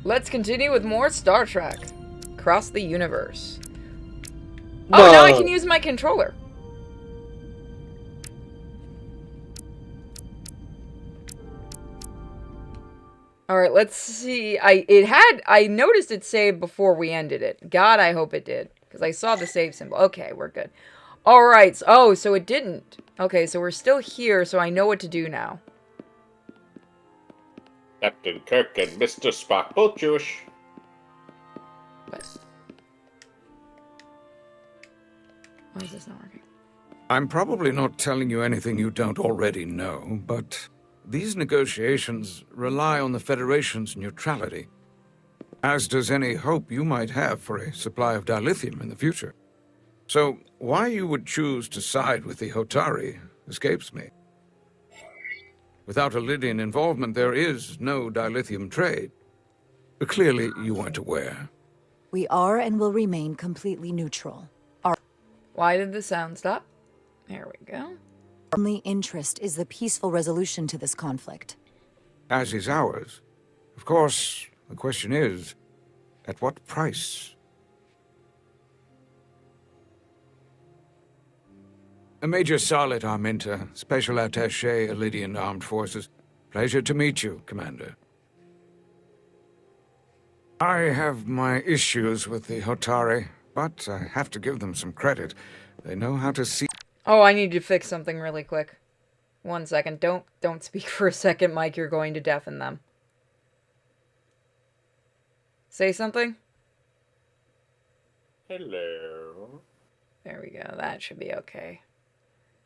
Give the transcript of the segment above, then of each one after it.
Let's continue with more Star Trek. Across the universe. Oh, now I can use my controller. Alright, let's see. I noticed it saved before we ended it. God, I hope it did. Because I saw the save symbol. Okay, we're good. Alright, so it didn't. Okay, so we're still here, so I know what to do now. Captain Kirk and Mr. Spock, both Jewish. What? Why is this not working? I'm probably not telling you anything you don't already know, but these negotiations rely on the Federation's neutrality, as does any hope you might have for a supply of dilithium in the future. So, why you would choose to side with the Hotari escapes me. Without Lydian involvement, there is no dilithium trade. But clearly, you weren't aware. We are and will remain completely neutral. Our Why did the sound stop? There we go. only interest is the peaceful resolution to this conflict. As is ours. Of course, the question is, at what price? Major Salit Arminta, Special Attaché, Lydian Armed Forces. Pleasure to meet you, Commander. I have my issues with the Hotari, but I have to give them some credit. They know how to see... Oh, I need to fix something really quick. 1 second. Don't speak for a second, Mike. You're going to deafen them. Say something. Hello. There we go. That should be okay.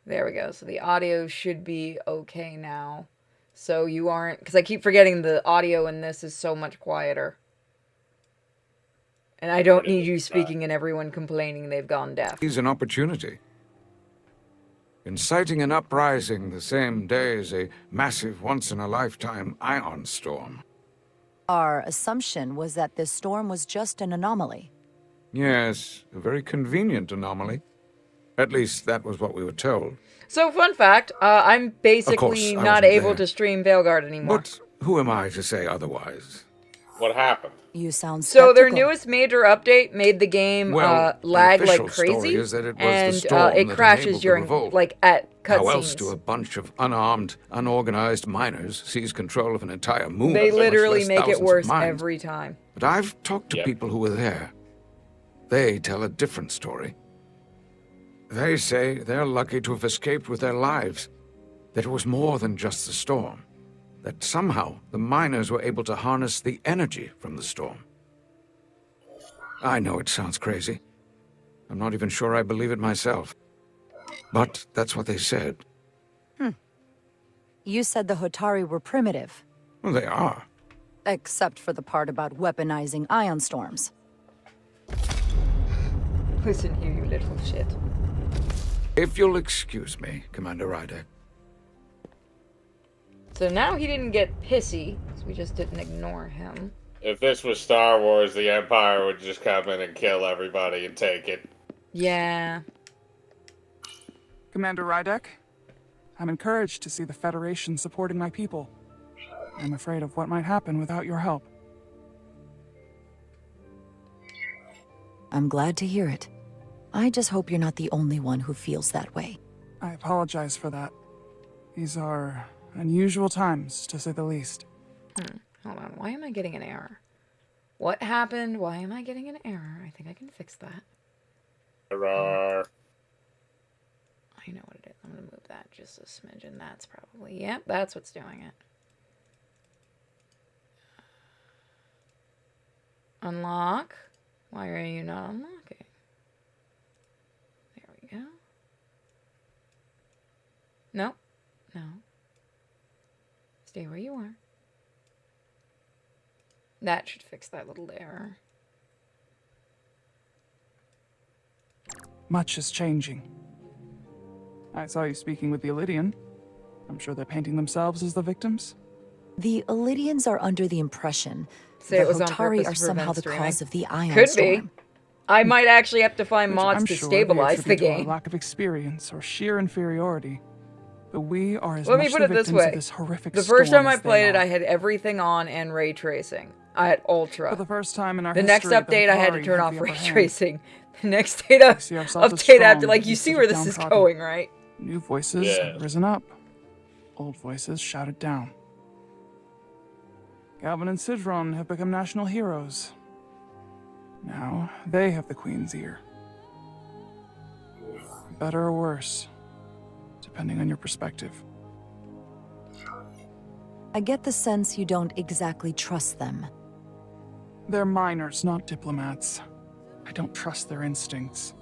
There we go. So the audio should be okay now. So you aren't... Because I keep forgetting the audio in this is so much quieter. And I don't need you speaking and everyone complaining they've gone deaf. Is an opportunity. Inciting an uprising the same day as a massive once-in-a-lifetime ion storm. Our assumption was that this storm was just an anomaly. Yes, a very convenient anomaly. At least that was what we were told. So, fun fact, I'm basically not able to stream Veilguard anymore. But who am I to say otherwise? What happened? You sound So their skeptical. newest major update made the game lag like crazy, and it crashes during, like, at cutscenes. How else do a bunch of unarmed, unorganized miners seize control of an entire moon? They literally make it worse every time. But I've talked to people who were there. They tell a different story. They say they're lucky to have escaped with their lives. That it was more than just the storm. That somehow the miners were able to harness the energy from the storm. I know it sounds crazy. I'm not even sure I believe it myself. But that's what they said. You said the Hotari were primitive. Well, they are. Except for the part about weaponizing ion storms. Listen here, you little shit. If you'll excuse me, Commander Rydek. So now he didn't get pissy, so we just didn't ignore him. If this was Star Wars, the Empire would just come in and kill everybody and take it. Yeah. Commander Rydek, I'm encouraged to see the Federation supporting my people. I'm afraid of what might happen without your help. I'm glad to hear it. I just hope you're not the only one who feels that way. I apologize for that. These are unusual times, to say the least. Hold on, why am I getting an error? What happened? Why am I getting an error? I think I can fix that. Hurrah. I know what it is. I'm gonna move that just a smidgen. That's probably... Yep, that's what's doing it. Unlock. Why are you not unlocking? There we go. No. No. Stay where you are. That should fix that little error. Much is changing. I saw you speaking with the Lydian. I'm sure they're painting themselves as the victims. The Lydians are under the impression Say the it was on Hotari purpose are to somehow prevent the streaming. cause of the ion Could storm. be. I might actually have to find Which mods I'm to sure they stabilize the attribute to our game. lack of experience or sheer inferiority. But we are as Let me much put the it this victims of way. this horrific The first storm time I as they played it, are. I had everything on and ray tracing. I had ultra. For the first time in our The next history, the update, I had to Hotari turn have off the ray upper hand. tracing. The next data We see ourselves as update after, strong like, you see instead where of this is downtrodden. going, right? New voices Yes. have risen up. Old voices shouted down. Galvin and Sidron have become national heroes. Now they have the Queen's ear. Better or worse, depending on your perspective. I get the sense you don't exactly trust them. They're miners, not diplomats. I don't trust their instincts,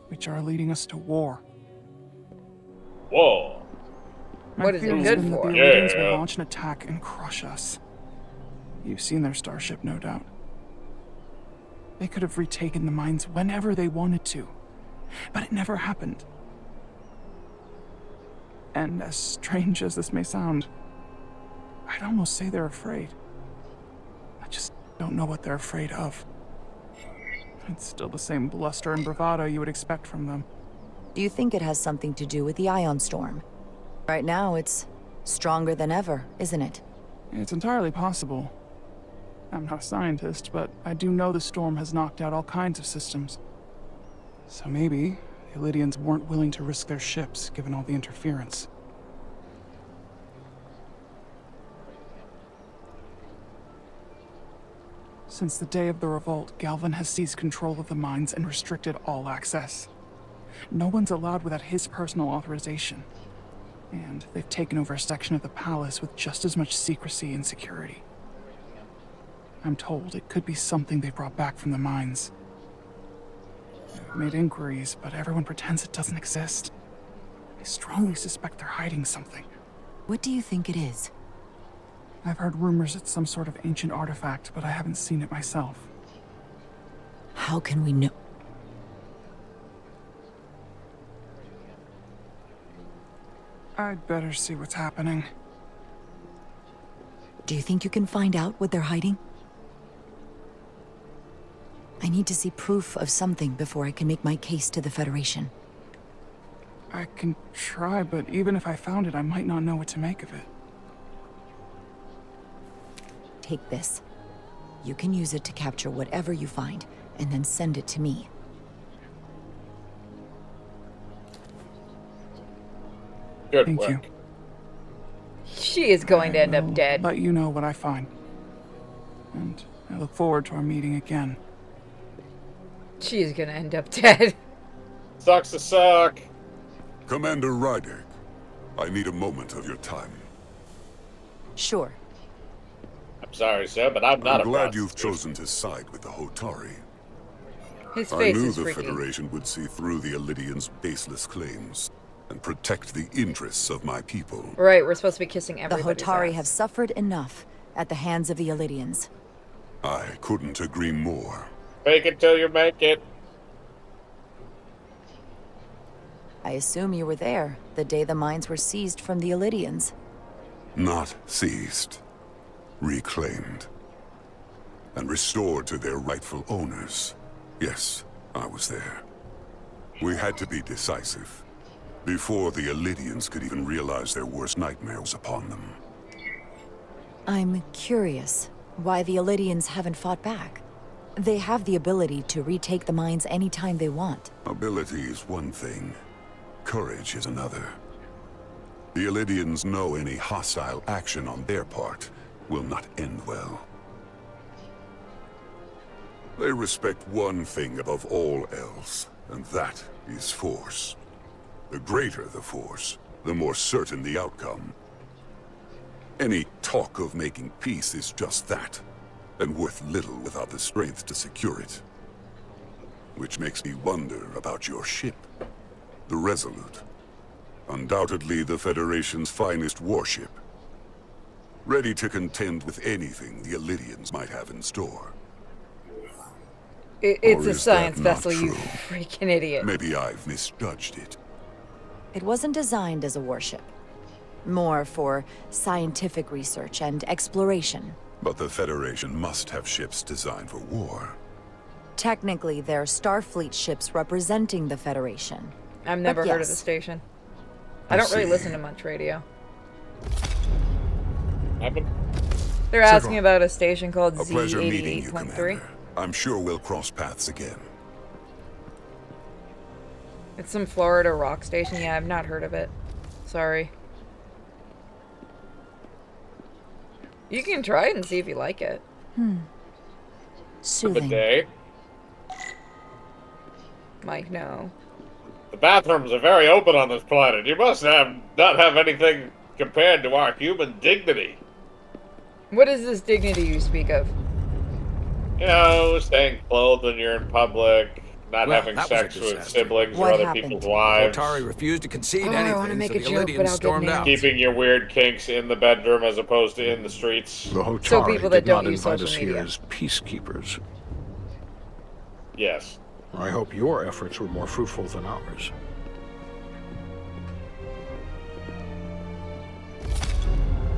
which are leading us to war. Whoa. My What is it fear has good been that for? the Illidians Yeah. will launch an attack and crush us. You've seen their starship, no doubt. They could have retaken the mines whenever they wanted to, but it never happened. And as strange as this may sound, I'd almost say they're afraid. I just don't know what they're afraid of. It's still the same bluster and bravado you would expect from them. Do you think it has something to do with the ion storm? Right now, it's stronger than ever, isn't it? It's entirely possible. I'm not a scientist, but I do know the storm has knocked out all kinds of systems. So maybe the Illidians weren't willing to risk their ships, given all the interference. Since the day of the revolt, Galvin has seized control of the mines and restricted all access. No one's allowed without his personal authorization. And they've taken over a section of the palace with just as much secrecy and security. I'm told it could be something they brought back from the mines. I've made inquiries, but everyone pretends it doesn't exist. I strongly suspect they're hiding something. What do you think it is? I've heard rumors it's some sort of ancient artifact, but I haven't seen it myself. How can we know? I'd better see what's happening. Do you think you can find out what they're hiding? I need to see proof of something before I can make my case to the Federation. I can try, but even if I found it, I might not know what to make of it. Take this. You can use it to capture whatever you find, and then send it to me. Good Thank work. you. She is going to end I'll up dead. let you know what I find. And I look forward to our meeting again. She is going to end up dead. Sucks to suck. Commander Ryder, I need a moment of your time. Sure. I'm sorry, sir, but I'm not I'm a glad you've prostitute. chosen to side with the Hotari. His I face knew is the freaking. Federation would see through the Illidians' baseless claims and protect the interests of my people. Right, we're supposed to be kissing The everybody's Hotari ass. have suffered enough at the hands of the Illidians. I couldn't agree more. Fake it till you make it. I assume you were there the day the mines were seized from the Illidians. Not seized, reclaimed, and restored to their rightful owners. Yes, I was there. We had to be decisive, before the Illidians could even realize their worst nightmare was upon them. I'm curious why the Illidians haven't fought back. They have the ability to retake the mines anytime they want. Ability is one thing, courage is another. The Illidians know any hostile action on their part will not end well. They respect one thing above all else, and that is force. The greater the force, the more certain the outcome. Any talk of making peace is just that, and worth little without the strength to secure it. Which makes me wonder about your ship, the Resolute. Undoubtedly the Federation's finest warship. Ready to contend with anything the Illidians might have in store. It's Or a is science that not vessel, you true? freaking idiot. Maybe I've misjudged it. It wasn't designed as a warship. More for scientific research and exploration. But the Federation must have ships designed for war. Technically, they're Starfleet ships representing the Federation. I've never heard of yes. the station. I don't really listen to much radio. Happened? They're asking about a station called A pleasure meeting you, Z88.3. Commander. I'm sure we'll cross paths again. It's some Florida rock station. Yeah, I've not heard of it. Sorry. You can try it and see if you like it. Soothing. Bidet. Mike, no. The bathrooms are very open on this planet. You must not have anything compared to our human dignity. What is this dignity you speak of? You know, staying clothed when you're in public, not Well, having that was a sex with disaster. siblings What or other happened? people's wives. Otari refused to concede Oh, I anything, wanna make so a the joke, but Elydians I'll get stormed nailed. out. Keeping your weird kinks in the bedroom as opposed to in the streets. The Hotari So people that did not don't use invite social us here media. as peacekeepers. Yes. I hope your efforts were more fruitful than ours.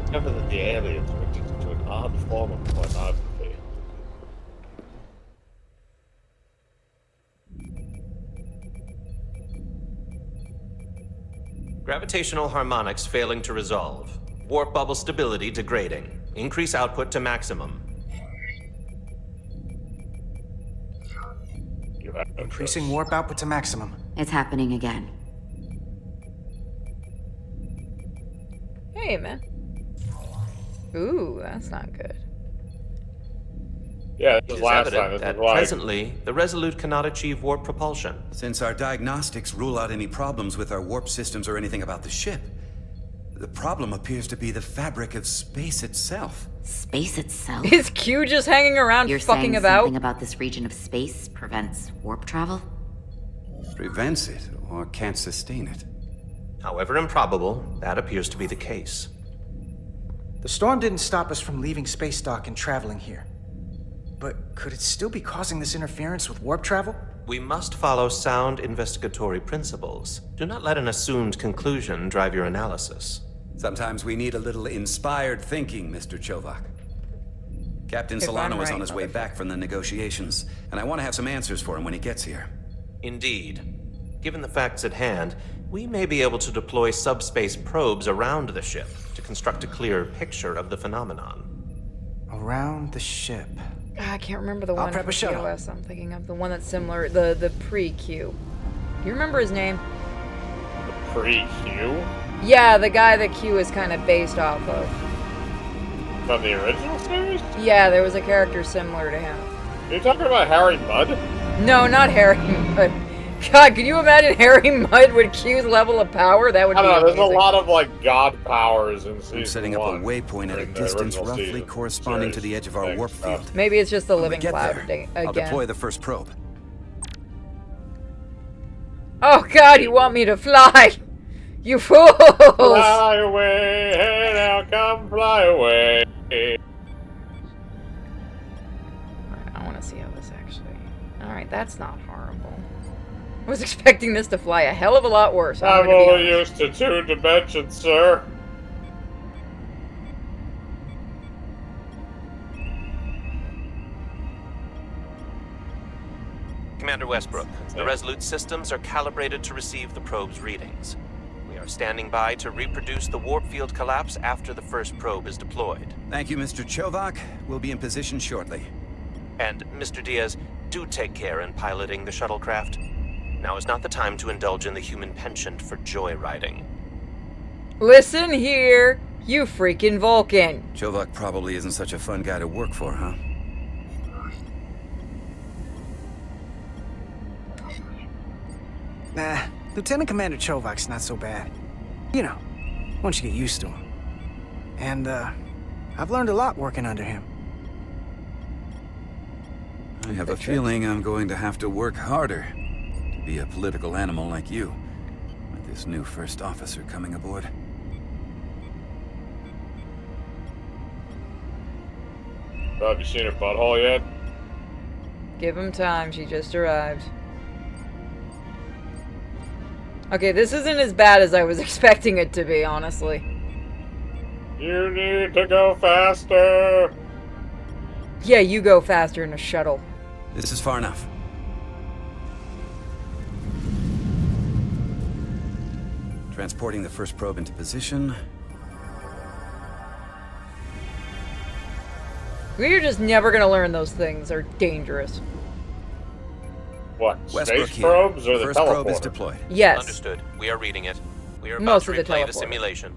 Remember that the aliens were addicted to an odd form of pornography. Gravitational harmonics failing to resolve. Warp bubble stability degrading. Increase output to maximum. You have no Increasing choice. warp output to maximum. It's happening again. Hey, man. Ooh, that's not good. Yeah, It this is is last evident time. This that is why. presently, the Resolute cannot achieve warp propulsion. Since our diagnostics rule out any problems with our warp systems or anything about the ship, the problem appears to be the fabric of space itself. Space itself? Is Q just hanging around You're fucking saying about? something about this region of space prevents warp travel? Prevents it, or can't sustain it. However improbable, that appears to be the case. The storm didn't stop us from leaving space dock and traveling here. But could it still be causing this interference with warp travel? We must follow sound investigatory principles. Do not let an assumed conclusion drive your analysis. Sometimes we need a little inspired thinking, Mr. Chovak. Captain If I'm Solano is right, on his way back from the negotiations, and I want to have some answers for him when he gets here. Indeed. Given the facts at hand, we may be able to deploy subspace probes around the ship to construct a clearer picture of the phenomenon. Around the ship. I can't remember the I'll one prep from a shuttle. TOS I'm thinking of. The one that's similar, the pre-Q. Do you remember his name? Pre-Q Yeah, the guy that Q is kind of based off of. from the original series? Yeah, there was a character similar to him. Are you talking about Harry Mudd? No, not Harry Mudd. God, can you imagine Harry Mudd with Q's level of power? That would I be don't know. There's amazing. a lot of like god powers in season I'm setting up a 1 waypoint at a in the distance original roughly season corresponding to series the edge of our thing, warp so- field. Maybe it's just the When we living get cloud there, again. I'll deploy the first probe. Oh God, you want me to fly? You fools! Fly away, hey now, come fly away. I want to see how this actually. Alright, that's not horrible. I was expecting this to fly a hell of a lot worse. I'm gonna be only honest. used to 2 dimensions, sir. Commander Westbrook, the Resolute systems are calibrated to receive the probe's readings. We are standing by to reproduce the warp field collapse after the first probe is deployed. Thank you, Mr. Chovak. We'll be in position shortly. And, Mr. Diaz, do take care in piloting the shuttlecraft. Now is not the time to indulge in the human penchant for joyriding. Listen here, you freaking Vulcan. Chovak probably isn't such a fun guy to work for, huh? Nah, Lieutenant Commander Chovak's not so bad. You know, once you get used to him. And, I've learned a lot working under him. I have a feeling I'm going to have to work harder to be a political animal like you, with this new first officer coming aboard. So have you seen her butthole yet? Give him time, she just arrived. Okay, this isn't as bad as I was expecting it to be, honestly. You need to go faster. Yeah, you go faster in a shuttle. This is far enough. Transporting the first probe into position. We're just never gonna learn those things are dangerous. What? Westbrook Space here. probes or the First probe is teleporter? deployed. Yes. Understood. We are reading it. We are about Most to of the replay the teleporter. simulation.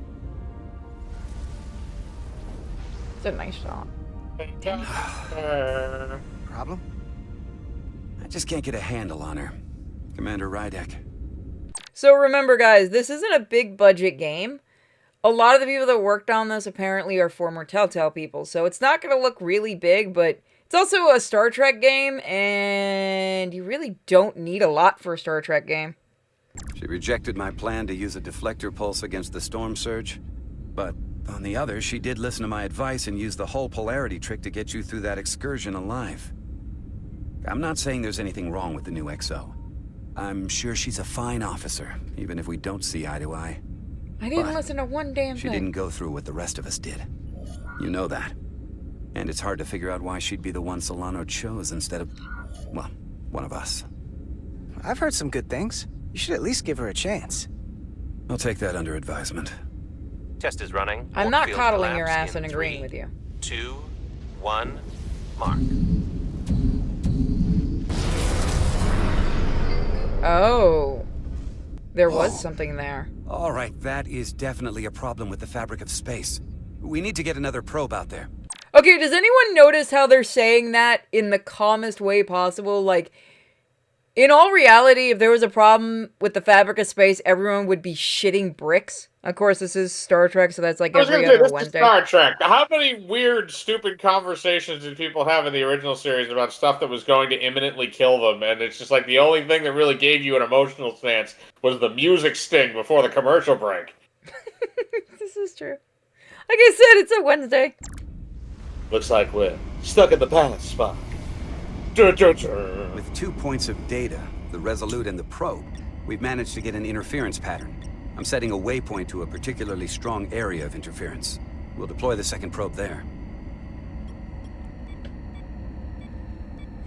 It's a nice shot. Problem? I just can't get a handle on her. Commander Rydek. So remember, guys, this isn't a big budget game. A lot of the people that worked on this apparently are former Telltale people, so it's not going to look really big, but it's also a Star Trek game, and you really don't need a lot for a Star Trek game. She rejected my plan to use a deflector pulse against the storm surge. But on the other, she did listen to my advice and use the whole polarity trick to get you through that excursion alive. I'm not saying there's anything wrong with the new XO. I'm sure she's a fine officer, even if we don't see eye to eye. I didn't But listen to one damn she thing. didn't go through what the rest of us did. You know that. And it's hard to figure out why she'd be the one Solano chose instead of, well, one of us. I've heard some good things. You should at least give her a chance. I'll take that under advisement. Test is running. I'm Warp not field coddling your collapse ass in and agreeing 3, with you. 2, 1, mark. Oh. There was Whoa. something there. All right, that is definitely a problem with the fabric of space. We need to get another probe out there. Okay, does anyone notice how they're saying that in the calmest way possible? Like, in all reality, if there was a problem with the fabric of space, everyone would be shitting bricks. Of course, this is Star Trek, so that's like I was every gonna say, other this is Wednesday. Star Trek. How many weird, stupid conversations did people have in the original series about stuff that was going to imminently kill them? And it's just like the only thing that really gave you an emotional stance was the music sting before the commercial break. This is true. Like I said, it's a Wednesday. Looks like we're stuck in the past, Spock. With 2 points of data, the Resolute and the probe, we've managed to get an interference pattern. I'm setting a waypoint to a particularly strong area of interference. We'll deploy the second probe there.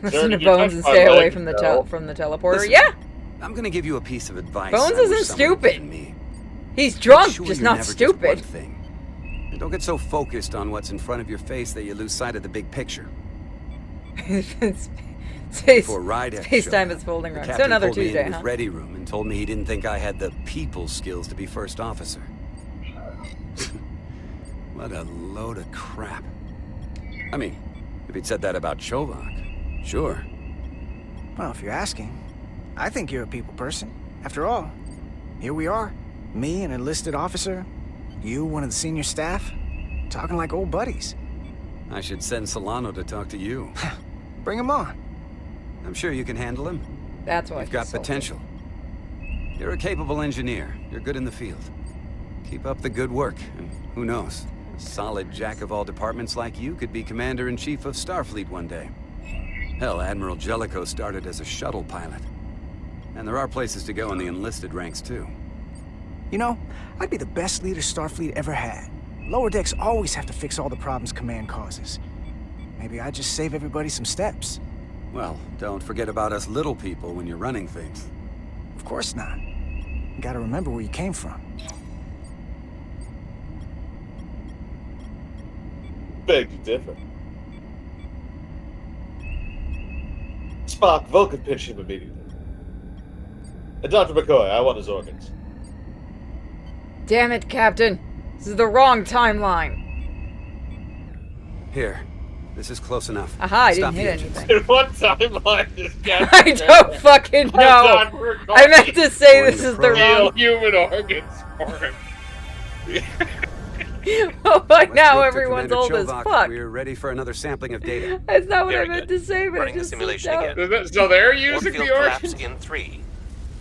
Listen to did you touch Bones and my stay away leg? from the No. from the teleporter. Listen, Yeah, I'm gonna give you a piece of advice. Bones I wish isn't someone had stupid. given me. he's drunk, Make sure just you're not never stupid. Just one thing. And don't get so focused on what's in front of your face that you lose sight of the big picture. Space, Before Rydek space showed time up, is folding the around. So captain another pulled me Tuesday, into huh? his ready room and told me he didn't think I had the people skills to be first officer. What a load of crap. I mean, if he'd said that about Chovak, sure. Well, if you're asking, I think you're a people person. After all, here we are. Me, an enlisted officer. You, one of the senior staff. Talking like old buddies. I should send Solano to talk to you. Bring him on. I'm sure you can handle him. That's why You've got he's salty. potential. You're a capable engineer. You're good in the field. Keep up the good work, and who knows? A solid jack of all departments like you could be Commander-in-Chief of Starfleet one day. Hell, Admiral Jellicoe started as a shuttle pilot. And there are places to go in the enlisted ranks, too. You know, I'd be the best leader Starfleet ever had. Lower decks always have to fix all the problems Command causes. Maybe I'd just save everybody some steps. Well, don't forget about us little people when you're running things. Of course not. You gotta remember where you came from. Beg to differ. Spock, Vulcan pinch him immediately. And Dr. McCoy, I want his organs. Damn it, Captain. This is the wrong timeline. Here. This is close enough. Aha, I Stop didn't the hit engines. anything. In what timeline is Captain I don't fucking know. I meant to say this is the Real wrong. human organs for him. Oh, by now Westbrook to everyone's Commander old as Chovak. fuck. We're ready for another sampling of data. That's not what Very I meant good. to say, but Running it the just simulation slipped out. again. So they're Warp using field the collapse organs? in 3,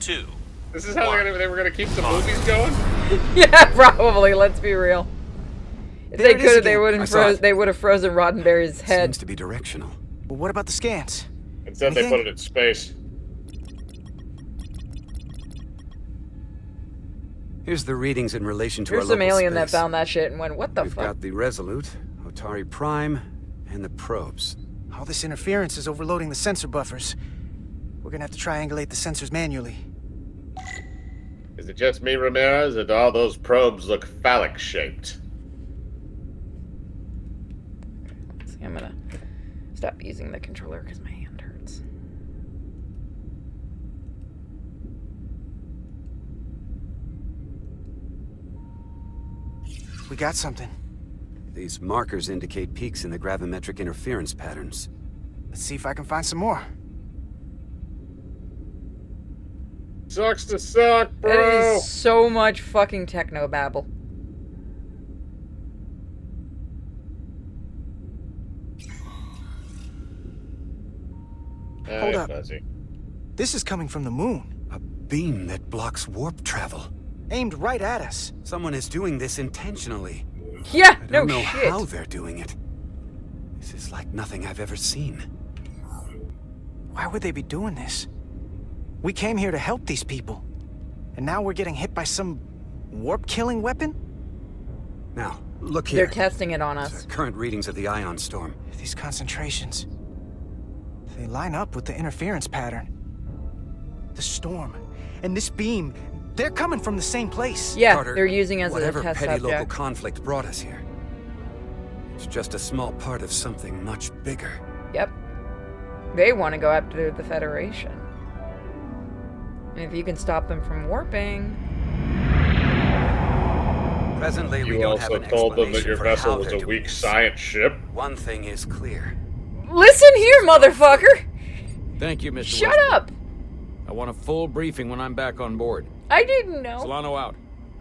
2. This is how they were gonna keep the movies going? Yeah, probably. Let's be real. If There they it is could, they again. wouldn't I saw it. They would have frozen Roddenberry's head. Seems to be directional. But what about the scans? Instead they Anything? put it in space. Here's the readings in relation to Here's our some local alien that space. found that shit and went, "What the We've fuck?" got the Resolute, Otari Prime, and the probes. All this interference is overloading the sensor buffers. We're gonna have to triangulate the sensors manually. Is it just me, Ramirez, or do all those probes look phallic-shaped? Let's see, I'm gonna stop using the controller because my hand hurts. We got something. These markers indicate peaks in the gravimetric interference patterns. Let's see if I can find some more. Sucks to suck, bro! That is so much fucking technobabble. Hold up. Fuzzy. This is coming from the moon. A beam that blocks warp travel. Aimed right at us. Someone is doing this intentionally. Yeah, I no don't know shit. how they're doing it. This is like nothing I've ever seen. Why would they be doing this? We came here to help these people. And now we're getting hit by some warp-killing weapon? Now, look here. They're testing it on us. Current readings of the ion storm. These concentrations. They line up with the interference pattern. The storm and this beam, they're coming from the same place. Yeah, Carter, they're using as a whatever test petty local subject. conflict brought us here. It's just a small part of something much bigger. Yep. They want to go after the Federation. And if you can stop them from warping... Presently, we You don't have also an told them that explanation your for vessel how was they're a doing weak this. science ship. One thing is clear. Listen here, motherfucker! Thank you, Mr. Shut Westbrook. up! I want a full briefing when I'm back on board. I didn't know. Solano out.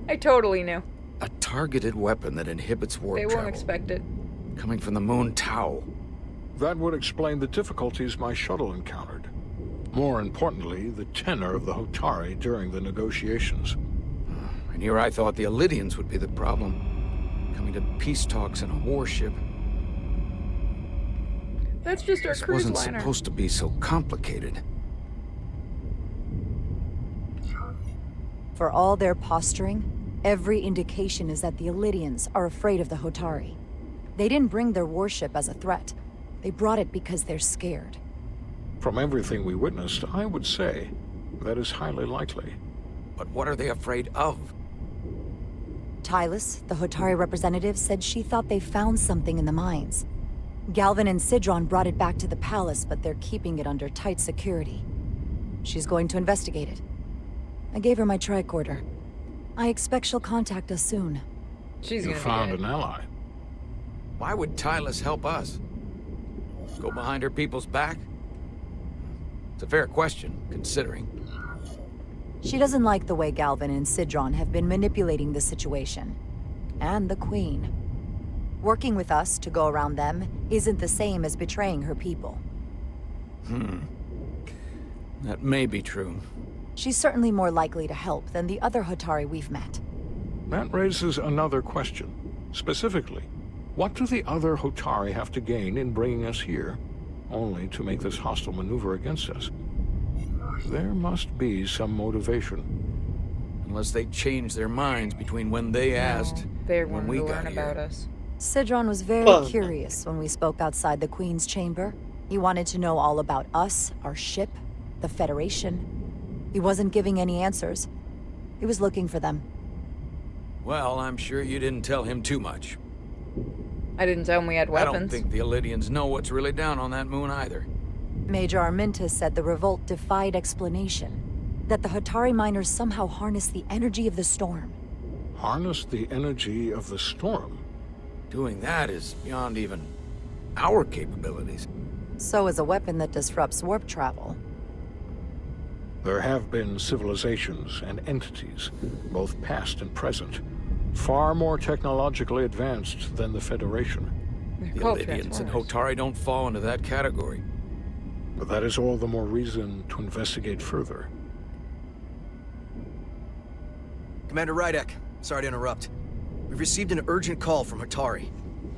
I totally knew. A targeted weapon that inhibits warp They travel. won't expect it. Coming from the moon Tau. That would explain the difficulties my shuttle encountered. More importantly, the tenor of the Hotari during the negotiations. And here I thought the Elydians would be the problem. Coming to peace talks in a warship. That's just our This cruise wasn't liner. supposed to be so complicated. For all their posturing, every indication is that the Elydians are afraid of the Hotari. They didn't bring their warship as a threat. They brought it because they're scared. From everything we witnessed, I would say that is highly likely. But what are they afraid of? Tylus, the Hotari representative, said she thought they found something in the mines. Galvin and Sidron brought it back to the palace, but they're keeping it under tight security. She's going to investigate it. I gave her my tricorder. I expect she'll contact us soon. She's You gonna found be an dead. ally. Why would Tylus help us? Go behind her people's back? It's a fair question, considering. She doesn't like the way Galvin and Sidron have been manipulating the situation. And the Queen. Working with us to go around them isn't the same as betraying her people. That may be true. She's certainly more likely to help than the other Hotari we've met. That raises another question. Specifically, what do the other Hotari have to gain in bringing us here, only to make this hostile maneuver against us? There must be some motivation. Unless they changed their minds between when they asked They and when wanted we to got learn here. about us. Sidron was very curious when we spoke outside the Queen's chamber. He wanted to know all about us, our ship, the Federation. He wasn't giving any answers. He was looking for them. Well, I'm sure you didn't tell him too much. I didn't tell him we had I weapons. don't think the Elydians know what's really down on that moon either. Major Arminta said the revolt defied explanation. That the Hotari miners somehow harnessed the energy of the storm. Harness the energy of the storm. Doing that is beyond even our capabilities. So is a weapon that disrupts warp travel. There have been civilizations and entities, both past and present, far more technologically advanced than the Federation. They're The called Elydians and Transformers. Hotari don't fall into that category. But that is all the more reason to investigate further. Commander Rydek, sorry to interrupt. We've received an urgent call from Hotari.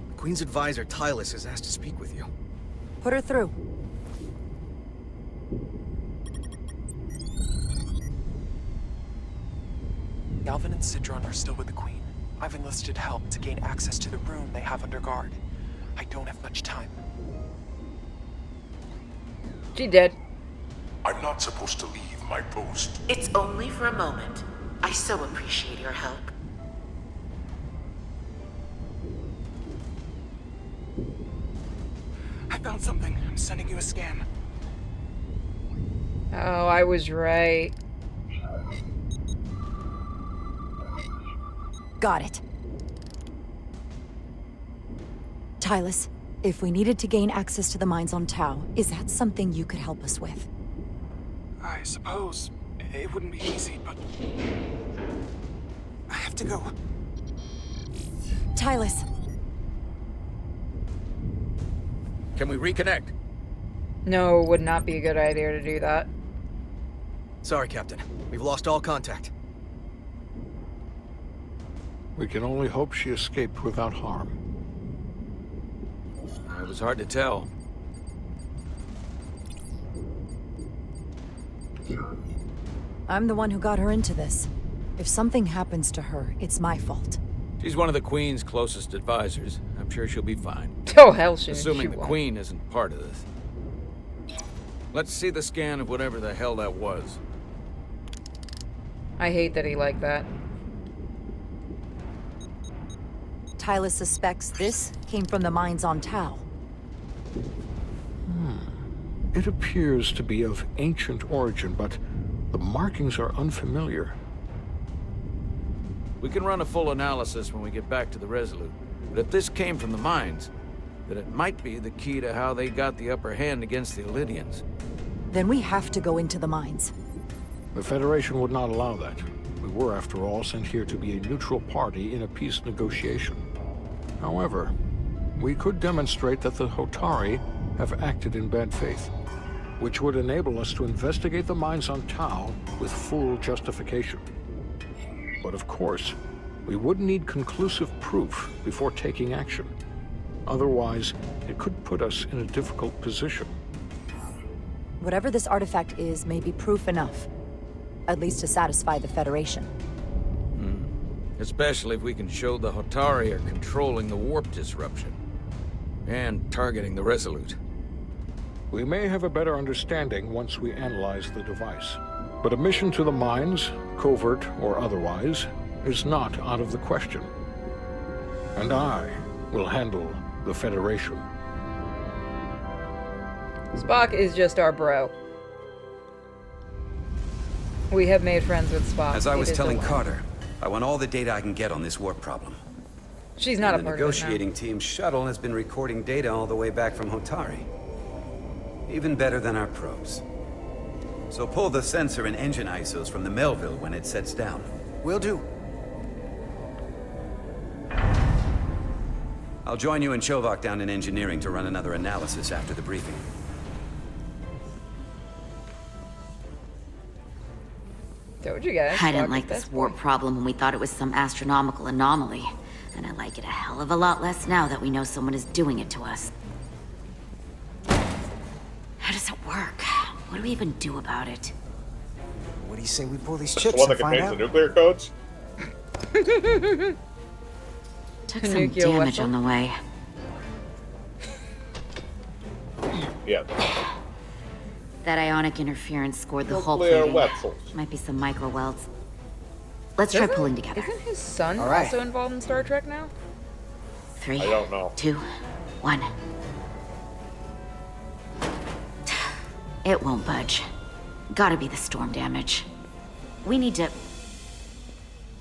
The Queen's advisor, Tylus, has asked to speak with you. Put her through. Galvin and Sidron are still with the Queen. I've enlisted help to gain access to the room they have under guard. I don't have much time. She dead. I'm not supposed to leave my post. It's only for a moment. I I so appreciate your help. I found something. I'm sending you a scan. Oh, I was right. Got it. Tylus, if we needed to gain access to the mines on Tau, is that something you could help us with? I suppose it wouldn't be easy, but I have to go. Tylus. Can we reconnect? No, would not be a good idea to do that. Sorry, Captain. We've lost all contact. We can only hope she escaped without harm. It was hard to tell. I'm the one who got her into this. If something happens to her, it's my fault. She's one of the Queen's closest advisors. I'm sure she'll be fine. Oh, hell, she Assuming the won't. Queen isn't part of this. Let's see the scan of whatever the hell that was. I hate that he liked that. Tylus suspects this came from the mines on Tau. It appears to be of ancient origin, but the markings are unfamiliar. We can run a full analysis when we get back to the Resolute. But if this came from the mines, then it might be the key to how they got the upper hand against the Lydians. Then we have to go into the mines. The Federation would not allow that. We were, after all, sent here to be a neutral party in a peace negotiation. However, we could demonstrate that the Hotari have acted in bad faith, which would enable us to investigate the mines on Tau with full justification. But of course, we would need conclusive proof before taking action. Otherwise, it could put us in a difficult position. Whatever this artifact is may be proof enough. At least to satisfy the Federation. Especially if we can show the Hotari are controlling the warp disruption. And targeting the Resolute. We may have a better understanding once we analyze the device. But a mission to the mines, covert or otherwise, is not out of the question. And I will handle the Federation. Spock is just our bro. We have made friends with Spock. As I was It is telling the one. Carter, I want all the data I can get on this warp problem. She's not And a the part of it now. negotiating team's shuttle has been recording data all the way back from Hotari. Even better than our probes. So pull the sensor and engine ISOs from the Melville when it sets down. Will do. I'll join you and Chovak down in engineering to run another analysis after the briefing. Told you guys. I didn't Spock like is this best warp boy. problem when we thought it was some astronomical anomaly. And I like it a hell of a lot less now that we know someone is doing it to us. How does it work? What do we even do about it? What do you say we pull these That's the chips one and that find contains the out? nuclear codes? Took A some nuclear damage weapon? on the way. Yeah. That ionic interference scored the hull Nuclear plating. weapons. Might be some micro welds. Let's try Isn't- pulling together. Isn't his son All right. also involved in Star Trek now? 3, I don't know. 2, 1. It won't budge. Gotta be the storm damage. We need to...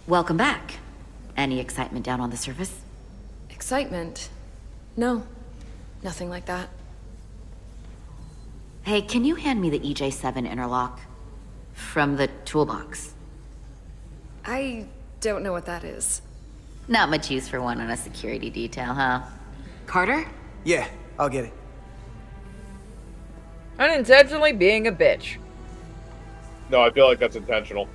Welcome back. Any excitement down on the surface? Excitement? No. Nothing like that. Hey, can you hand me the EJ7 interlock? From the toolbox. I don't know what that is. Not much use for one on a security detail, huh? Carter? Yeah, I'll get it. Unintentionally being a bitch. No, I feel like that's intentional.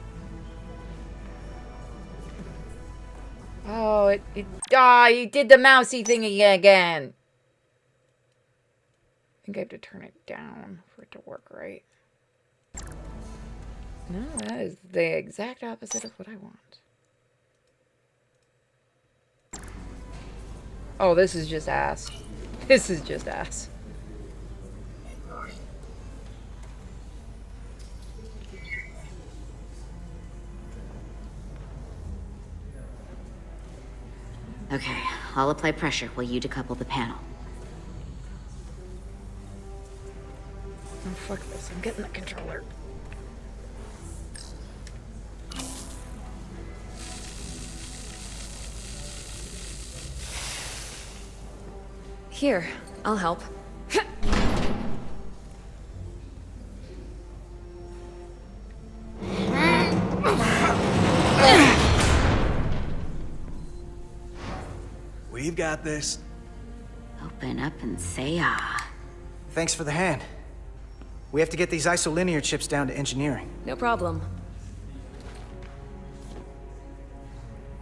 Oh, he did the mousy thingy again. I think I have to turn it down for it to work right. No, that is the exact opposite of what I want. Oh, this is just ass. This is just ass. Okay, I'll apply pressure while you decouple the panel. Oh, fuck this. I'm getting the controller. Here, I'll help. We've got this. Open up and say ah. Thanks for the hand. We have to get these isolinear chips down to engineering. No problem.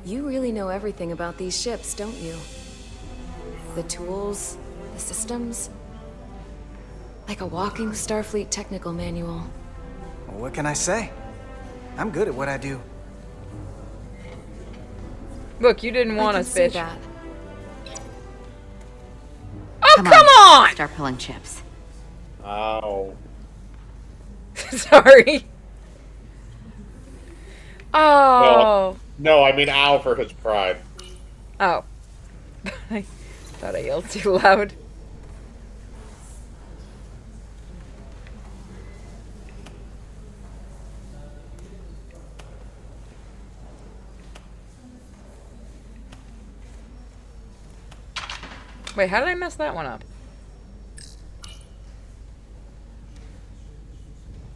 You really know everything about these ships, don't you? The tools, the systems. Like a walking Starfleet technical manual. Well, what can I say? I'm good at what I do. Look, you didn't want I us, can bitch. see that. Oh, come on! Start pulling chips. Ow. Sorry. Oh. No, I mean ow for his pride. Oh. I thought I yelled too loud. Wait, how did I mess that one up?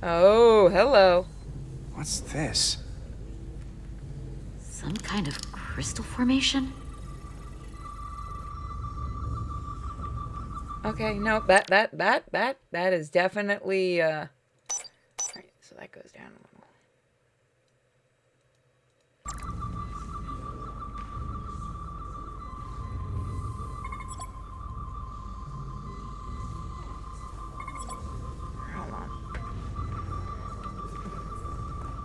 Oh, hello. What's this? Some kind of crystal formation? Okay, no, that is definitely, alright, so that goes down a little. Hold on.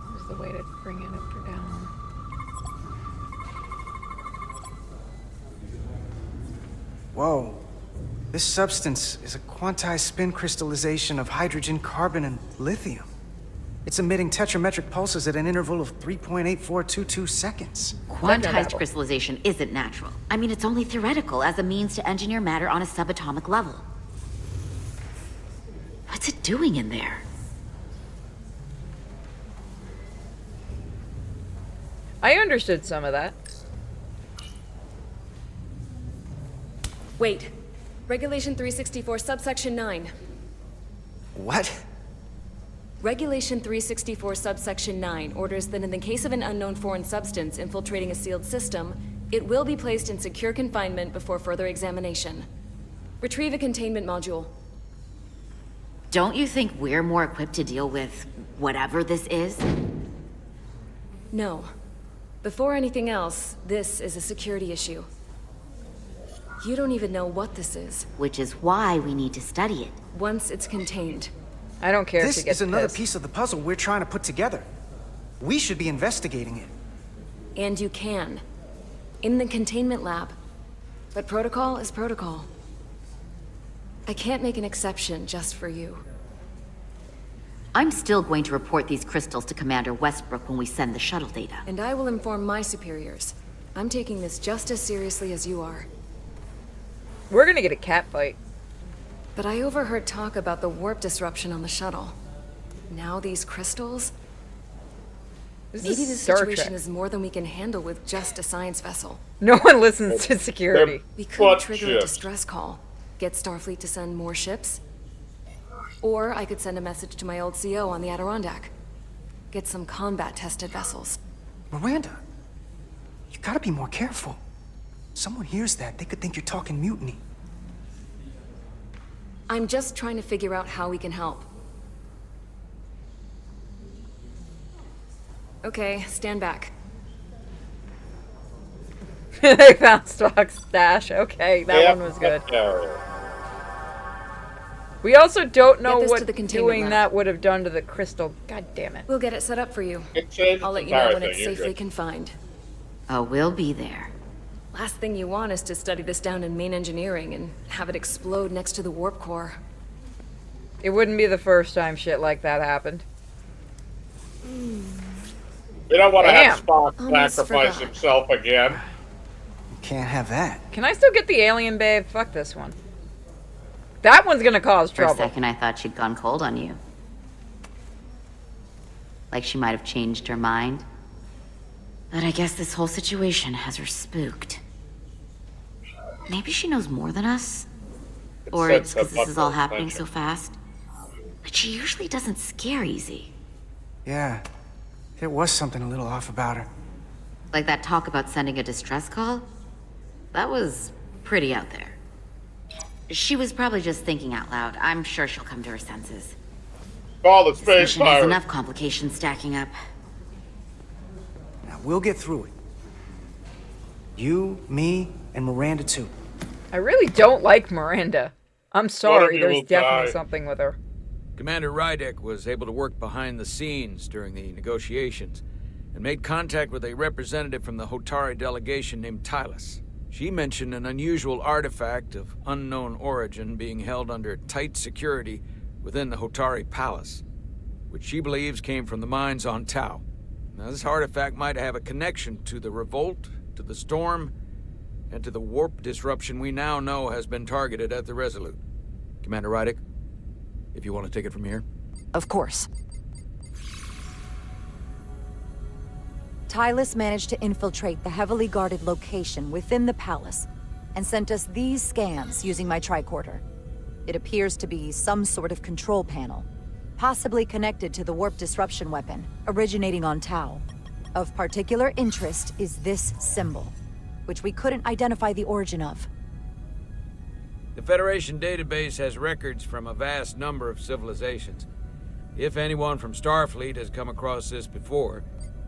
Where's the way to bring it up or down? Whoa. This substance is a quantized spin crystallization of hydrogen, carbon, and lithium. It's emitting tetrametric pulses at an interval of 3.8422 seconds. Quantized crystallization isn't natural. I mean, it's only theoretical as a means to engineer matter on a subatomic level. What's it doing in there? I understood some of that. Wait. Regulation 364, subsection 9. What? Regulation 364, subsection 9 orders that in the case of an unknown foreign substance infiltrating a sealed system, it will be placed in secure confinement before further examination. Retrieve a containment module. Don't you think we're more equipped to deal with whatever this is? No. Before anything else, this is a security issue. You don't even know what this is. Which is why we need to study it. Once it's contained. I don't care if This she gets is another pissed. piece of the puzzle we're trying to put together. We should be investigating it. And you can. In the containment lab. But protocol is protocol. I can't make an exception just for you. I'm still going to report these crystals to Commander Westbrook when we send the shuttle data. And I will inform my superiors. I'm taking this just as seriously as you are. We're gonna get a cat fight. But I overheard talk about the warp disruption on the shuttle. Now these crystals? Maybe this Star situation Trek. is more than we can handle with just a science vessel. No one listens to security. We could What trigger ships? a distress call. Get Starfleet to send more ships. Or I could send a message to my old CO on the Adirondack. Get some combat-tested vessels. Miranda, you gotta be more careful. Someone hears that, they could think you're talking mutiny. I'm just trying to figure out how we can help. Okay, stand back. They found Spock's stash. Okay, that Yep, one was good. there. We also don't know Get this to what the containment doing lab. that would have done to the crystal. God damn it. We'll get it set up for you. It changed I'll the let you know entire when thing, it's you're safely good. confined. Oh, we'll be there. Last thing you want is to study this down in main engineering and have it explode next to the warp core. It wouldn't be the first time shit like that happened. We don't want to have Damn. Spock Almost sacrifice forgot. himself again. Can't have that. Can I still get the alien babe? Fuck this one. That one's gonna cause For trouble. a second, I thought she'd gone cold on you. Like she might have changed her mind. But I guess this whole situation has her spooked. Maybe she knows more than us? Or it's because this is all happening so fast? But she usually doesn't scare easy. Yeah, there was something a little off about her. Like that talk about sending a distress call? That was pretty out there. She was probably just thinking out loud. I'm sure she'll come to her senses. Call the This space mission has pirate. enough complications stacking up. Now, we'll get through it. You, me, and Miranda too. I really don't like Miranda. I'm sorry, you there's will definitely die. something with her. Commander Rydek was able to work behind the scenes during the negotiations and made contact with a representative from the Hotari delegation named Tylus. She mentioned an unusual artifact of unknown origin being held under tight security within the Hotari Palace, which she believes came from the mines on Tau. Now, this artifact might have a connection to the revolt, to the storm, and to the warp disruption we now know has been targeted at the Resolute. Commander Rydek, if you want to take it from here. Of course. Tylus managed to infiltrate the heavily guarded location within the palace and sent us these scans using my tricorder. It appears to be some sort of control panel, possibly connected to the warp disruption weapon originating on Tau. Of particular interest is this symbol, which we couldn't identify the origin of. The Federation database has records from a vast number of civilizations. If anyone from Starfleet has come across this before,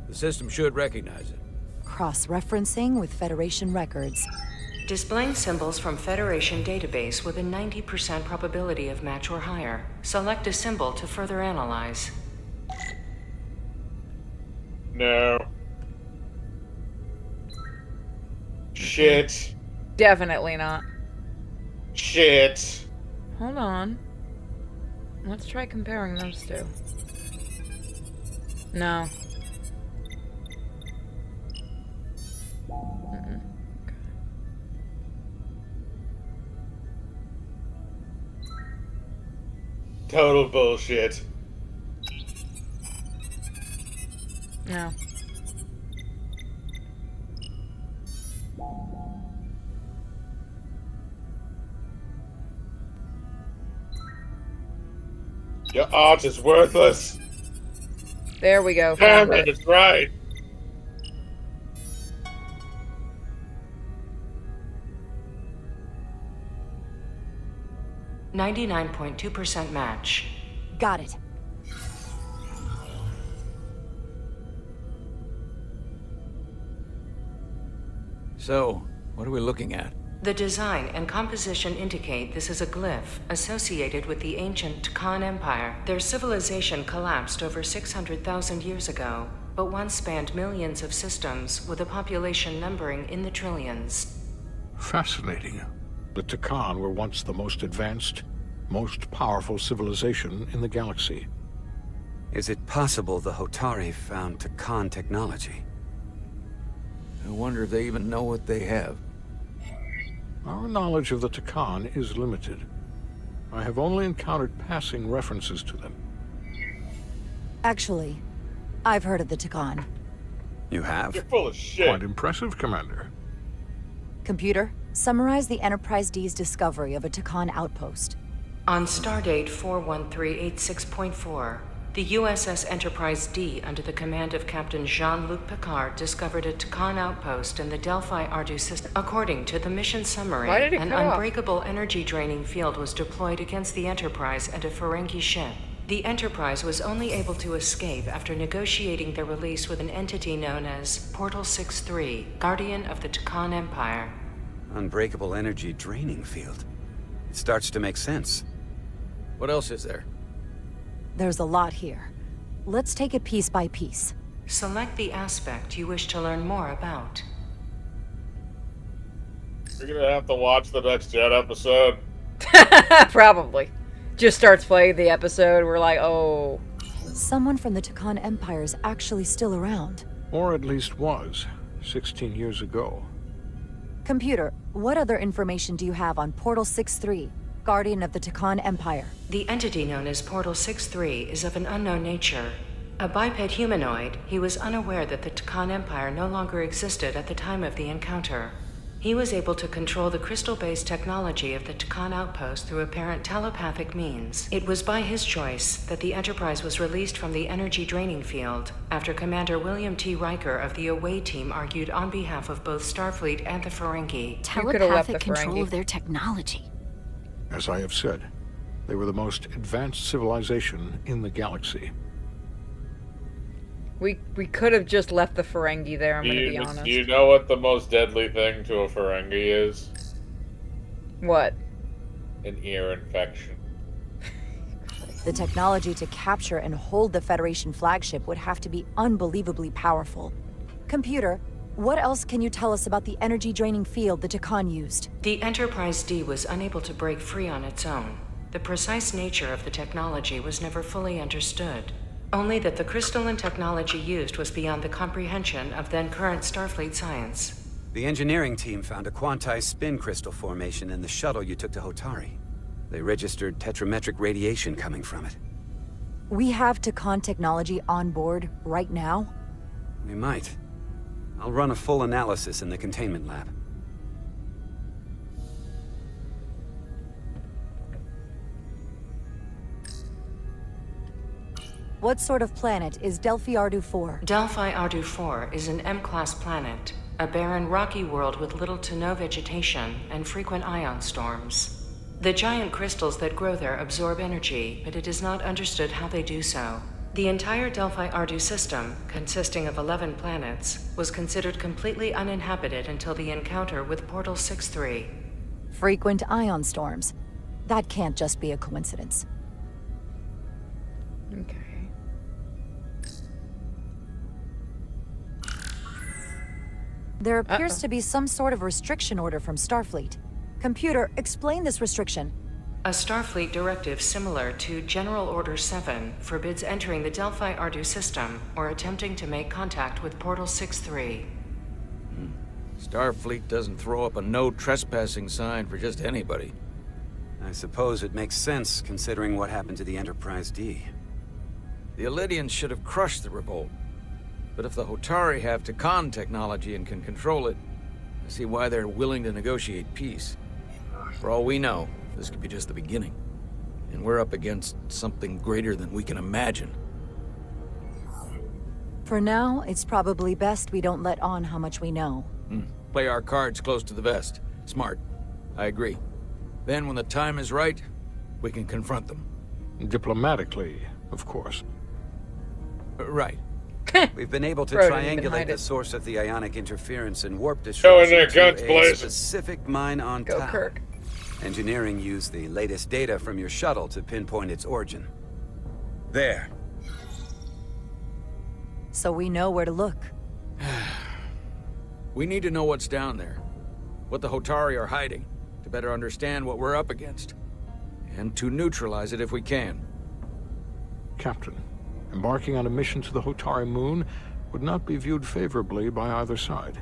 the system should recognize it. Cross-referencing with Federation records. Displaying symbols from Federation database with a 90% probability of match or higher. Select a symbol to further analyze. No. Shit. Definitely not. Shit. Hold on. Let's try comparing those two. No. Mm-mm. Total bullshit. No. Your art is worthless. There we go. Damn it, it's right. .2% match. Got it. So, what are we looking at? The design and composition indicate this is a glyph associated with the ancient Khan Empire. Their civilization collapsed over 600,000 years ago, but once spanned millions of systems with a population numbering in the trillions. Fascinating. The Takan were once the most advanced, most powerful civilization in the galaxy. Is it possible the Hotari found Takan technology? I wonder if they even know what they have. Our knowledge of the Takan is limited. I have only encountered passing references to them. Actually, I've heard of the Takan. You have? You're full of shit. Quite impressive, Commander. Computer, summarize the Enterprise D's discovery of a Takan outpost. On stardate 41386.4, the USS Enterprise D, under the command of Captain Jean-Luc Picard, discovered a Takan outpost in the Delphi Ardu system. According to the mission summary, Why did it an cut off? unbreakable energy-draining field was deployed against the Enterprise and a Ferengi ship. The Enterprise was only able to escape after negotiating their release with an entity known as Portal 63, Guardian of the Takan Empire. Unbreakable energy draining field. It starts to make sense. What else is there? There's a lot here. Let's take it piece by piece. Select the aspect you wish to learn more about. We're gonna have to watch the next Jet episode. Probably. Just starts playing the episode. We're like, oh. Someone from the Takan Empire is actually still around. Or at least was, 16 years ago. Computer, what other information do you have on Portal 6-3, Guardian of the Takan Empire? The entity known as Portal 6-3 is of an unknown nature. A biped humanoid, he was unaware that the Takan Empire no longer existed at the time of the encounter. He was able to control the crystal-based technology of the Takan outpost through apparent telepathic means. It was by his choice that the Enterprise was released from the energy draining field after Commander William T. Riker of the Away Team argued on behalf of both Starfleet and the Ferengi. Telepathic control of their technology. As I have said, they were the most advanced civilization in the galaxy. We could have just left the Ferengi there, I'm going to be honest. Do you know what the most deadly thing to a Ferengi is? What? An ear infection. The technology to capture and hold the Federation flagship would have to be unbelievably powerful. Computer, what else can you tell us about the energy-draining field the Takan used? The Enterprise D was unable to break free on its own. The precise nature of the technology was never fully understood. Only that the crystalline technology used was beyond the comprehension of then-current Starfleet science. The engineering team found a quantized spin crystal formation in the shuttle you took to Hotari. They registered tetrametric radiation coming from it. We have Takan technology on board right now? We might. I'll run a full analysis in the containment lab. What sort of planet is Delphi Ardu 4? Delphi Ardu 4 is an M-class planet, a barren rocky world with little to no vegetation and frequent ion storms. The giant crystals that grow there absorb energy, but it is not understood how they do so. The entire Delphi Ardu system, consisting of 11 planets, was considered completely uninhabited until the encounter with Portal 6-3. Frequent ion storms. That can't just be a coincidence. Okay. There appears to be some sort of restriction order from Starfleet. Computer, explain this restriction. A Starfleet directive similar to General Order 7 forbids entering the Delphi Ardu system or attempting to make contact with Portal 6-3. Starfleet doesn't throw up a no trespassing sign for just anybody. I suppose it makes sense considering what happened to the Enterprise D. The Elydians should have crushed the revolt. But if the Hotari have Takan technology and can control it, I see why they're willing to negotiate peace. For all we know, this could be just the beginning. And we're up against something greater than we can imagine. For now, it's probably best we don't let on how much we know. Play our cards close to the vest. Smart. I agree. Then when the time is right, we can confront them. Diplomatically, of course. Right. We've been able to Bro, didn't even triangulate hide the it. source of the ionic interference and warp Showing their disruption guns to a blazing. specific mine on Go, Tau. Kirk. Engineering used the latest data from your shuttle to pinpoint its origin. There. So we know where to look. We need to know what's down there. What the Hotari are hiding, to better understand what we're up against. And to neutralize it if we can. Captain, embarking on a mission to the Hotari moon would not be viewed favorably by either side.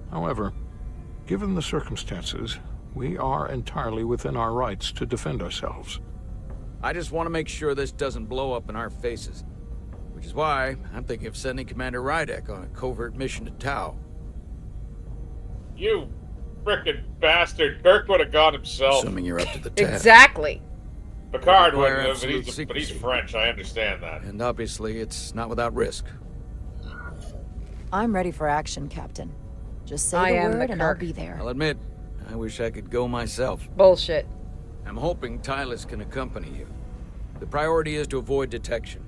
However, given the circumstances, we are entirely within our rights to defend ourselves. I just want to make sure this doesn't blow up in our faces. Which is why I'm thinking of sending Commander Rydek on a covert mission to Tau. You frickin' bastard. Kirk would have gone himself. Assuming you're up to the task. Exactly. Picard Require wouldn't have, absolute but he's secrecy. French, I understand that. And obviously, it's not without risk. I'm ready for action, Captain. Just say I the am the word and I'll Kirk. be there. I'll admit, I wish I could go myself. Bullshit. I'm hoping Tylus can accompany you. The priority is to avoid detection.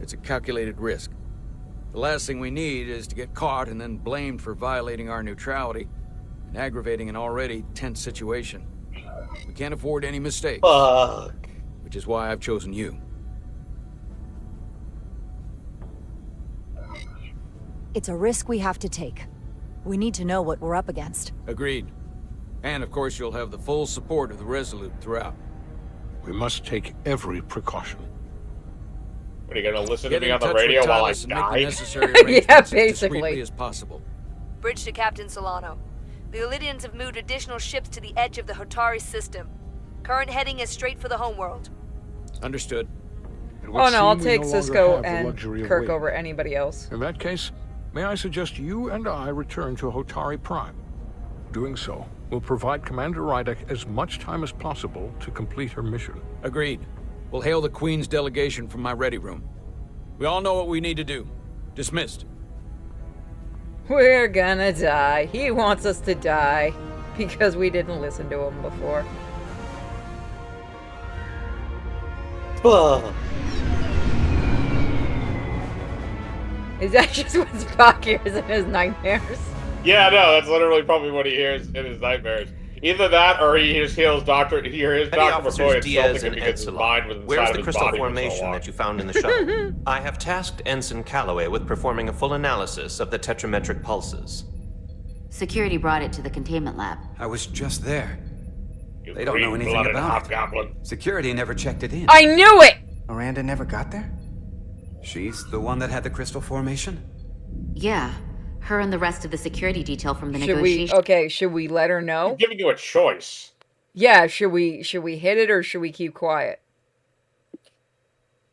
It's a calculated risk. The last thing we need is to get caught and then blamed for violating our neutrality and aggravating an already tense situation. We can't afford any mistakes. Fuck. Which is why I've chosen you. It's a risk we have to take. We need to know what we're up against. Agreed. And of course, you'll have the full support of the Resolute throughout. We must take every precaution. What, are you gonna listen Get to me in on the touch radio with while I Tylus and make the die? necessary arrangements Yeah, as discreetly basically. as possible. Bridge to Captain Solano. The Illidians have moved additional ships to the edge of the Hotari system. Current heading is straight for the homeworld. Understood. Oh no, I'll take longer Cisco have the and luxury of Kirk waiting. over anybody else. In that case, may I suggest you and I return to Hotari Prime? Doing so will provide Commander Rydek as much time as possible to complete her mission. Agreed. We'll hail the Queen's delegation from my ready room. We all know what we need to do. Dismissed. We're gonna die. He wants us to die because we didn't listen to him before. Is that just what Spock hears in his nightmares? Yeah, no, that's literally probably what he hears in his nightmares. Either that, or he just hears Dr. He hears Petty Dr. Officers McCoy Diaz insulting him and because his mind was Where's inside the of his crystal body for so formation long. that you found in the shuttle? I have tasked Ensign Calloway with performing a full analysis of the tetrametric pulses. Security brought it to the containment lab. I was just there. You They don't know anything green-blooded about it. hobgoblin. Security never checked it in. I knew it! Miranda never got there? She's the one that had the crystal formation? Yeah, her and the rest of the security detail from the Should we? negotiation. Okay, should we let her know? I'm giving you a choice. Yeah, should we hit it or should we keep quiet?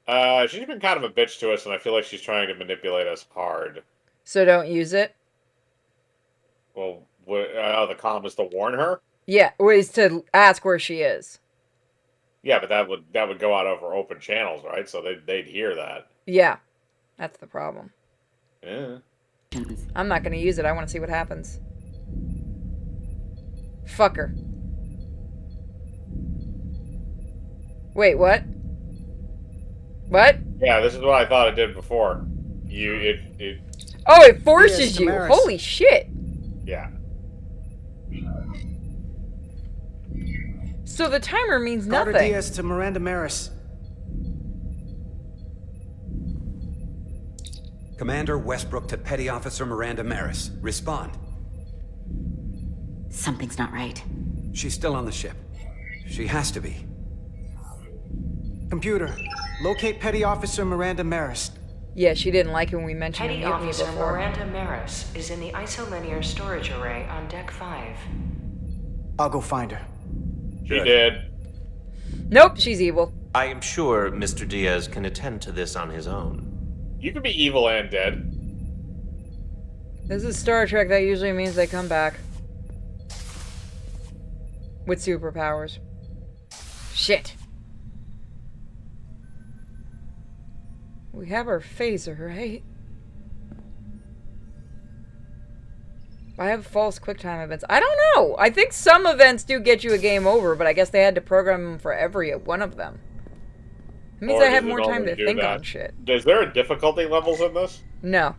She's been kind of a bitch to us, and I feel like she's trying to manipulate us hard. So don't use it? Well, the column is to warn her? Yeah, is to ask where she is. Yeah, but that would go out over open channels, right? So they'd hear that. Yeah, that's the problem. Yeah. I'm not gonna use it. I want to see what happens. Fuck her. Wait, what? What? Yeah, this is what I thought it did before. It Oh, it forces you. Damaris. Holy shit. yeah. So the timer means Carter nothing. Diaz to Miranda Maris. Commander Westbrook to Petty Officer Miranda Maris. Respond. Something's not right. She's still on the ship. She has to be. Computer, locate Petty Officer Miranda Maris. Yeah, she didn't like it when we mentioned Petty mutiny Officer before. Miranda Maris is in the isolinear storage array on Deck 5. I'll go find her. She did. Nope, she's evil. I am sure Mr. Diaz can attend to this on his own. You can be evil and dead. This is Star Trek. That usually means they come back. With superpowers. Shit. We have our phaser, right? I have false QuickTime events. I don't know. I think some events do get you a game over, but I guess they had to program them for every one of them. It means Or I have does it more time only to do think that? on shit. Is there a difficulty levels in this? No.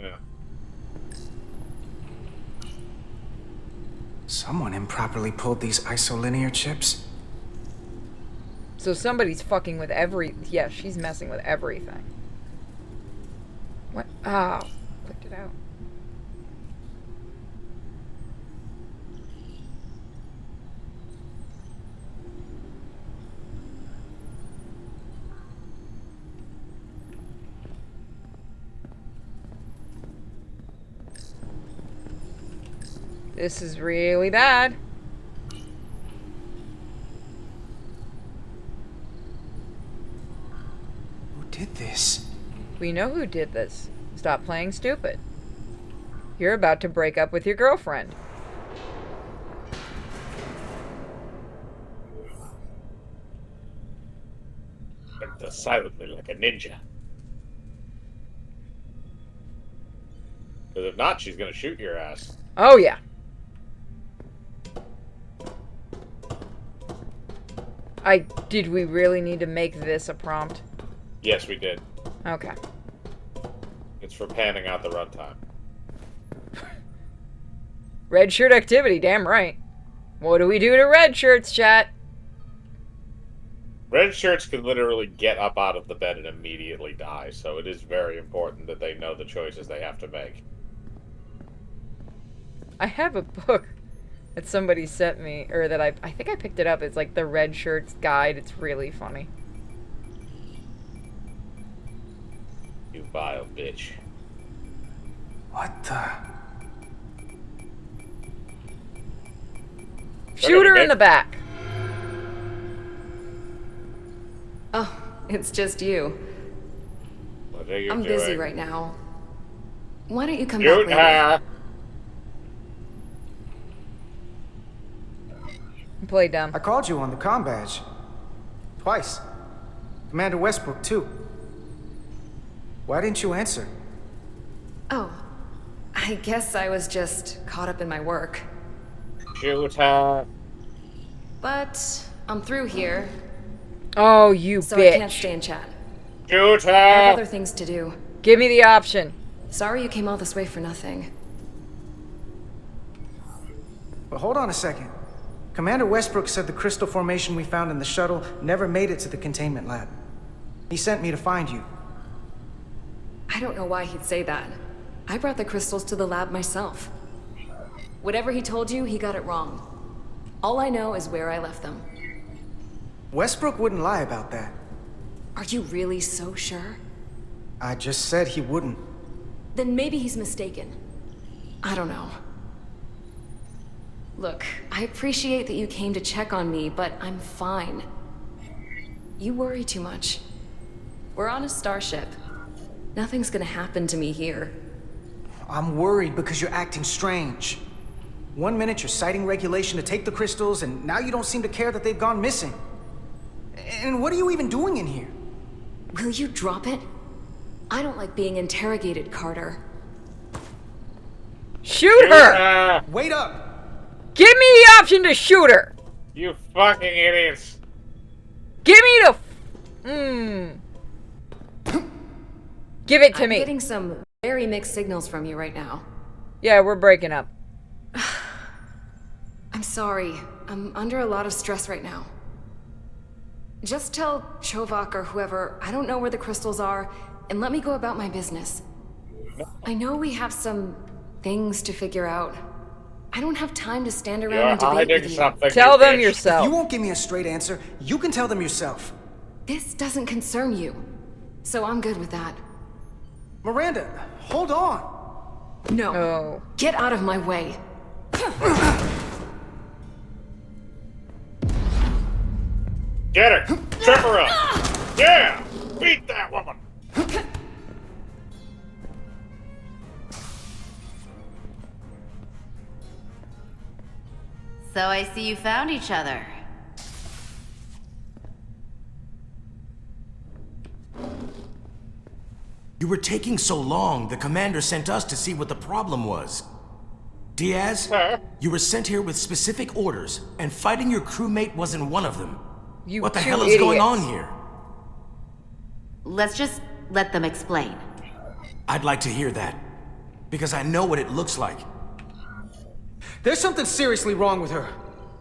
Yeah. Someone improperly pulled these isolinear chips. So somebody's fucking with every... Yeah, she's messing with everything. What? Oh, clicked it out. This is really bad. Who did this? We know who did this. Stop playing stupid. You're about to break up with your girlfriend. Silently like a ninja. Because if not, she's gonna shoot your ass. Oh, yeah. Did we really need to make this a prompt? Yes, we did. Okay. It's for panning out the runtime. Red shirt activity, damn right. What do we do to red shirts, chat? Red shirts can literally get up out of the bed and immediately die, so it is very important that they know the choices they have to make. I have a book that somebody sent me, or that I think I picked it up. It's like the Red Shirts Guide. It's really funny. You vile bitch. What the? Shoot her in the back. Oh, it's just you. What are you I'm doing? busy right now. Why don't you come Shoot back later? Play dumb. I called you on the comm badge. Twice. Commander Westbrook, too. Why didn't you answer? Oh, I guess I was just caught up in my work. Shoot her. But I'm through here, Oh, you so bitch. I can't stay and chat. Shoot I have her. other things to do. Give me the option. Sorry you came all this way for nothing. But hold on a second. Commander Westbrook said the crystal formation we found in the shuttle never made it to the containment lab. He sent me to find you. I don't know why he'd say that. I brought the crystals to the lab myself. Whatever he told you, he got it wrong. All I know is where I left them. Westbrook wouldn't lie about that. Are you really so sure? I just said he wouldn't. Then maybe he's mistaken. I don't know. Look, I appreciate that you came to check on me, but I'm fine. You worry too much. We're on a starship. Nothing's gonna happen to me here. I'm worried because you're acting strange. 1 minute you're citing regulation to take the crystals, and now you don't seem to care that they've gone missing. And what are you even doing in here? Will you drop it? I don't like being interrogated, Carter. Shoot her! Wait up! Give me the option to shoot her! You fucking idiots. Give me the... Give it to I'm me. getting some very mixed signals from you right now. Yeah, we're breaking up. I'm sorry. I'm under a lot of stress right now. Just tell Chovak or whoever I don't know where the crystals are, and let me go about my business. I know we have some things to figure out. I don't have time to stand around and debate with you. Tell them yourself. If you won't give me a straight answer, you can tell them yourself. This doesn't concern you, so I'm good with that. Miranda, hold on. No. Oh. Get out of my way. Get her. Trip her up. Yeah. Beat that woman. So I see you found each other. You were taking so long, the commander sent us to see what the problem was. Diaz, you were sent here with specific orders, and fighting your crewmate wasn't one of them. What the hell is going on here? Let's just let them explain. I'd like to hear that, because I know what it looks like. There's something seriously wrong with her.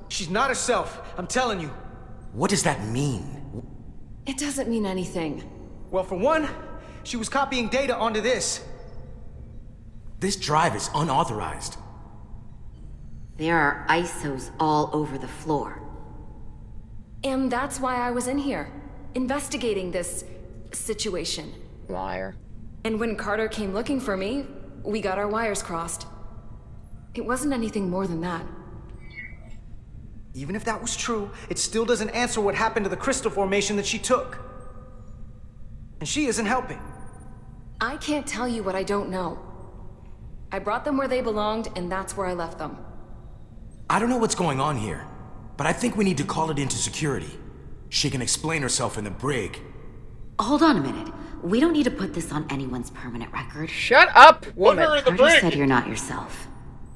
She's not herself, I'm telling you. What does that mean? It doesn't mean anything. Well, for one, she was copying data onto this. This drive is unauthorized. There are ISOs all over the floor. And that's why I was in here, investigating this situation. Liar. And when Carter came looking for me, we got our wires crossed. It wasn't anything more than that. Even if that was true, it still doesn't answer what happened to the crystal formation that she took. And she isn't helping. I can't tell you what I don't know. I brought them where they belonged, and that's where I left them. I don't know what's going on here, but I think we need to call it into security. She can explain herself in the brig. Hold on a minute. We don't need to put this on anyone's permanent record. Shut up, woman. Put her in the Carter brig. said you're not yourself.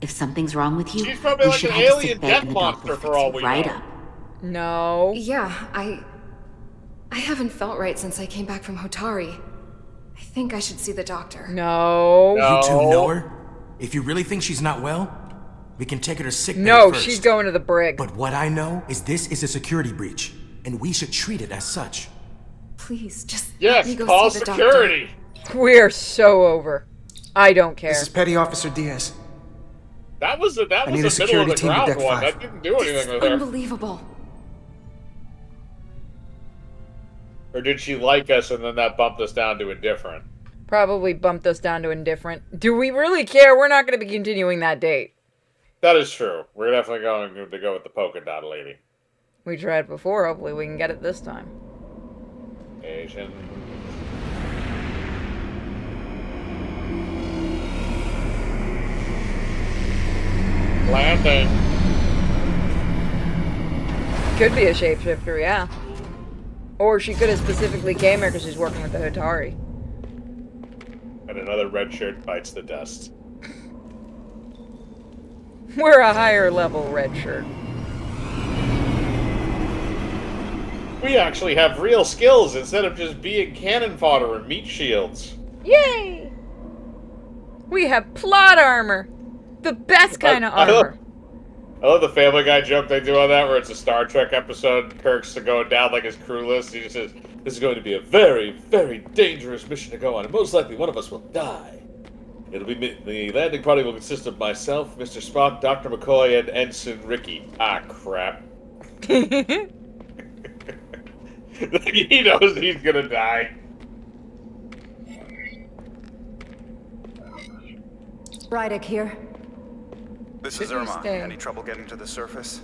If something's wrong with you, She's probably we like should an head to alien sick bay death and the doc monster will for fix all you we right know. up. No. Yeah, I haven't felt right since I came back from Hotari. I think I should see the doctor. No. You two know her? If you really think she's not well, we can take her to sick bay No, first. she's going to the brig. But what I know is this is a security breach, and we should treat it as such. Please, just let Yes, me go call see the security. We're so over. I don't care. This is Petty Officer Diaz. That was the need a middle of security the team to ground deck one. 5. That didn't do doctor. anything This with is her. unbelievable. Or did she like us and then that bumped us down to indifferent? Probably bumped us down to indifferent. Do we really care? We're not going to be continuing that date. That is true. We're definitely going to go with the polka dot lady. We tried before. Hopefully we can get it this time. Asian. Landing. Could be a shapeshifter, yeah. Or she could have specifically came here because she's working with the Hotari. And another red shirt bites the dust. We're a higher level red shirt. We actually have real skills instead of just being cannon fodder and meat shields. Yay! We have plot armor. The best kind of armor. I love the Family Guy joke they do on that, where it's a Star Trek episode. Kirk's going down like his crew list. He just says, "This is going to be a very, very dangerous mission to go on, and most likely one of us will die. It'll be the landing party will consist of myself, Mr. Spock, Dr. McCoy, and Ensign Ricky." Ah, crap. He knows he's gonna die. Rydek here. This is Irma. Any trouble getting to the surface?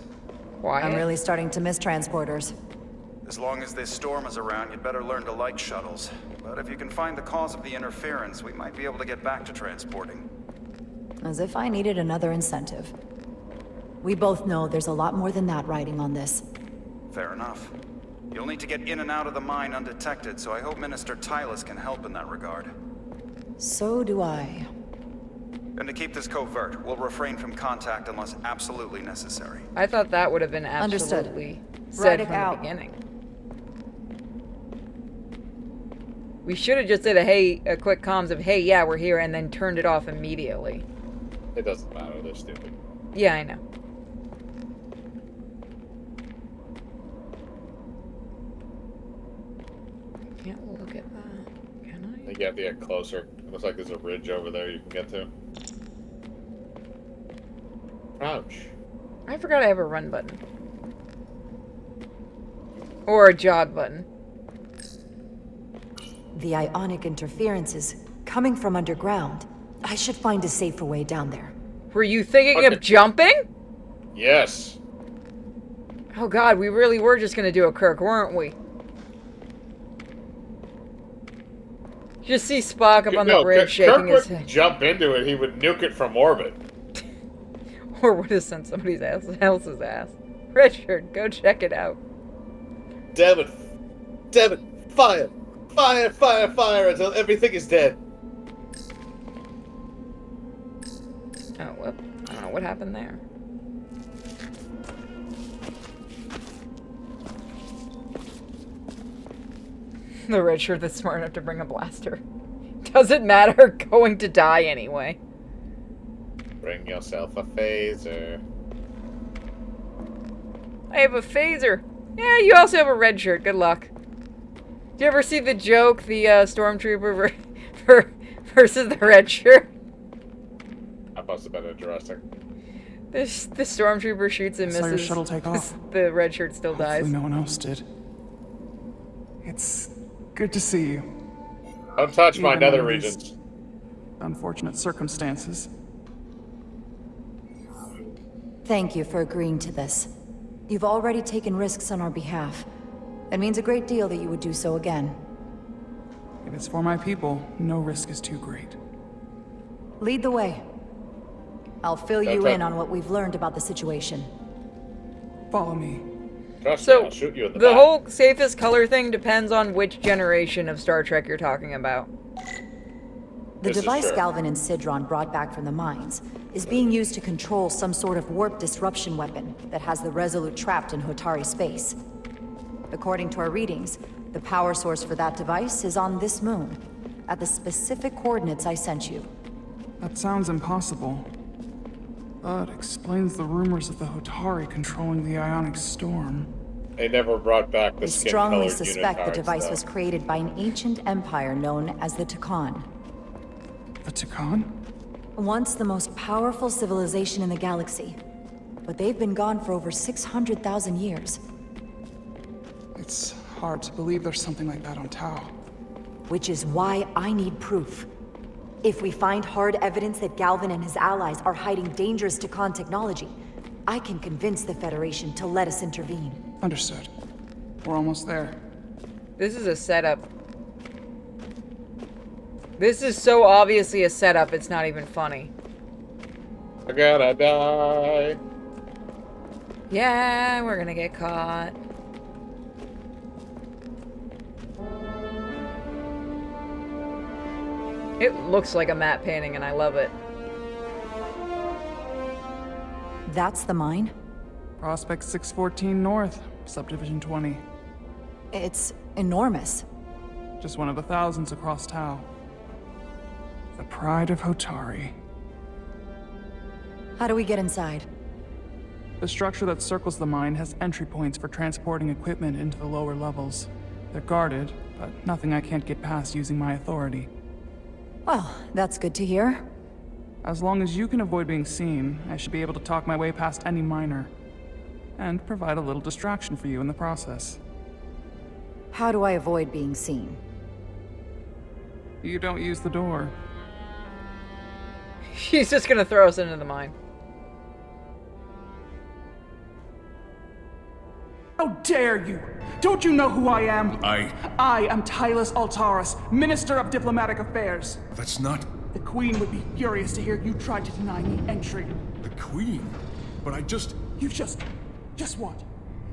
Why? I'm really starting to miss transporters. As long as this storm is around, you'd better learn to like shuttles. But if you can find the cause of the interference, we might be able to get back to transporting. As if I needed another incentive. We both know there's a lot more than that riding on this. Fair enough. You'll need to get in and out of the mine undetected, so I hope Minister Tylus can help in that regard. So do I. And to keep this covert, we'll refrain from contact unless absolutely necessary. I thought that would have been absolutely said Rydek from out. the beginning. We should have just said a quick comms of, "Hey, yeah, we're here," and then turned it off immediately. It doesn't matter, they're stupid. Yeah, I know. Can't look at that. Can I? I think you have to get closer. It looks like there's a ridge over there you can get to. Ouch. I forgot I have a run button. Or a jog button. The ionic interference is coming from underground. I should find a safer way down there. Were you thinking of jumping? Yes. Oh god, we really were just gonna do a Kirk, weren't we? Just see Spock up on the bridge shaking his head. Kirk would jump into it, he would nuke it from orbit. Or would have sent somebody else's ass. Richard, go check it out. Damn it. Damn it. Fire. Fire, fire, fire until everything is dead. Oh, whoop. I don't know what happened there. The red shirt that's smart enough to bring a blaster. Doesn't matter, going to die anyway. Bring yourself a phaser. I have a phaser. Yeah, you also have a red shirt. Good luck. Do you ever see the joke, the stormtrooper versus the red shirt? That must have been interesting. The stormtrooper shoots and misses. Saw your shuttle take off. The red shirt still dies. Hopefully no one else did. It's good to see you. Don't touch my Even nether under these regions. Unfortunate circumstances. Thank you for agreeing to this. You've already taken risks on our behalf. It means a great deal that you would do so again. If it's for my people, no risk is too great. Lead the way. I'll fill you in on what we've learned about the situation. Follow me. Trust me, So, I'll shoot you in the the back. whole safest color thing depends on which generation of Star Trek you're talking about. The This is device true. Galvin and Sidron brought back from the mines is being used to control some sort of warp disruption weapon that has the Resolute trapped in Hotari space. According to our readings, the power source for that device is on this moon, at the specific coordinates I sent you. That sounds impossible. That explains the rumors of the Hotari controlling the ionic storm. They never brought back the We skin strongly colored suspect the unitards, device though. was created by an ancient empire known as the Takan. The Takan? Once the most powerful civilization in the galaxy. But they've been gone for over 600,000 years. It's hard to believe there's something like that on Tau. Which is why I need proof. If we find hard evidence that Galvin and his allies are hiding dangers to Khan technology, I can convince the Federation to let us intervene. Understood. We're almost there. This is a setup. This is so obviously a setup, it's not even funny. I gotta die. Yeah, we're gonna get caught. It looks like a matte painting and I love it. That's the mine? Prospect 614 North, Subdivision 20. It's enormous. Just one of the thousands across Tau. The pride of Hotari. How do we get inside? The structure that circles the mine has entry points for transporting equipment into the lower levels. They're guarded, but nothing I can't get past using my authority. Well, that's good to hear. As long as you can avoid being seen, I should be able to talk my way past any miner. And provide a little distraction for you in the process. How do I avoid being seen? You don't use the door. She's just gonna throw us into the mine. How dare you! Don't you know who I am? I am Tylus Altaris, Minister of Diplomatic Affairs. That's not... The Queen would be furious to hear you tried to deny me entry. The Queen? But I just... You just what?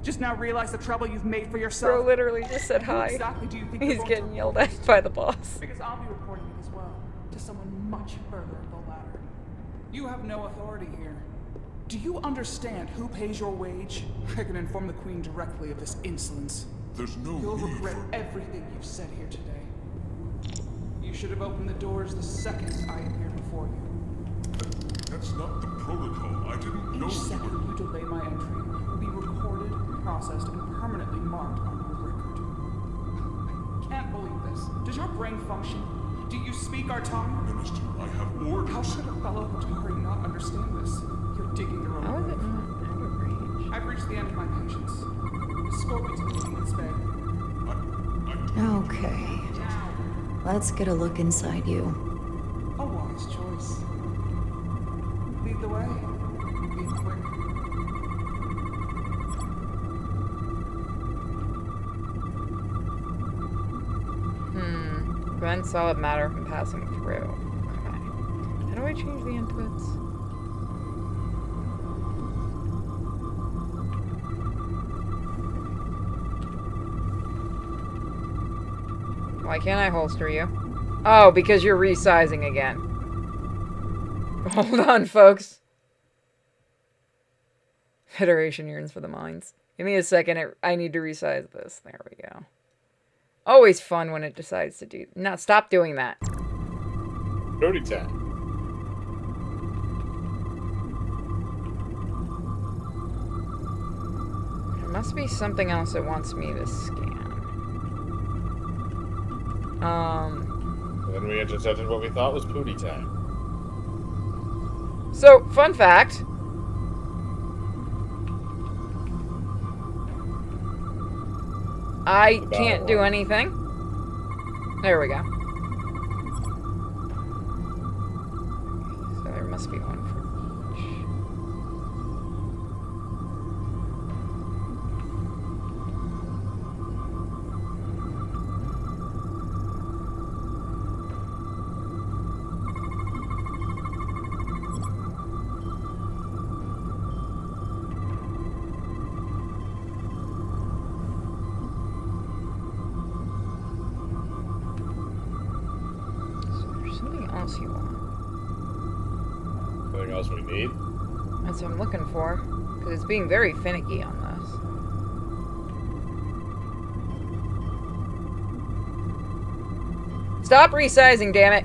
Just now realize the trouble you've made for yourself? Bro literally just said hi. Who exactly do you think He's getting yelled at by the boss. Because I'll be reporting it as well, to someone much further up the ladder. You have no authority here. Do you understand who pays your wage? I can inform the Queen directly of this insolence. There's no You'll need regret for... everything you've said here today. You should have opened the doors the second I appeared before you. That's not the protocol. I didn't know... Each second you delay my entry will be recorded, processed, and permanently marked on your record. I can't believe this. Does your brain function? Do you speak our tongue? Minister, I have orders. How could a fellow Hotari not understand this? You're digging your own How is it grave. not out of range? I've reached the end of my patience. Escort me to the Queen's bed. Okay. Let's get a look inside you. A wise choice. Lead the way. Be quick. Prevent solid matter from passing through. Okay. How do I change the inputs? Why can't I holster you? Oh, because you're resizing again. Hold on, folks. Federation yearns for the mines. Give me a second. I need to resize this. There we go. Always fun when it decides to do... No, stop doing that. Booty time. There must be something else it wants me to scan. Then we intercepted what we thought was pooty time. So, fun fact. I can't do anything. There we go. So there must be one for each. You want. Anything else we need? That's what I'm looking for. Because it's being very finicky on this. Stop resizing, damn it!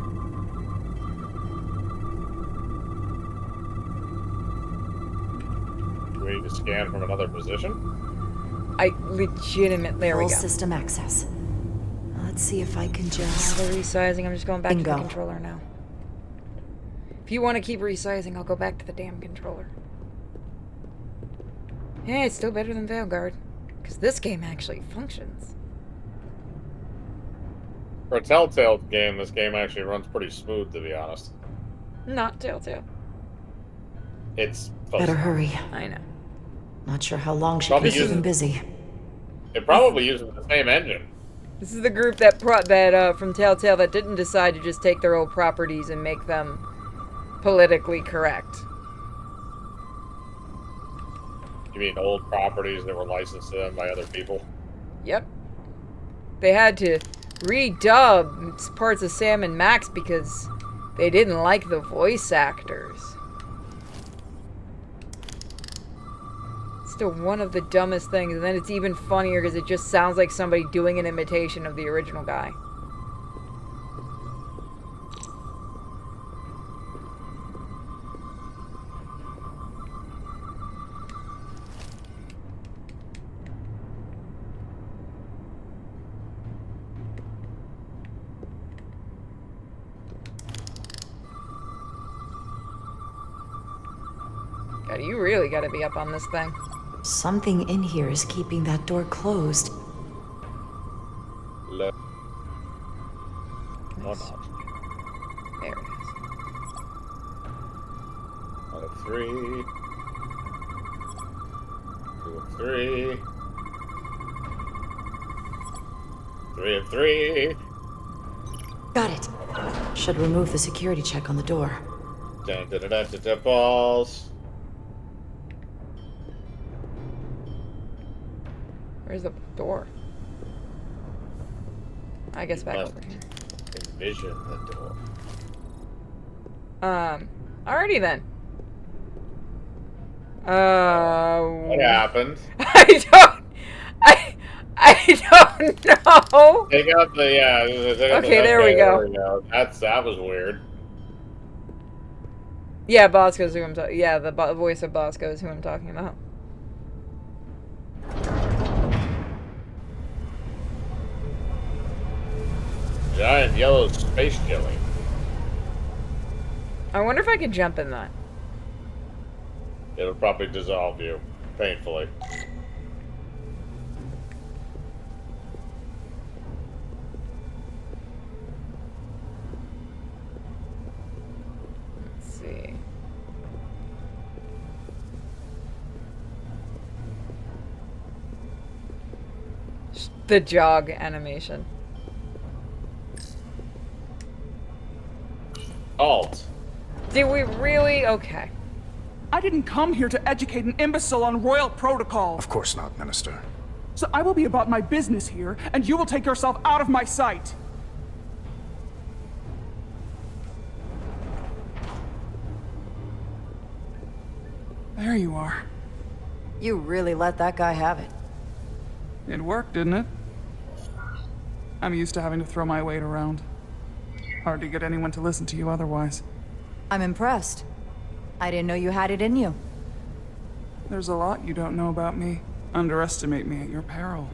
Do we need to scan from another position? I legitimately... There we go. Full system access. Let's see if I can just... The resizing, I'm just going back Bingo. to the controller now. If you want to keep resizing, I'll go back to the damn controller. Yeah, it's still better than Veilguard. Because this game actually functions. For a Telltale game, this game actually runs pretty smooth, to be honest. Not Telltale. It's Better hurry. I know. Not sure how long she Probably keeps them busy. It probably uses the same engine. This is the group that from Telltale that didn't decide to just take their old properties and make them politically correct. You mean old properties that were licensed to them by other people? Yep. They had to redub parts of Sam and Max because they didn't like the voice actors. Still one of the dumbest things, and then it's even funnier because it just sounds like somebody doing an imitation of the original guy. God, you really gotta be up on this thing. Something in here is keeping that door closed. Look. Nice. There it is. 1 of 3. 2 of 3. 3 of 3. Got it. Should remove the security check on the door. Dun, dun, dun, dun, dun, dun, balls. Where's the door? I guess back over here. Envision the door. Alrighty then. What happened? I don't know. Take out the Okay, there we go. That was weird. Yeah, Bosco's who I'm talking. Yeah, the voice of Bosco is who I'm talking about. Giant yellow space jelly. I wonder if I could jump in that. It'll probably dissolve you painfully. Let's see. The jog animation. Alt. Did we really? Okay. I didn't come here to educate an imbecile on royal protocol. Of course not, Minister. So I will be about my business here, and you will take yourself out of my sight. There you are. You really let that guy have it. It worked, didn't it? I'm used to having to throw my weight around. Hard to get anyone to listen to you otherwise. I'm impressed. I didn't know you had it in you. There's a lot you don't know about me. Underestimate me at your peril.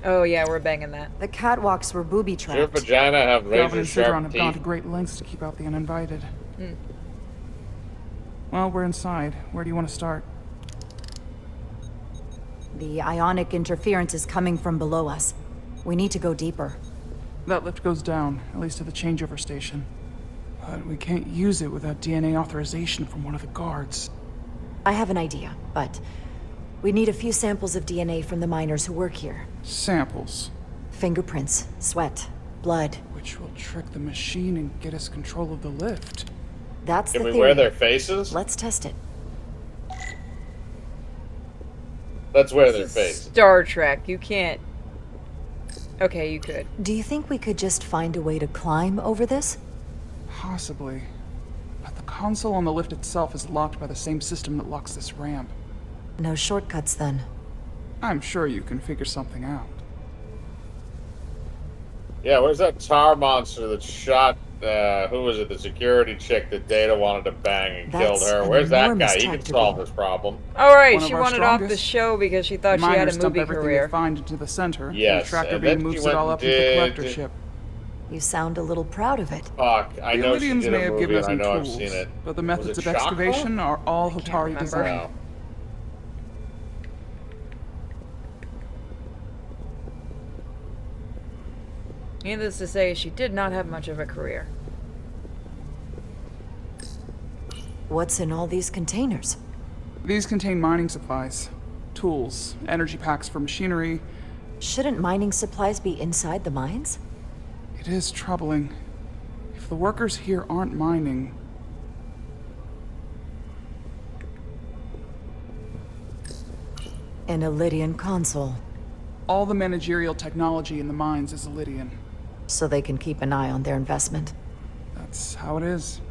Oh yeah, we're banging that. The catwalks were booby Does your trapped. vagina have Galvin razor and Sidron sharp have gone to teeth? great lengths to keep out the uninvited. Hmm. Well, we're inside. Where do you want to start? The ionic interference is coming from below us. We need to go deeper. That lift goes down, at least to the changeover station. But we can't use it without DNA authorization from one of the guards. I have an idea, but we need a few samples of DNA from the miners who work here. Samples. Fingerprints, sweat, blood. Which will trick the machine and get us control of the lift. That's Can the we theory. wear their faces? Let's test it. Let's wear their faces. Star Trek. You can't. Okay, you could. Do you think we could just find a way to climb over this? Possibly. But the console on the lift itself is locked by the same system that locks this ramp. No shortcuts then. I'm sure you can figure something out. Yeah, where's that tar monster that shot, who was it, the security chick that Data wanted to bang and That's killed her? an Where's that enormous guy? He can tractor solve beam. this problem. Alright, One of she our wanted off the strongest. show because she thought she had Miners a dump movie everything career. they find into the center. Yes, And the tractor and then beam she moves went it all and up into the did- collector ship. You sound a little proud of it. Fuck, I The know she Illidians did may a have movie given us and I some know I've tools, seen it. but the Was methods it of Shockwave? excavation are all Hotari remember. designed. No. Needless to say, she did not have much of a career. What's in all these containers? These contain mining supplies, tools, energy packs for machinery. Shouldn't mining supplies be inside the mines? It is troubling. If the workers here aren't mining... An Illydian console. All the managerial technology in the mines is Illydian. So they can keep an eye on their investment. That's how it is.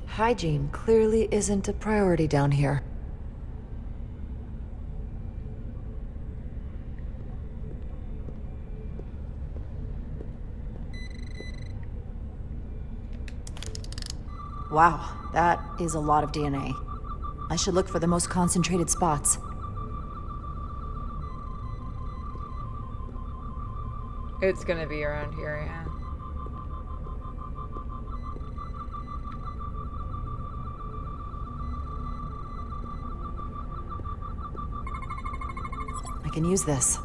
Hygiene clearly isn't a priority down here. Wow, that is a lot of DNA. I should look for the most concentrated spots. It's gonna be around here, yeah. I can use this.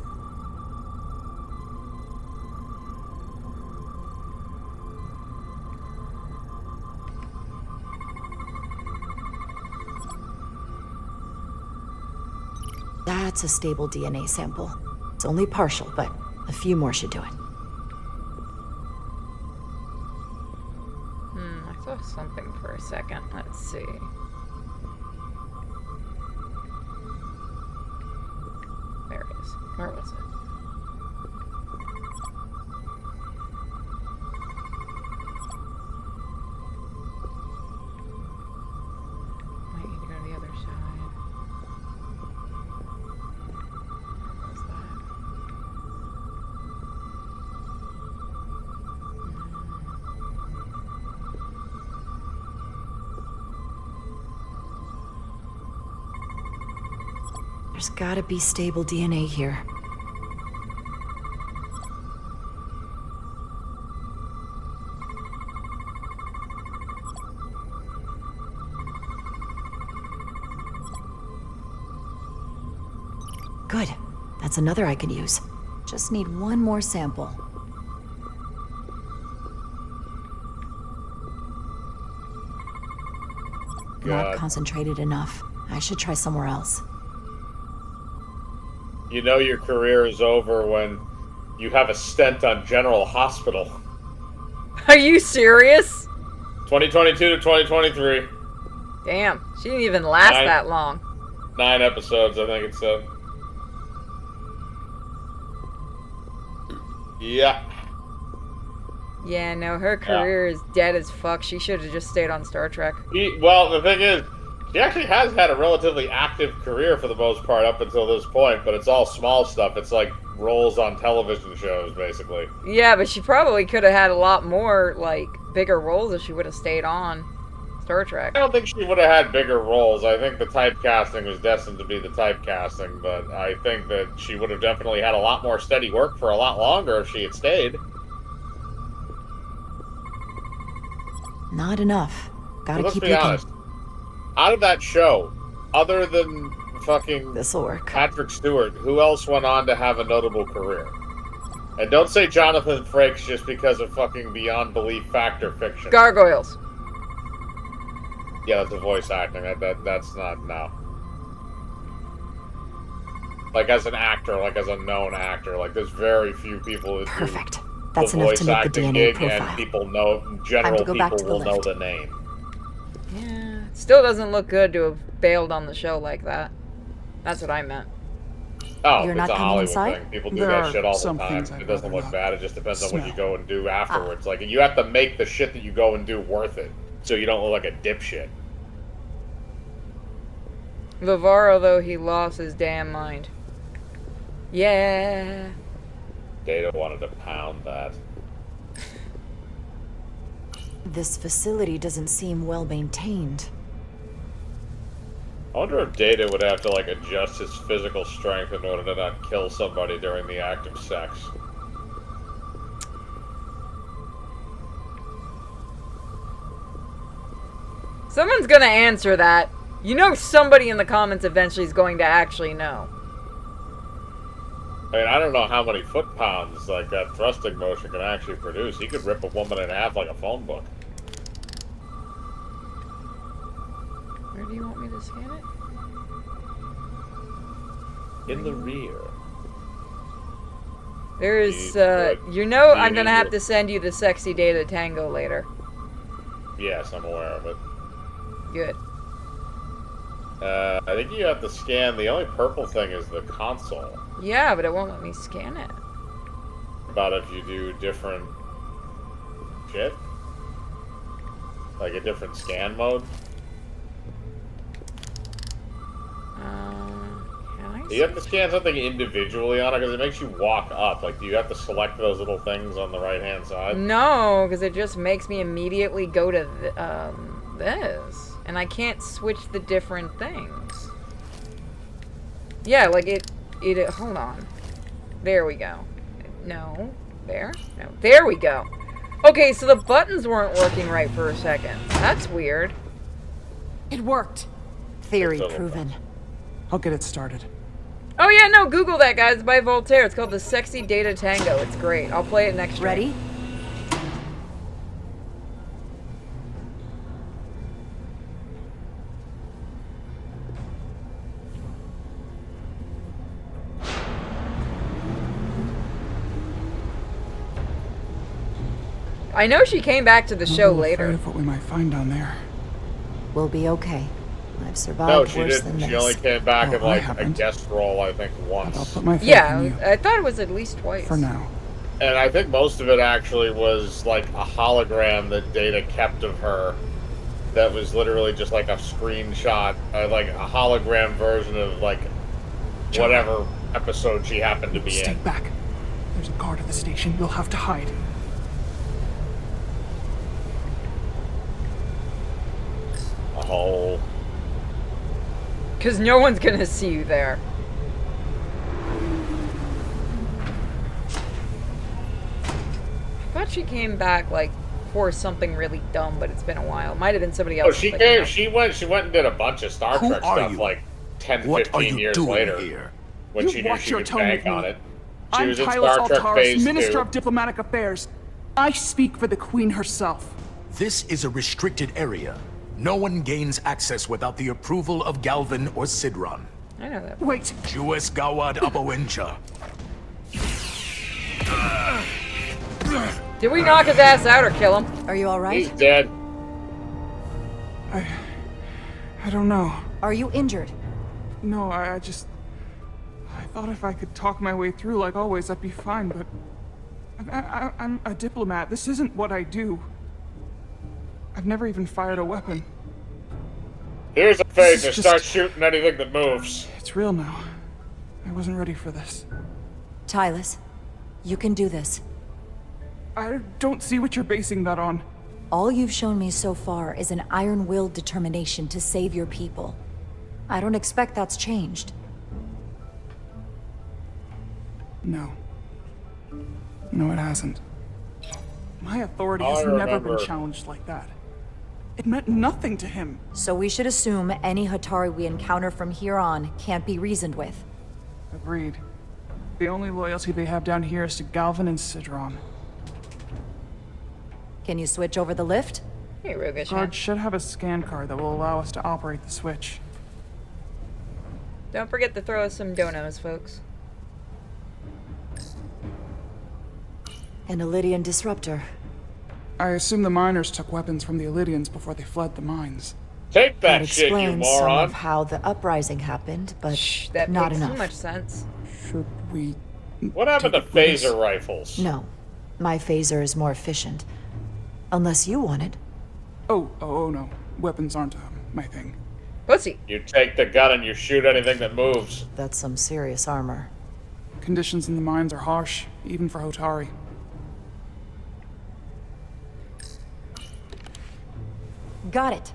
That's a stable DNA sample. It's only partial, but a few more should do it. I saw something for a second. Let's see. There it is. Where was it? Might need to go to the other side. What was that? There's gotta be stable DNA here. Good. That's another I can use. Just need one more sample. Not concentrated enough. I should try somewhere else. You know your career is over when you have a stent on General Hospital. Are you serious? 2022 to 2023. Damn, she didn't even last that long. 9 episodes, I think it said. Yeah. Yeah, no, her career is dead as fuck. She should have just stayed on Star Trek. Well, the thing is, she actually has had a relatively active career for the most part up until this point, but it's all small stuff. It's like roles on television shows, basically. Yeah, but she probably could have had a lot more, like, bigger roles if she would have stayed on Star Trek. I don't think she would have had bigger roles. I think the typecasting was destined to be the typecasting, but I think that she would have definitely had a lot more steady work for a lot longer if she had stayed. Not enough. Gotta Let's keep be looking. honest. Out of that show, other than fucking This'll work. Patrick Stewart, who else went on to have a notable career? And don't say Jonathan Frakes just because of fucking beyond belief factor fiction. Gargoyles. Yeah, that's a voice acting. That's not, no. Like as an actor, like as a known actor, like there's very few people that Perfect. do That's the enough voice to make the acting DNA gig, profile. and people know, general to go back people to the will know lift. the name. Yeah. Still doesn't look good to have bailed on the show like that. That's what I meant. Oh, You're it's not a coming Hollywood inside? thing. People do There that are shit all the some time. things It I'd doesn't rather look not bad. It just depends on what you smell. go and do afterwards. Like, you have to make the shit that you go and do worth it, so you don't look like a dipshit. Vivaro, though, he lost his damn mind. Yeah. Data wanted to pound that. This facility doesn't seem well maintained. I wonder if Data would have to, like, adjust his physical strength in order to not kill somebody during the act of sex. Someone's gonna answer that. You know somebody in the comments eventually is going to actually know. I mean, I don't know how many foot-pounds like that thrusting motion can actually produce. He could rip a woman in half like a phone book. Where do you want me to scan it? In the rear. There's, you know I'm gonna have to send you the sexy data tango later. Yes, I'm aware of it. Good. I think you have to scan, the only purple thing is the console. Yeah, but it won't let me scan it. About if you do different shit? Like a different scan mode? Do you have to scan something individually on it? Because it makes you walk up. Like, do you have to select those little things on the right-hand side? No, because it just makes me immediately go to this. And I can't switch the different things. Yeah, like it, hold on. There we go. No. There? No. There we go. Okay, so the buttons weren't working right for a second. That's weird. It worked. Theory proven. I'll get it started. Oh yeah, no, Google that, guys. It's by Voltaire. It's called the Sexy Data Tango. It's great. I'll play it next stream. Ready? I know she came back to the show later. Afraid of what we might find down there. We'll be okay. I've survived No, she worse didn't. than She this. only came back in I like a haven't. guest role, I think, once. I'll put my faith Yeah, in you. I thought it was at least twice. For now. And I think most of it actually was like a hologram that Data kept of her. That was literally just like a screenshot, like a hologram version of like whatever episode she happened to be Stay in. back. There's a guard at the station. You'll have to hide. A whole. Because no one's gonna see you there. I thought she came back like for something really dumb, but it's been a while. Might have been somebody else. Oh, she came. She went and did a bunch of Star Trek stuff like 10, 15 years later. When she knew she could bank on it. She was in Star Trek Phase 2. Minister of Diplomatic Affairs. I speak for the Queen herself. This is a restricted area. No one gains access without the approval of Galvin or Sidron. I know that. Wait. Jues Gawad Abowincha. Did we knock his ass out or kill him? Are you alright? He's dead. I don't know. Are you injured? No, I thought if I could talk my way through like always, I'd be fine, but... I'm a diplomat. This isn't what I do. I've never even fired a weapon. Here's a phaser. Start shooting anything that moves. It's real now. I wasn't ready for this. Tylus, you can do this. I don't see what you're basing that on. All you've shown me so far is an iron-willed determination to save your people. I don't expect that's changed. No. No, it hasn't. My authority has never been challenged like that. It meant nothing to him. So we should assume any Hatari we encounter from here on can't be reasoned with. Agreed. The only loyalty they have down here is to Galvin and Sidron. Can you switch over the lift? Hey, Rogish. Guard should have a scan card that will allow us to operate the switch. Don't forget to throw us some donos, folks. An Illydian disruptor. I assume the miners took weapons from the Illydians before they fled the mines. Take that, That shit, you explains some moron. of how the uprising happened, but That not makes enough. too much sense. Should we... What happened to phaser rifles? No. My phaser is more efficient. Unless you want it. Oh no. Weapons aren't my thing. Pussy. You take the gun and you shoot anything that moves. That's some serious armor. Conditions in the mines are harsh, even for Hotari. Got it.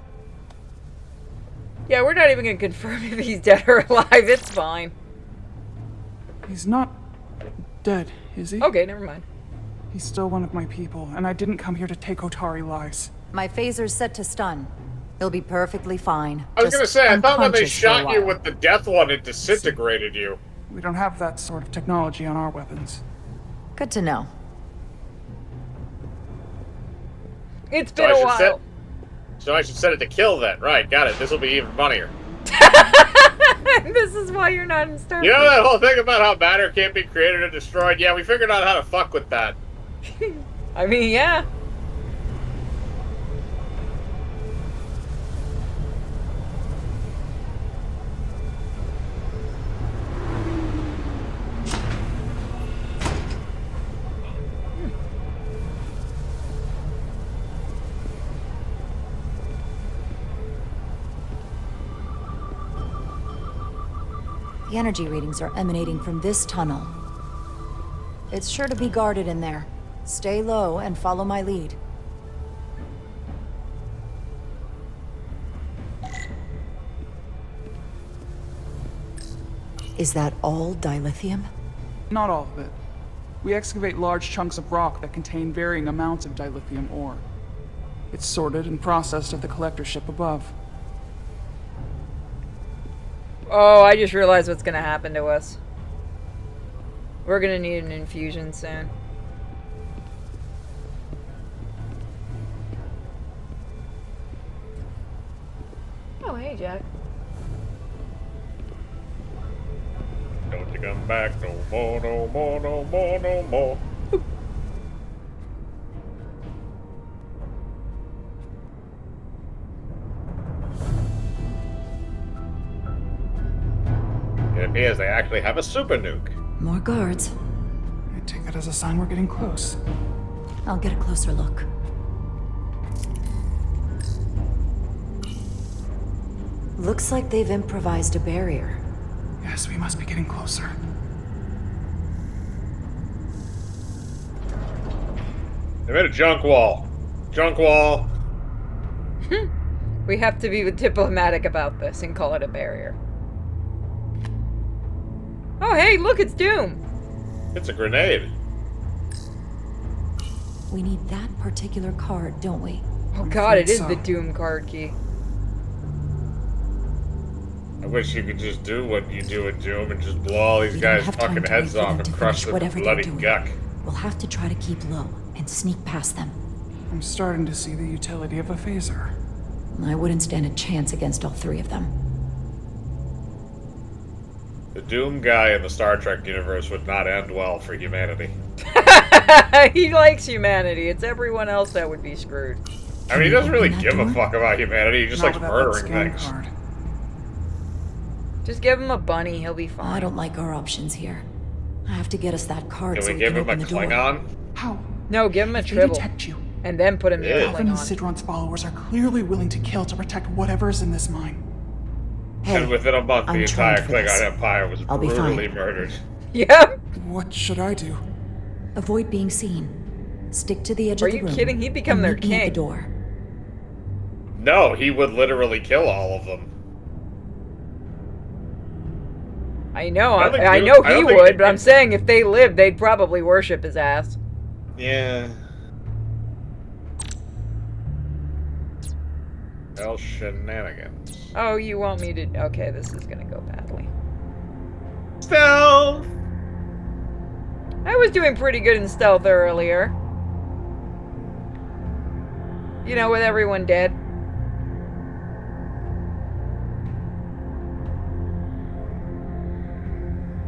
Yeah, we're not even gonna confirm if he's dead or alive. It's fine. He's not dead, is he? Okay, never mind. He's still one of my people, and I didn't come here to take Hotari lives. My phaser's set to stun. He'll be perfectly fine. I was gonna say, I thought when they unconscious for a shot you while. with the death one, it disintegrated you. We don't have that sort of technology on our weapons. Good to know. It's been a while. So I should set it to kill then. Right, got it. This will be even funnier. This is why you're not in Starfleet. You know that whole thing about how matter can't be created or destroyed? Yeah, we figured out how to fuck with that. I mean, yeah. The energy readings are emanating from this tunnel. It's sure to be guarded in there. Stay low and follow my lead. Is that all dilithium? Not all of it. We excavate large chunks of rock that contain varying amounts of dilithium ore. It's sorted and processed at the collector ship above. Oh, I just realized what's gonna happen to us. We're gonna need an infusion soon. Oh, hey, Jack. Don't you come back no more, no more, no more, no more. It appears they actually have a super nuke. More guards. I take that as a sign we're getting close. I'll get a closer look. Looks like they've improvised a barrier. Yes, we must be getting closer. They made a junk wall. Junk wall. We have to be diplomatic about this and call it a barrier. Oh, hey, look, it's Doom. It's a grenade. We need that particular card, don't we? Oh god, it is the Doom card key. I wish you could just do what you do in Doom and just blow all these guys' fucking heads off and crush their bloody guck. We'll have to try to keep low and sneak past them. I'm starting to see the utility of a phaser. I wouldn't stand a chance against all three of them. The Doom guy in the Star Trek universe would not end well for humanity. He likes humanity. It's everyone else that would be screwed. I mean, he doesn't really give a fuck about humanity. He just likes murdering things. Just give him a bunny. He'll be fine. I don't like our options here. I have to get us that card Can so we we give can him a open the door. Klingon? How? No, give him a If they tribble. detect you, And then put him in the Galvin and Klingon. Sidron's followers are clearly willing to kill to protect whatever's in this mine. Hey, And within a month, the I'm entire trained for this. Klingon Empire was I'll be brutally fine. murdered. Yeah. What should I do? Avoid being seen. Stick to the edge Are of the you room. kidding? He'd become and their meet me at king. the door. No, he would literally kill all of them. I know. I don't think I Doom- know I he don't think would, they but I'm did. saying if they lived, they'd probably worship his ass. Yeah. Hell shenanigans. Oh, you want me to... Okay, this is gonna go badly. Stealth! I was doing pretty good in stealth earlier. You know, with everyone dead.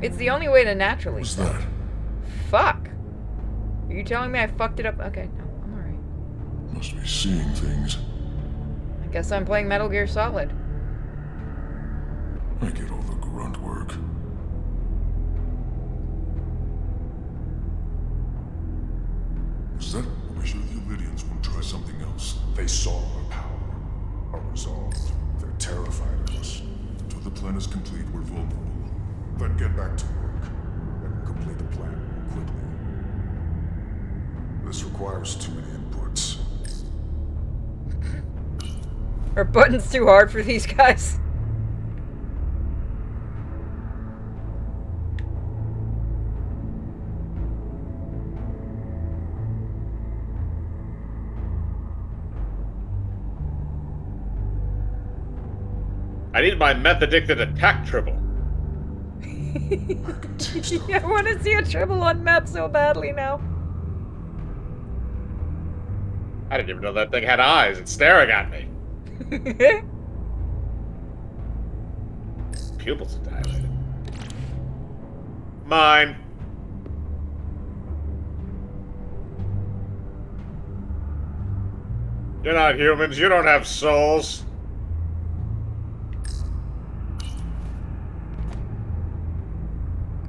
It's the only way to naturally What's stealth. that? Fuck. Are you telling me I fucked it up? Okay, no, I'm alright. Must be seeing things. I guess I'm playing Metal Gear Solid. I get all the grunt work. Is that? Are we sure the Illyrians won't try something else? They saw our power, our resolve. They're terrified of us. Until the plan is complete, we're vulnerable. Then get back to work and complete the plan more quickly. This requires too many inputs. Are buttons too hard for these guys? I need my meth-addicted attack tribble. I want to see a tribble on meth so badly now. I didn't even know that thing had eyes. It's staring at me. Pupils are dilated. Mine. You're not humans. You don't have souls.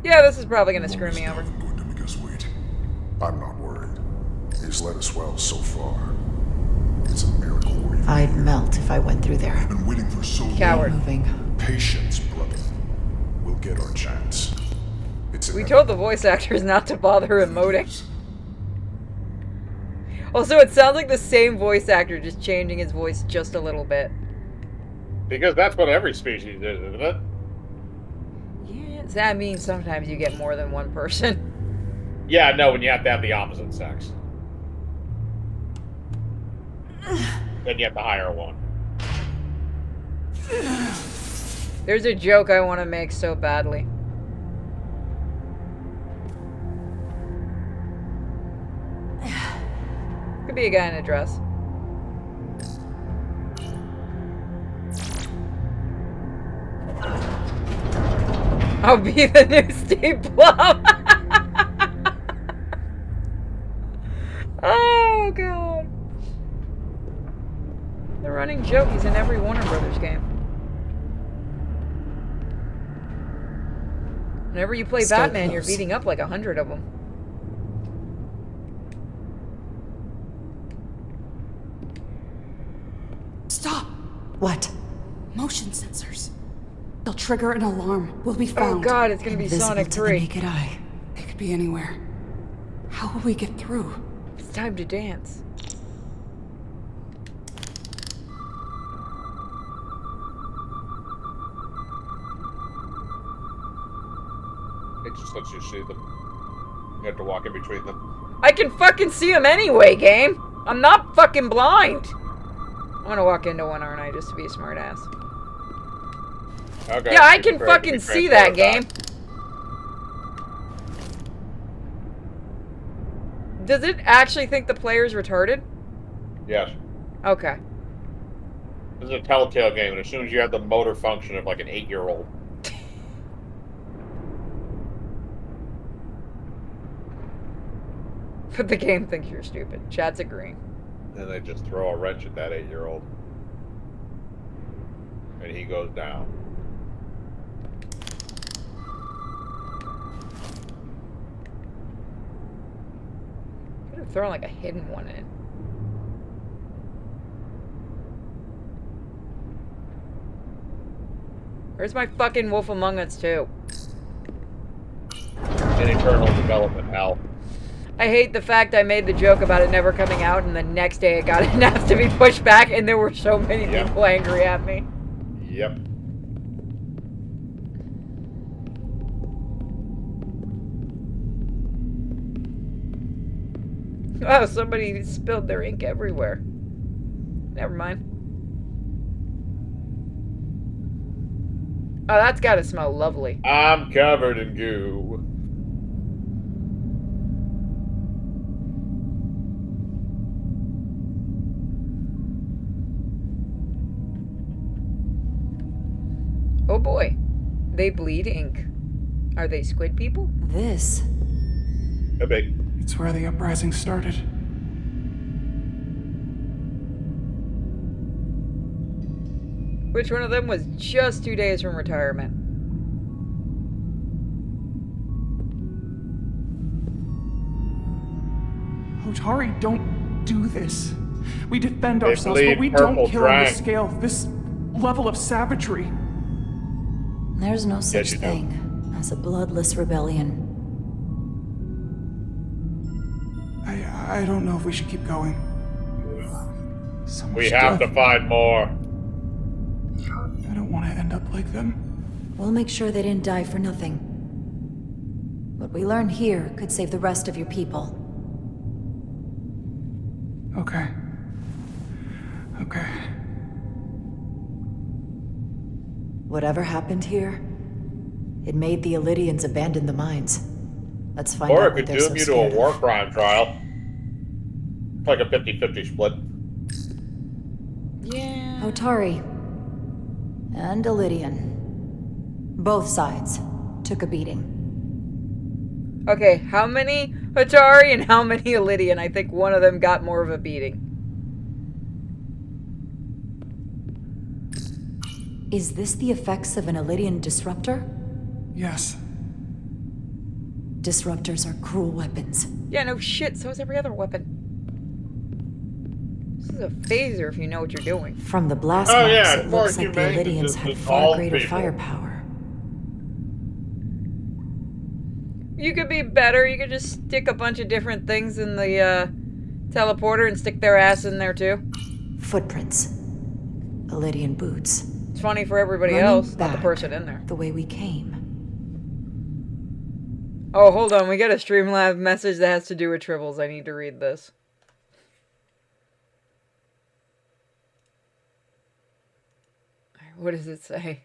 Yeah, this is probably gonna screw me over. Going to make us wait. I'm not worried. He's led us well so far. It's a miracle we're even I'd here. melt if I went through there. We've been waiting for so Coward. long. Patience, brother. We'll get our chance. It's We told the voice actors not to bother emoting. Also, it sounds like the same voice actor, just changing his voice just a little bit. Because that's what every species is, isn't it? Yeah, does that mean sometimes you get more than one person? Yeah, no, when you have to have the opposite sex. Then you have to hire one. There's a joke I want to make so badly. Could be a guy in a dress. I'll be the new Steve Blum. Oh god. The running joke, he's in every Warner Brothers game. Whenever you play Stay Batman, you're close. beating up like 100 of them. Stop! What? Motion sensors. They'll trigger an alarm. We'll be found. Oh god, it's gonna be Invisible Sonic to the 3. naked eye. They could be anywhere. How will we get through? It's time to dance. It just lets you see them. You have to walk in between them. I can fucking see him anyway, game. I'm not fucking blind. I'm gonna walk into one, aren't I, just to be a smartass. Okay, Yeah, I be can prepared to fucking be see that transported game. Does it actually think the player's retarded? back. Yes. Okay. This is a Telltale game, and as soon as you have the motor function of like an 8-year-old. But the game thinks you're stupid. Chat's agreeing. Then they just throw a wrench at that 8-year-old. And he goes down. Could have thrown like a hidden one in. Where's my fucking Wolf Among Us 2? In eternal development, Hal. I hate the fact I made the joke about it never coming out, and the next day it got announced to be pushed back, and there were so many people angry at me. Yep. Oh, somebody spilled their ink everywhere. Never mind. Oh, that's gotta smell lovely. I'm covered in goo. Oh boy. They bleed ink. Are they squid people? This. A big. It's where the uprising started. Which one of them was just 2 days from retirement? Hotari, don't do this. We defend They ourselves, but bleed we don't purple kill on drag. this scale, this level of savagery. There's no such you do. thing as a bloodless rebellion. I don't know if we should keep going. So much We have to death. find more. I don't want to end up like them. We'll make sure they didn't die for nothing. What we learn here could save the rest of your people. Okay. Okay. Whatever happened here, it made the Illydians abandon the mines. Let's find Or out it what could they're doom so you to a scared war of. crime trial. Like a 50-50 split. Yeah. Otari. And Illydian. Both sides took a beating. Okay, how many Hatari and how many Illydian? I think one of them got more of a beating. Is this the effects of an Illydian disruptor? Yes. Disruptors are cruel weapons. Yeah, no shit, so is every other weapon. This is a phaser if you know what you're doing. From the blast marks, it looks like the Illydians had far greater firepower. You could be better. You could just stick a bunch of different things in the teleporter and stick their ass in there too. Footprints. Illydian boots. It's funny for everybody Running else, not the back person in there. The way we came. Oh, hold on. We got a Streamlabs message that has to do with tribbles. I need to read this. What does it say?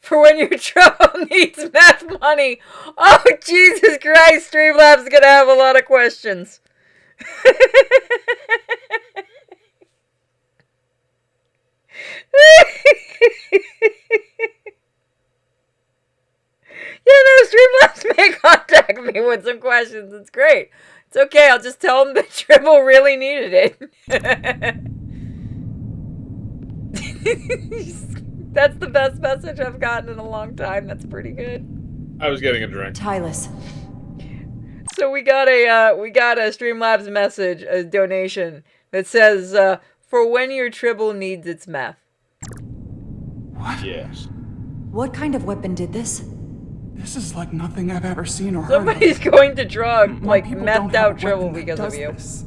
For when your trouble needs math money. Oh, Jesus Christ. Streamlabs is going to have a lot of questions. Yeah, no, Streamlabs may contact me with some questions. It's great. It's okay. I'll just tell them that Tribble really needed it. That's the best message I've gotten in a long time. That's pretty good. I was getting a drink. Tylus. So we got a Streamlabs message, a donation that says, "For when your Tribble needs its meth." What? Yes. What kind of weapon did this? This is like nothing I've ever seen or heard. Somebody's going to draw like people methed don't have out a Tribble weapon that because of does you. this.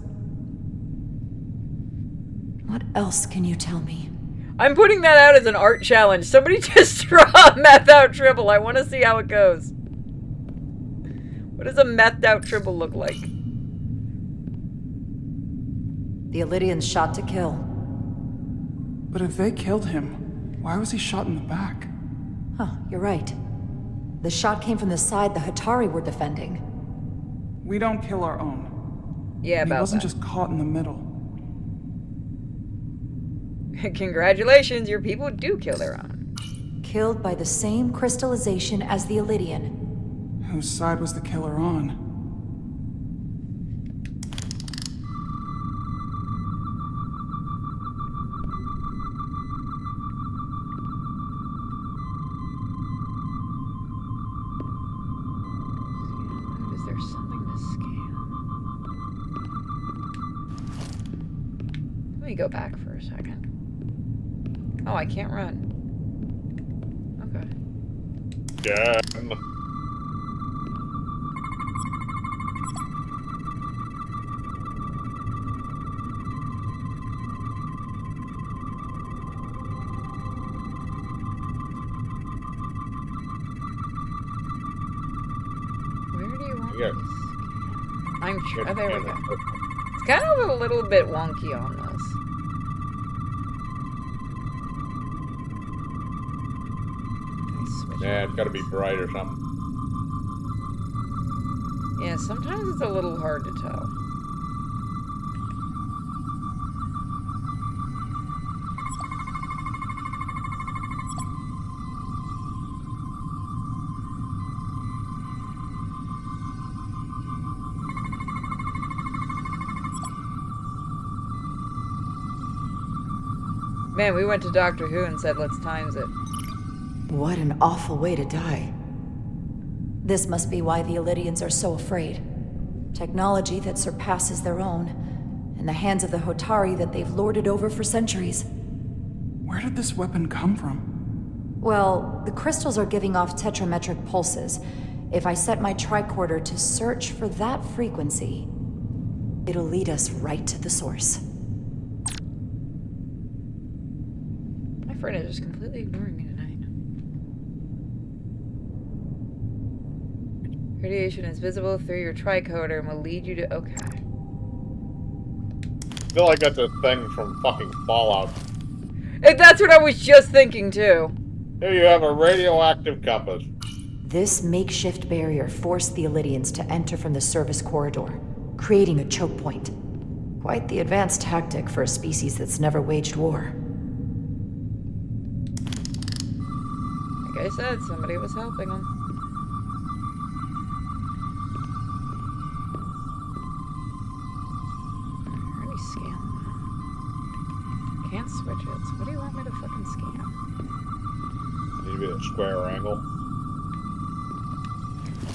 What else can you tell me? I'm putting that out as an art challenge. Somebody just draw a methed out Tribble. I want to see how it goes. What does a methed out Tribble look like? The Illydians shot to kill. But if they killed him, why was he shot in the back? Huh, you're right. The shot came from the side the Hatari were defending. We don't kill our own. Yeah, He about wasn't that. just caught in the middle. Congratulations, your people do kill their own. Killed by the same crystallization as the Illydian. Whose side was the killer on? Is there something to scan? Let me go back for a second. Oh, I can't run. Okay. Yeah. Where do you want Yeah. me to scan? I'm sure. Oh, there we go. It's kind of a little bit wonky on this. Yeah, it's gotta be bright or something. Yeah, sometimes it's a little hard to tell. Man, we went to Doctor Who and said, let's times it. What an awful way to die. This must be why the Illydians are so afraid. Technology that surpasses their own, in the hands of the Hotari that they've lorded over for centuries. Where did this weapon come from? Well, the crystals are giving off tetrametric pulses. If I set my tricorder to search for that frequency, it'll lead us right to the source. My friend is just completely ignoring me tonight. Radiation is visible through your tricorder and will lead you to... Okay. I feel like that's a thing from fucking Fallout. And that's what I was just thinking, too. Here you have a radioactive compass. This makeshift barrier forced the Illidians to enter from the service corridor, creating a choke point. Quite the advanced tactic for a species that's never waged war. Like I said, somebody was helping them. I already scanned that. Can't switch it, so what do you want me to fucking scan? Need to be a square angle.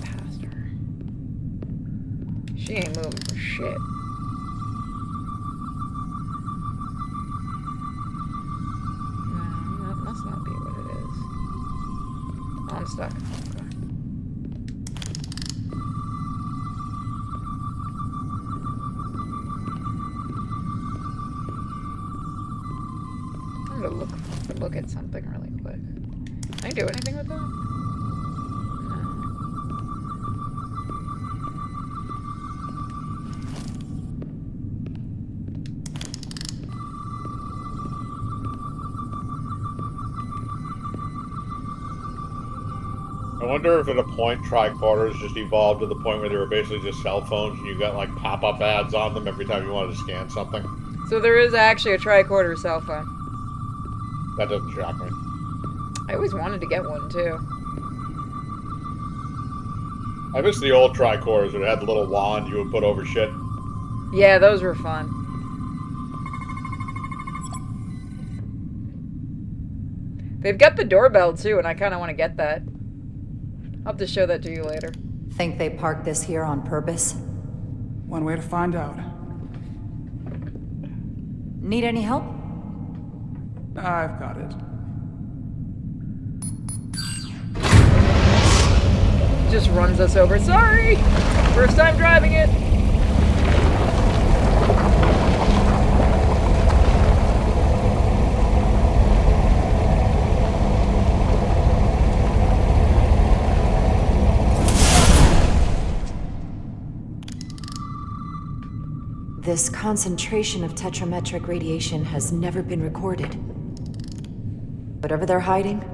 Past her. She ain't moving for shit. No, that must not be what it is. Oh, I'm stuck. Okay. I'm gonna look at something really quick. Can I do anything with that? No. I wonder if at a point tricorders just evolved to the point where they were basically just cell phones and you got like pop-up ads on them every time you wanted to scan something. So there is actually a tricorder cell phone. That doesn't shock me. I always wanted to get one too. I miss the old tricorders that had the little wand you would put over shit. Yeah, those were fun. They've got the doorbell too, and I kind of want to get that. I'll have to show that to you later. Think they parked this here on purpose? One way to find out. Need any help? I've got it. Just runs us over. Sorry! First time driving it. This concentration of tetrametric radiation has never been recorded. Whatever they're hiding,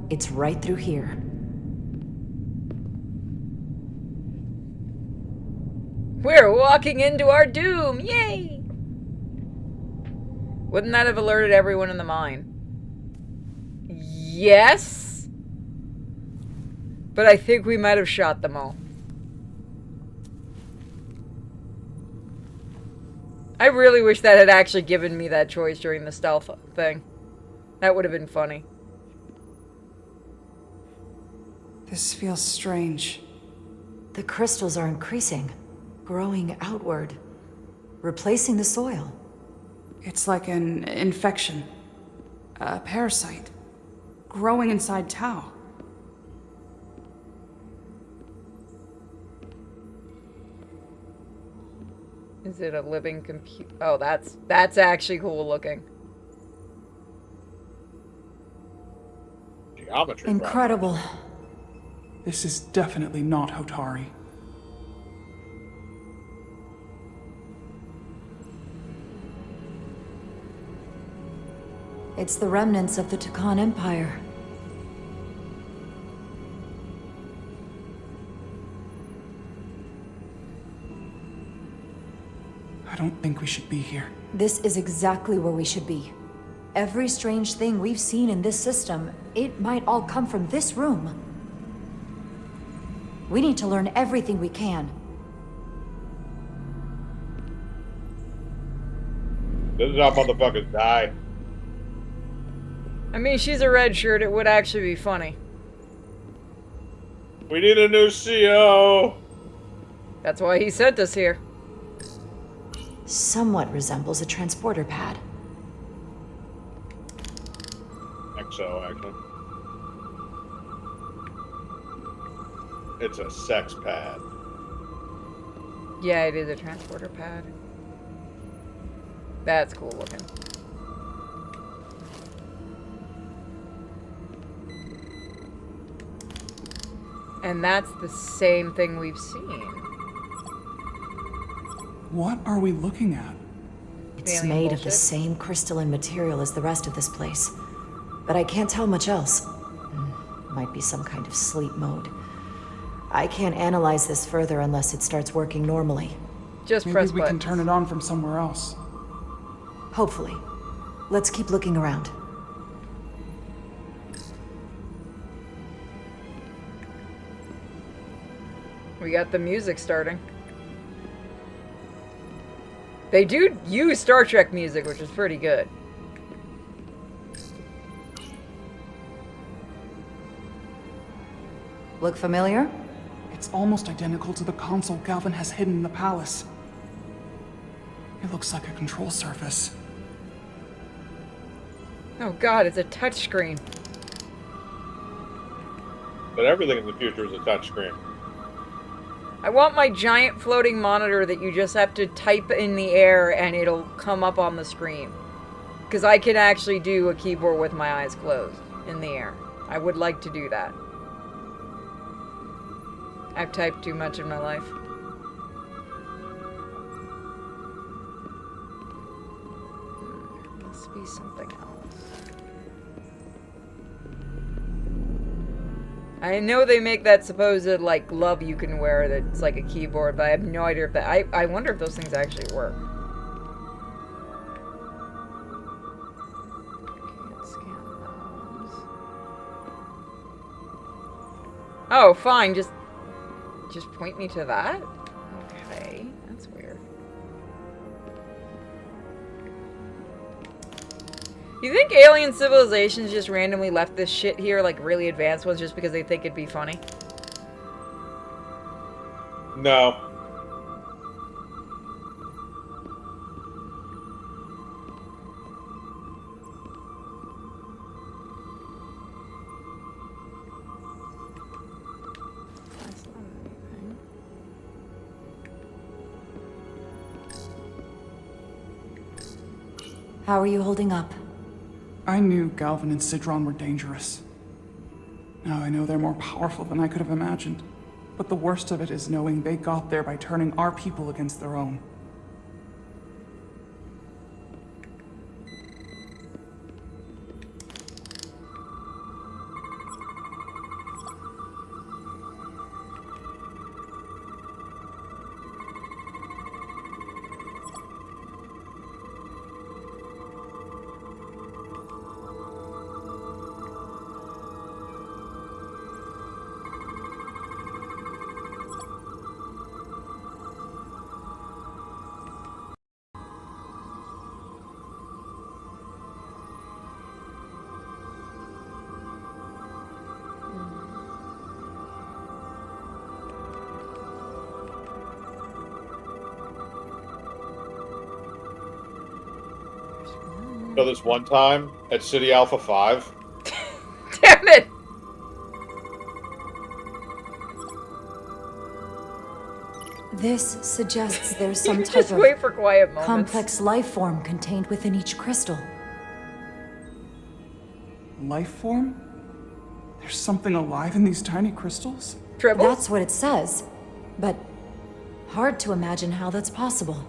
it's right through here. We're walking into our doom! Yay! Wouldn't that have alerted everyone in the mine? Yes? But I think we might have shot them all. I really wish that had actually given me that choice during the stealth thing. That would have been funny. This feels strange. The crystals are increasing, growing outward, replacing the soil. It's like an infection. A parasite. Growing inside Tau. Is it a living computer? Oh, that's actually cool looking. Geometry. Incredible. This is definitely not Hotari. It's the remnants of the Takan Empire. I don't think we should be here. This is exactly where we should be. Every strange thing we've seen in this system, it might all come from this room. We need to learn everything we can. This is how motherfuckers die. I mean, she's a red shirt. It would actually be funny. We need a new CO. That's why he sent us here. Somewhat resembles a transporter pad. XO, actually. It's a sex pad. Yeah, it is a transporter pad. That's cool looking. And that's the same thing we've seen. What are we looking at? It's alien made of bullshit? the same crystalline material as the rest of this place. But I can't tell much else. Might be some kind of sleep mode. I can't analyze this further unless it starts working normally. Just Maybe press we can buttons. turn it on from somewhere else. Hopefully. Let's keep looking around. We got the music starting. They do use Star Trek music, which is pretty good. Look familiar? It's almost identical to the console Galvin has hidden in the palace. It looks like a control surface. Oh god, it's a touchscreen. But everything in the future is a touchscreen. I want my giant floating monitor that you just have to type in the air and it'll come up on the screen. Because I can actually do a keyboard with my eyes closed in the air. I would like to do that. I've typed too much in my life. Must be something else. I know they make that supposed, like, glove you can wear that's like a keyboard, but I have no idea if that... I wonder if those things actually work. Can't scan those. Oh, fine, just point me to that? Okay, that's weird. You think alien civilizations just randomly left this shit here, like really advanced ones, just because they think it'd be funny? No. That's not anything. How are you holding up? I knew Galvin and Sidron were dangerous. Now I know they're more powerful than I could have imagined. But the worst of it is knowing they got there by turning our people against their own. So this one time at City Alpha 5. Damn it! This suggests there's some type Just of wait for quiet moments. complex life form contained within each crystal. Life form? There's something alive in these tiny crystals? Tribble? That's what it says. But hard to imagine how that's possible.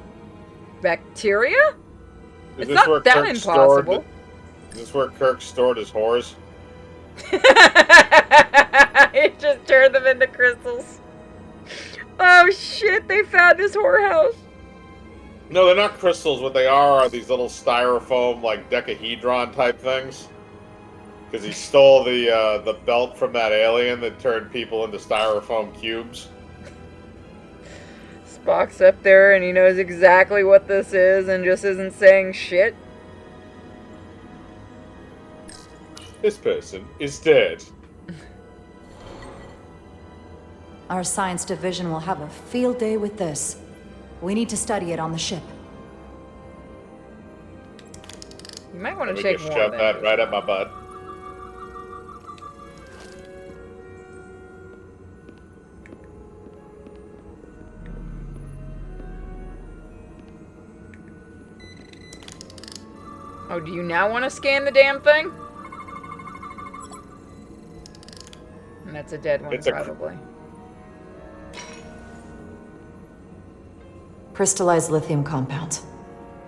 Bacteria? Is It's this not where that Kirk impossible. Is this where Kirk stored his whores? It just turned them into crystals. Oh shit, they found his whorehouse. No, they're not crystals. What they are these little styrofoam, like, decahedron type things. Because he stole the belt from that alien that turned people into styrofoam cubes. Spock's up there and he knows exactly what this is and just isn't saying shit. This person is dead. Our science division will have a field day with this. We need to study it on the ship. You might want Let to me take just more shove of that right up my butt. Oh, do you now want to scan the damn thing? And that's a dead one, It's a probably. Crystallized lithium compounds.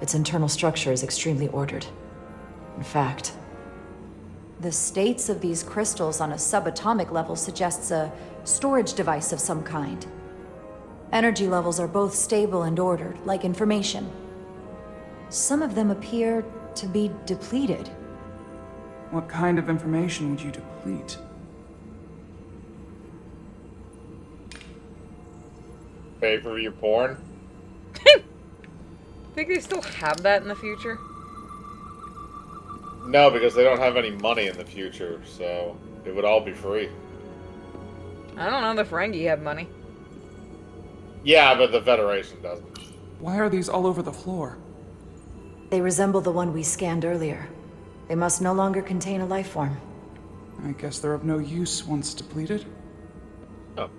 Its internal structure is extremely ordered. In fact, the states of these crystals on a subatomic level suggests a storage device of some kind. Energy levels are both stable and ordered, like information. Some of them appear to be depleted. What kind of information would you deplete? Pay-per-view porn? Think they still have that in the future? No, because they don't have any money in the future, so it would all be free. I don't know, the Ferengi have money. Yeah, but the Federation doesn't. Why are these all over the floor? They resemble the one we scanned earlier. They must no longer contain a life form. I guess they're of no use once depleted. Oh.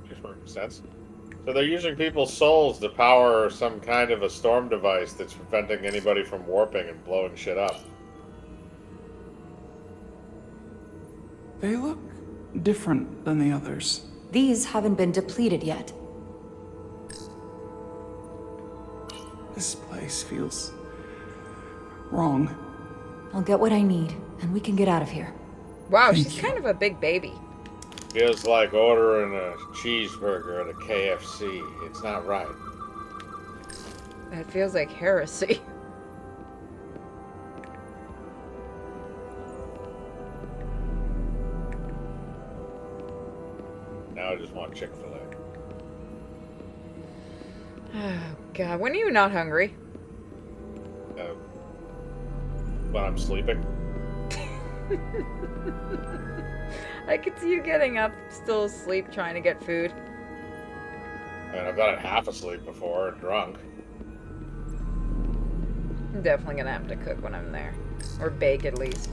Makes perfect sense. So they're using people's souls to power some kind of a storm device that's preventing anybody from warping and blowing shit up. They look different than the others. These haven't been depleted yet. This place feels wrong. I'll get what I need, and we can get out of here. Wow, she's kind of a big baby. Feels like ordering a cheeseburger at a KFC. It's not right. That feels like heresy. Now I just want Chick-fil-A. Oh, God. When are you not hungry? When I'm sleeping. I could see you getting up, still asleep, trying to get food. I mean, I've gotten half asleep before and drunk. I'm definitely gonna have to cook when I'm there. Or bake, at least.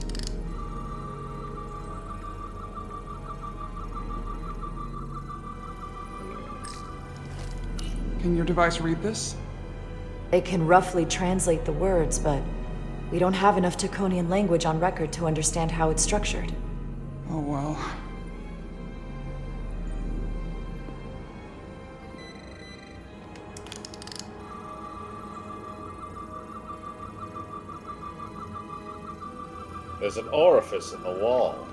Can your device read this? It can roughly translate the words, but we don't have enough Taconian language on record to understand how it's structured. Oh well. There's an orifice in the wall.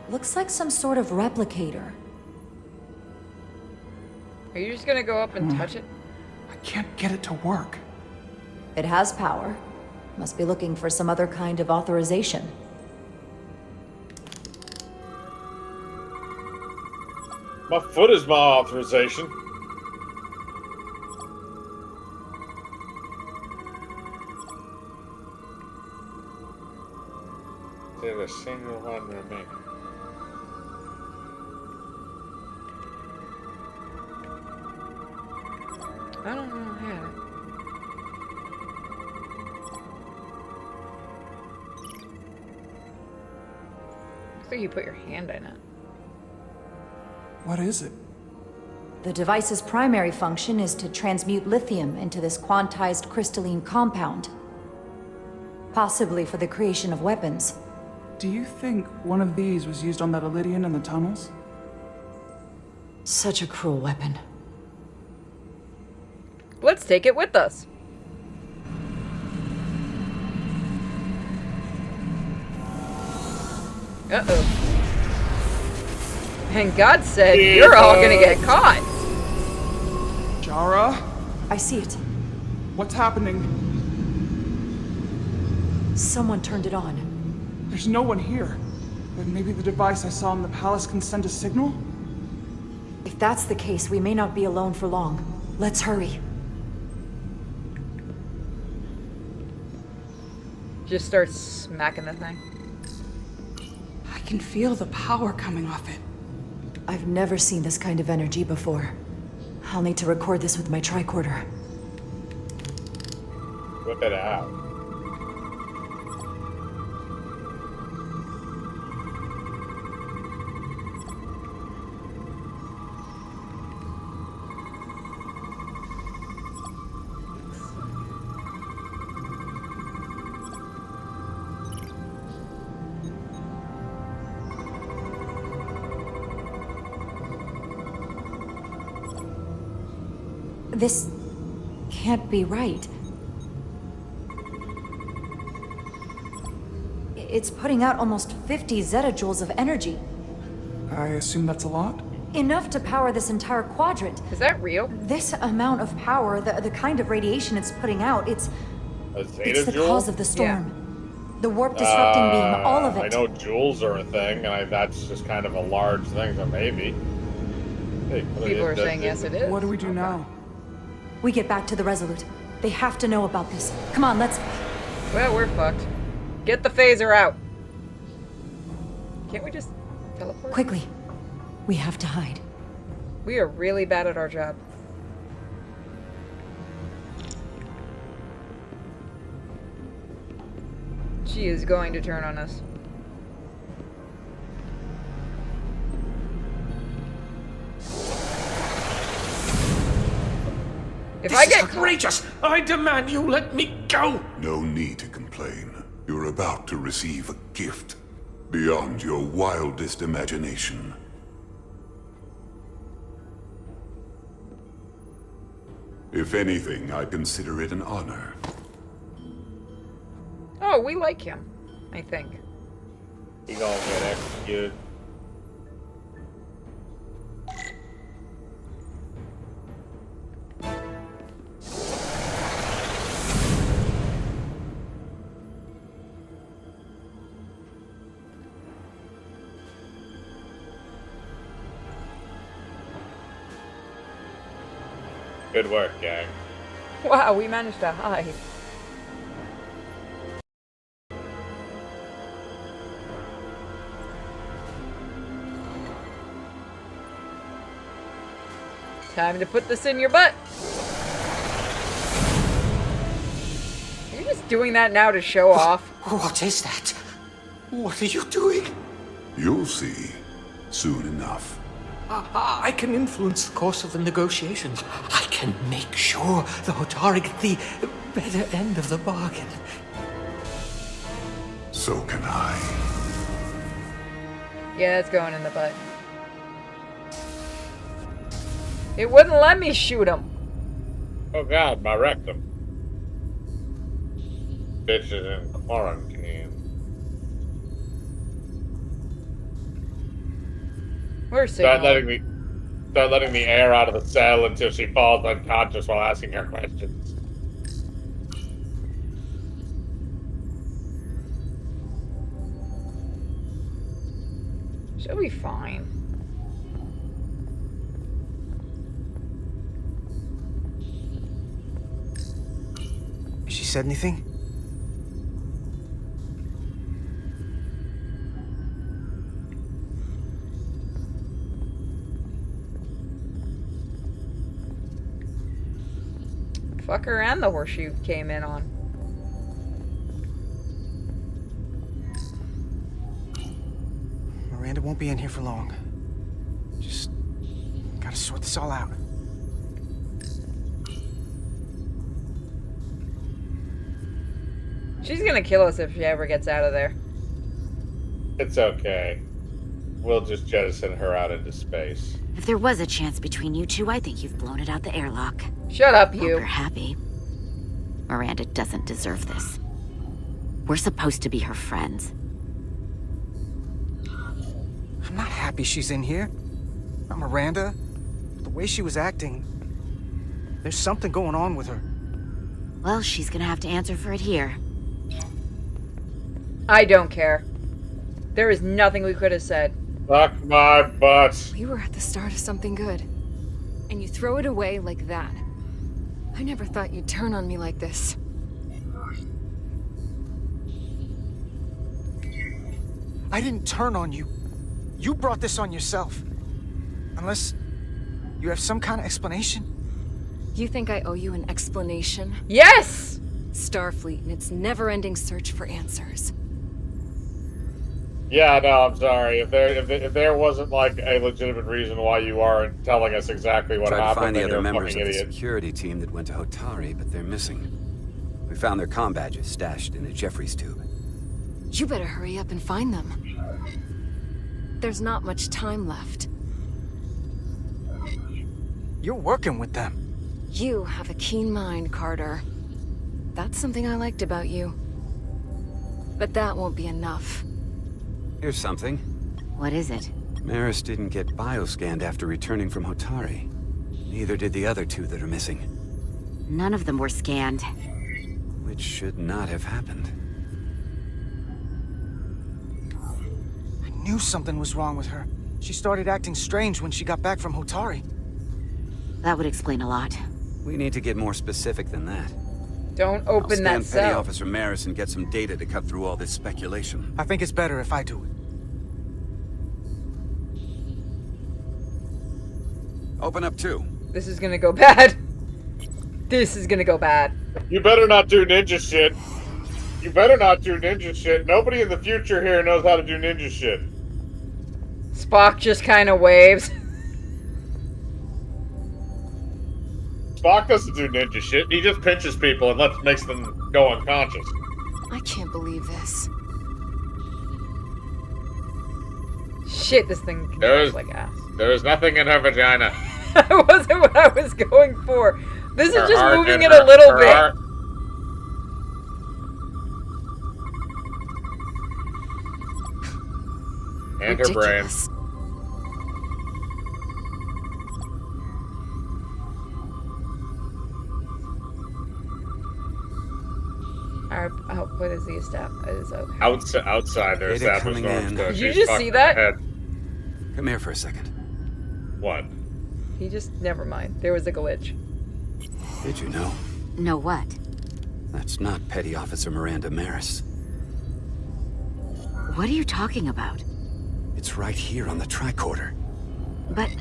Looks like some sort of replicator. Are you just gonna go up and touch it? I can't get it to work. It has power. Must be looking for some other kind of authorization. My foot is my authorization. There's a single one remaining. I don't know how. Looks like you put your hand in it. What is it? The device's primary function is to transmute lithium into this quantized crystalline compound. Possibly for the creation of weapons. Do you think one of these was used on that Elydian in the tunnels? Such a cruel weapon. Let's take it with us. Uh-oh. And God said, you're all gonna get caught. Jara? I see it. What's happening? Someone turned it on. There's no one here. But maybe the device I saw in the palace can send a signal? If that's the case, we may not be alone for long. Let's hurry. Just start smacking the thing. I can feel the power coming off it. I've never seen this kind of energy before. I'll need to record this with my tricorder. Whip it out. This can't be right. It's putting out almost 50 zettajoules of energy. I assume that's a lot? Enough to power this entire quadrant. Is that real? This amount of power, the kind of radiation it's putting out, it's the cause of the storm. Yeah. The warp disrupting beam, all of it. I know joules are a thing, and that's just kind of a large thing, so maybe. Hey, people are saying yes, it is. What do we do now? We get back to the Resolute. They have to know about this. Come on, let's... Well, we're fucked. Get the phaser out. Can't we just teleport? Quickly. We have to hide. We are really bad at our job. She is going to turn on us. This is outrageous! I demand you let me go! No need to complain. You're about to receive a gift beyond your wildest imagination. If anything, I consider it an honor. Oh, we like him, I think. He gonna get executed. Good work, gang. Wow, we managed to hide. Time to put this in your butt. Are you just doing that now to show off? What is that? What are you doing? You'll see soon enough. I can influence the course of the negotiations. I can make sure the Hotari get the better end of the bargain. So can I. Yeah, it's going in the butt. It wouldn't let me shoot him. Oh god, my rectum. Bitch is in quarantine. Where's Start Sigma? letting the air out of the cell until she falls unconscious while asking her questions. She'll be fine. Has she said anything? Fucker and the horseshoe came in on. Miranda won't be in here for long. Just gotta sort this all out. She's gonna kill us if she ever gets out of there. It's okay. We'll just jettison her out into space. If there was a chance between you two, I think you've blown it out the airlock. Shut up, you. Hope you're happy. Miranda doesn't deserve this. We're supposed to be her friends. I'm not happy she's in here. Not Miranda. The way she was acting. There's something going on with her. Well, she's gonna have to answer for it here. I don't care. There is nothing we could have said. Fuck my butt. We were at the start of something good. And you throw it away like that. I never thought you'd turn on me like this. I didn't turn on you. You brought this on yourself. Unless you have some kind of explanation. You think I owe you an explanation? Yes! Starfleet and its never-ending search for answers. Yeah, no, I'm sorry. If there wasn't like a legitimate reason why you aren't telling us exactly what Tried to happened, find the then other you're a members fucking of the idiot. security team that went to Hotari, but they're missing. We found their comm badges stashed in a Jeffries tube. You better hurry up and find them. There's not much time left. You're working with them. You have a keen mind, Carter. That's something I liked about you. But that won't be enough. Here's something. What is it? Maris didn't get bioscanned after returning from Hotari. Neither did the other two that are missing. None of them were scanned. Which should not have happened. I knew something was wrong with her. She started acting strange when she got back from Hotari. That would explain a lot. We need to get more specific than that. Don't open that I'll stand Petty cell. Officer Maris and get some data to cut through all this speculation. I think it's better if I do it. Open up too. This is gonna go bad. This is gonna go bad. You better not do ninja shit. You better not do ninja shit. Nobody in the future here knows how to do ninja shit. Spock just kind of waves. Spock doesn't do ninja shit. He just pinches people and makes them go unconscious. I can't believe this. Shit, this thing looks like ass. There is nothing in her vagina. That wasn't what I was going for. This is Her just heart moving and it a little her bit. heart. And her brain. Ridiculous. I hope, what is the step? It is okay. Outside their Data staff was coming going in. to Did you she's just see fucked in the that? head. Come here for a second. What? He just, never mind. There was a glitch. Did you know? Know what? That's not Petty Officer Miranda Maris. What are you talking about? It's right here on the tricorder. But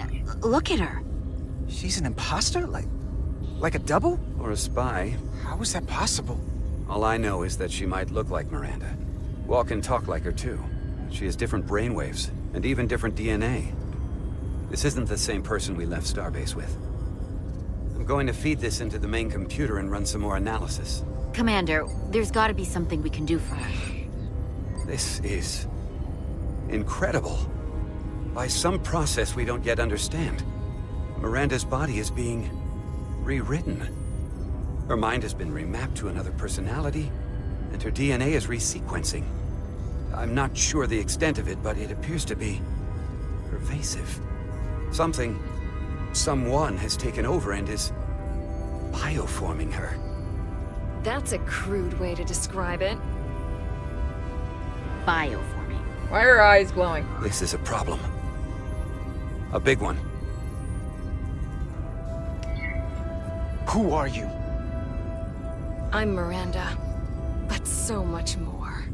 look at her. She's an imposter? Like a double? Or a spy. How is that possible? All I know is that she might look like Miranda. Walk and talk like her too. She has different brainwaves, and even different DNA. This isn't the same person we left Starbase with. I'm going to feed this into the main computer and run some more analysis. Commander, there's gotta be something we can do for her. This is incredible. By some process we don't yet understand, Miranda's body is being rewritten. Her mind has been remapped to another personality, and her DNA is resequencing. I'm not sure the extent of it, but it appears to be pervasive. Someone has taken over and is bioforming her. That's a crude way to describe it. Bioforming. Why are her eyes glowing? This is a problem. A big one. Who are you? I'm Miranda, but so much more.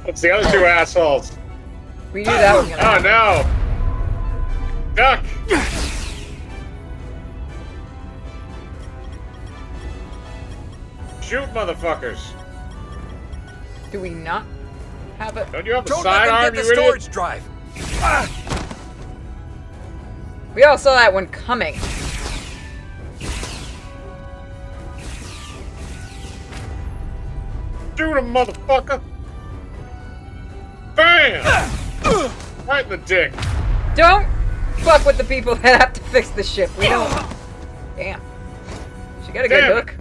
It's the other two assholes. We knew that was gonna happen. Oh no! Duck! Shoot, motherfuckers! Do we not have it? Don't you have a Don't let them sidearm, get you the idiot? storage drive! We all saw that one coming. Shoot him, motherfucker! Bam! Right in the dick. Don't fuck with the people that have to fix the ship. We don't. Damn. She got a good Damn it. hook.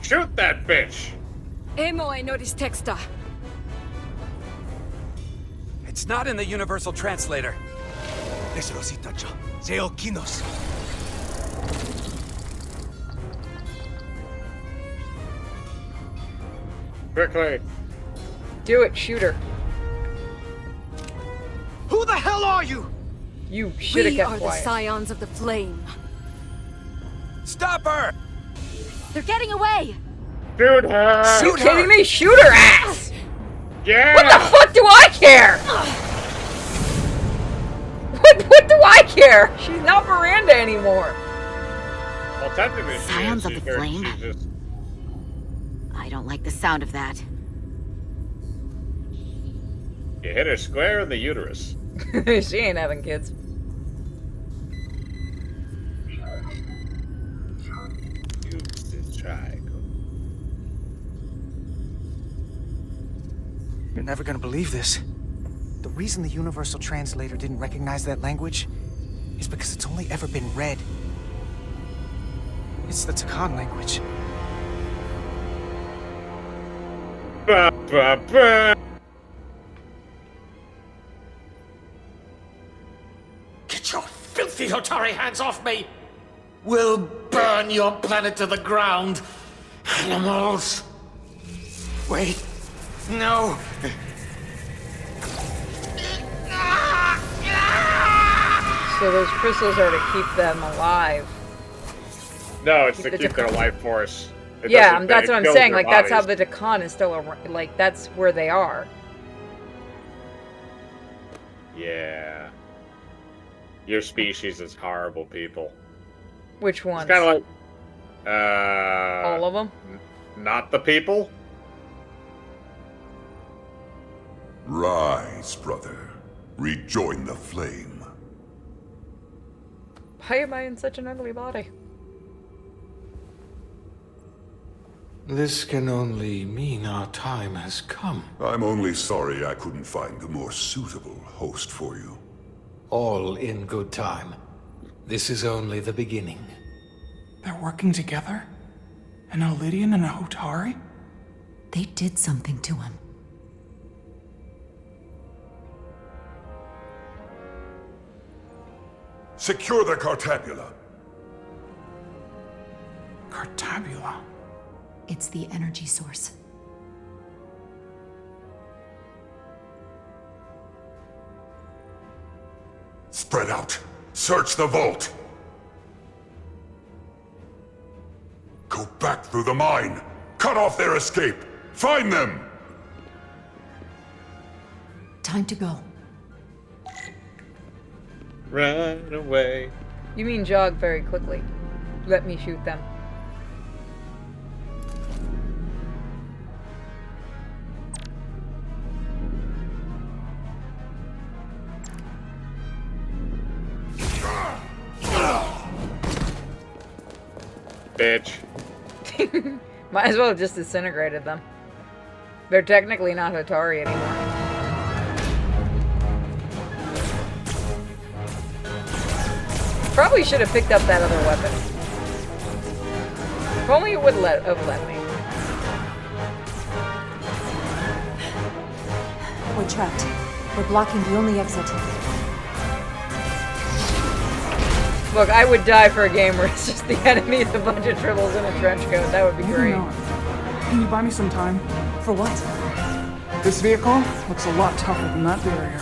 Shoot that bitch! Emo I noticed texta. It's not in the universal translator. Quickly. Do it, shoot her. Who the hell are you? You should have We kept are the quiet. scions of the flame. Stop her! They're getting away! Shoot her! Are you kidding me? Shoot her ass! Yeah! What the fuck do I care? What do I care? She's not Miranda anymore. Well, technically, Scions of the flame? She's just... I don't like the sound of that. You hit her square in the uterus. She ain't having kids. Use the triangle. You're never gonna believe this. The reason the Universal Translator didn't recognize that language is because it's only ever been read. It's the Takan language. Ba, ba, ba. Get your filthy Hotari hands off me! We'll burn your planet to the ground. Animals. Wait. No. So those crystals are to keep them alive. No, it's to keep their life force. Yeah, that's what I'm saying. Like, that's how the Takan is still around. Like, that's where they are. Yeah. Your species is horrible, people. Which ones? It's kind of like... all of them? Not the people? Rise, brother. Rejoin the flame. Why am I in such an ugly body? This can only mean our time has come. I'm only sorry I couldn't find a more suitable host for you. All in good time. This is only the beginning. They're working together? An Elidian and a Hotari? They did something to him. Secure the Cartabula. Cartabula? It's the energy source. Spread out. Search the vault. Go back through the mine. Cut off their escape. Find them. Time to go. Run away. You mean jog very quickly. Let me shoot them. Bitch. Might as well have just disintegrated them. They're technically not Hotari anymore. Probably should have picked up that other weapon. If only it would have let me. We're trapped. We're blocking the only exit. Look, I would die for a game where it's just the enemy is a bunch of tribbles in a trench coat. That would be great. Can you buy me some time? For what? This vehicle looks a lot tougher than that barrier.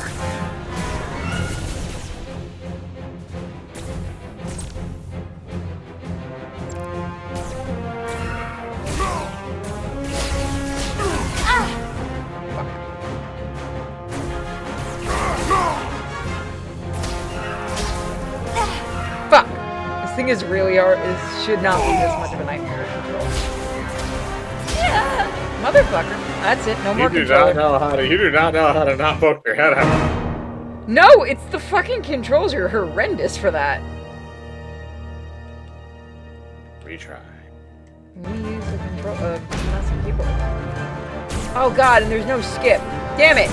Fuck! This thing is really hard. It should not be this much of a nightmare to control. Yeah. Motherfucker. That's it. No more control. You do not know how to not poke your head out. No, it's the fucking controls. You're horrendous for that. Retry. We use the control not some people. Oh god, and there's no skip. Damn it!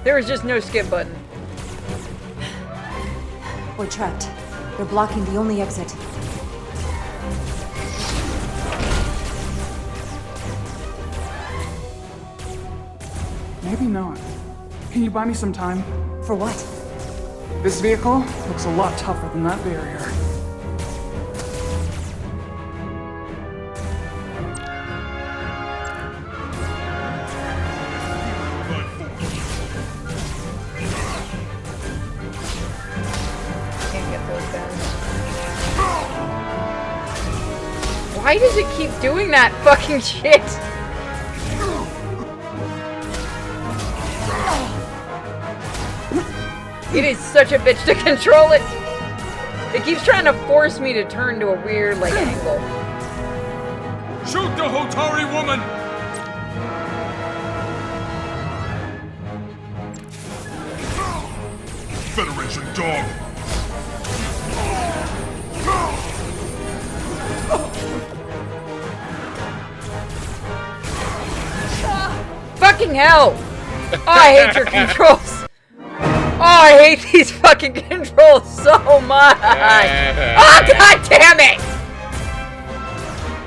There was just no skip button. We're trapped. They're blocking the only exit. Maybe not. Can you buy me some time? For what? This vehicle looks a lot tougher than that barrier. Can't get those guys. Why does it keep doing that fucking shit? It is such a bitch to control it. It keeps trying to force me to turn to a weird, like, angle. Shoot the Hotari woman! Federation dog! Fuck fucking hell! Oh, I hate your controls. Oh, I hate these fucking controls so much. Oh, god damn it!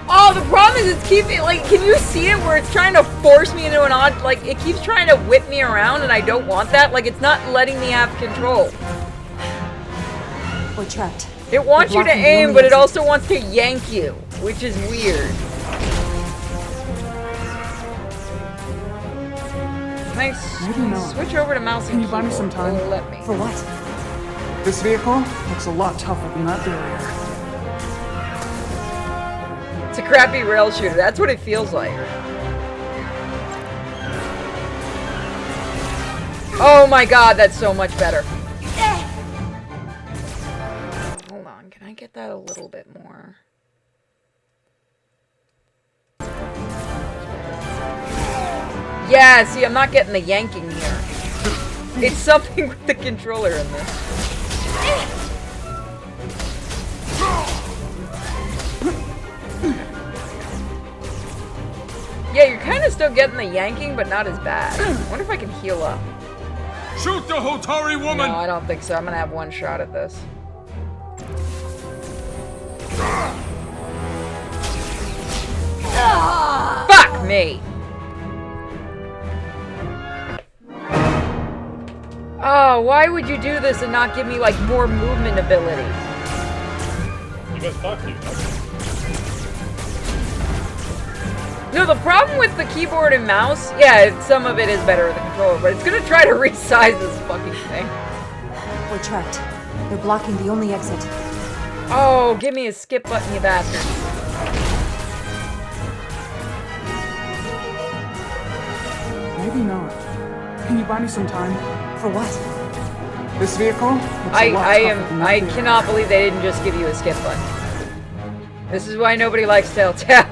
Oh, the problem is it's keeping, like, can you see it where it's trying to force me into an odd, like, it keeps trying to whip me around and I don't want that. Like, it's not letting me have control. We're trapped. It wants you to aim, but it also wants to yank you, which is weird. Can I switch over to mouse and Can you buy me some time? Let me. For what? This vehicle looks a lot tougher than that barrier. It's a crappy rail shooter. That's what it feels like. Oh my god, that's so much better. Hold on, can I get that a little bit more? Yeah, see, I'm not getting the yanking here. It's something with the controller in this. Yeah, you're kind of still getting the yanking, but not as bad. I wonder if I can heal up. Shoot the Hotari woman! No, I don't think so. I'm gonna have one shot at this. Fuck me! Oh, why would you do this and not give me, like, more movement ability? Because fuck you. No, the problem with the keyboard and mouse, yeah, some of it is better with the controller, but it's gonna try to resize this fucking thing. We're trapped. They're blocking the only exit. Oh, give me a skip button, you bastard. Maybe not. Can you buy me some time? For what? This vehicle looks a lot tougher than that I barrier. cannot believe they didn't just give you a skip button. This is why nobody likes Telltale.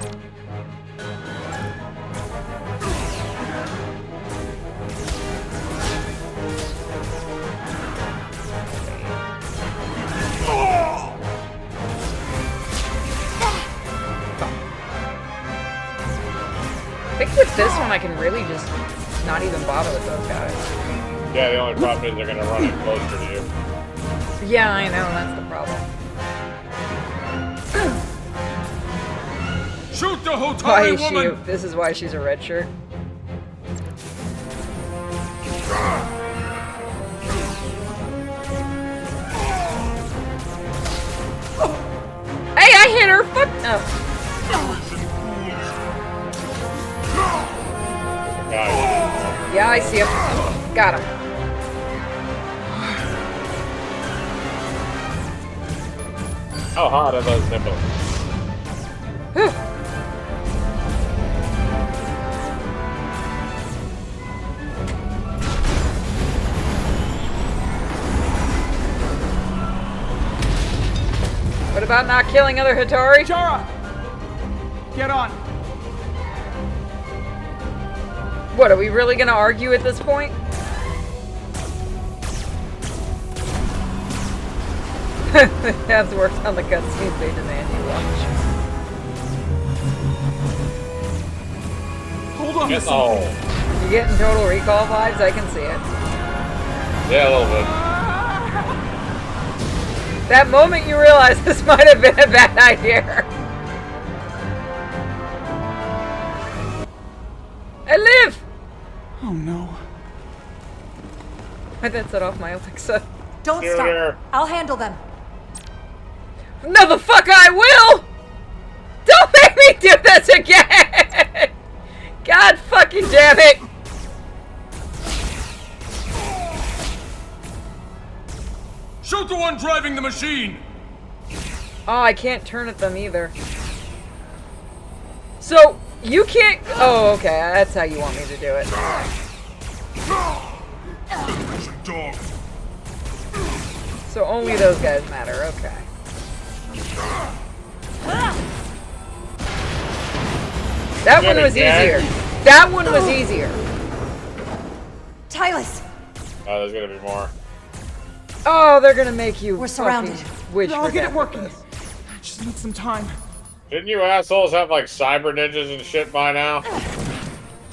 I think with this one I can really just not even bother with those guys. Yeah, the only problem is they're gonna run in closer to you. Yeah, I know, that's the problem. Shoot the Why Hotari is she? woman! This is why she's a red shirt. Hey, I hit her! Fuck! Oh. Yeah, I see him. Got him. How hot are those nipples? Whew. What about not killing other Hattori? Chara! Get on! What, are we really gonna argue at this point? That's worked on the cutscene pages and you watch. Hold on. Oh. You getting Total Recall vibes? I can see it. Yeah, a little bit. That moment you realize this might have been a bad idea. I live! Oh no. I then set off my Alexa. Don't stop. I'll handle them. No, the fuck I will! Don't make me do this again! God fucking damn it! Shoot the one driving the machine! Oh, I can't turn at them either. So, you can't... Oh, okay, that's how you want me to do it. So only those guys matter, okay. That one was easier. That one was easier. Tylus! Oh, there's gonna be more. Oh, they're gonna make you. We're surrounded. Wish I'll for get death it working. with this. I just need some time. Didn't you assholes have like cyber ninjas and shit by now?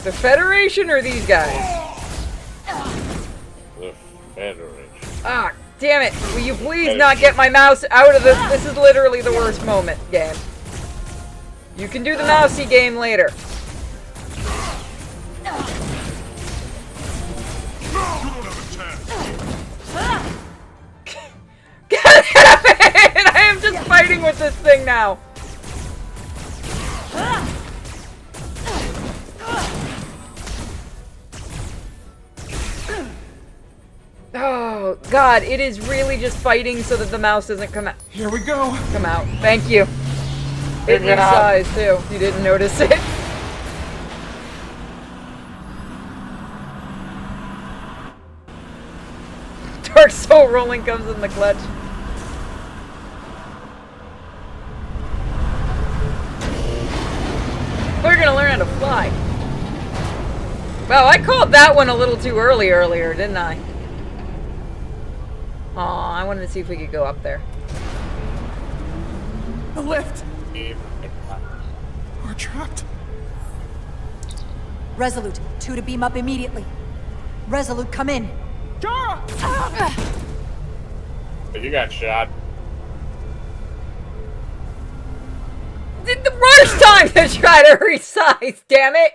The Federation or these guys? The Federation. Ah, damn it. Will you please not get my mouse out of this? This is literally the worst moment, game. You can do the mousey game later. Get it! I am just fighting with this thing now. Oh, God, it is really just fighting so that the mouse doesn't come out. Here we go. Come out. Thank you. It Good moves job. size, too. You didn't notice it. Dark Soul rolling comes in the clutch. We're gonna learn how to fly. Well, I called that one a little too earlier, didn't I? Aw, I wanted to see if we could go up there. The lift. We're trapped. Resolute, 2 to beam up immediately. Resolute, come in. Jara! You got shot. Did the worst time to try to resize, damn it!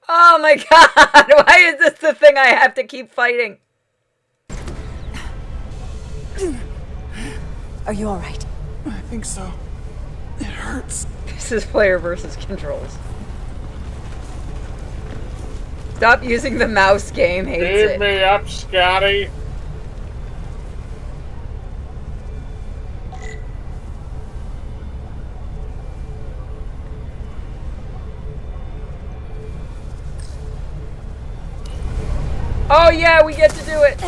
Oh my god, why is this the thing I have to keep fighting? Are you alright? I think so. It hurts. This is player versus controls. Stop using the mouse game, hates Beam it. me up, Scotty. Oh yeah, we get to do it.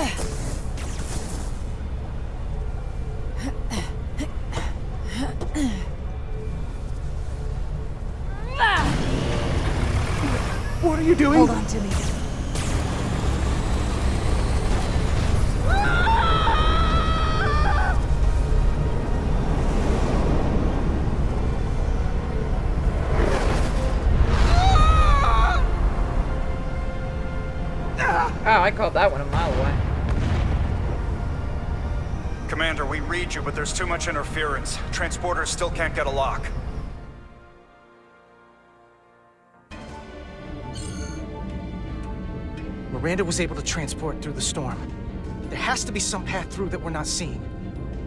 What are you doing? Hold on to me. Oh, I called that one a mile away. Commander, we read you, but there's too much interference. Transporters still can't get a lock. Miranda was able to transport through the storm. There has to be some path through that we're not seeing.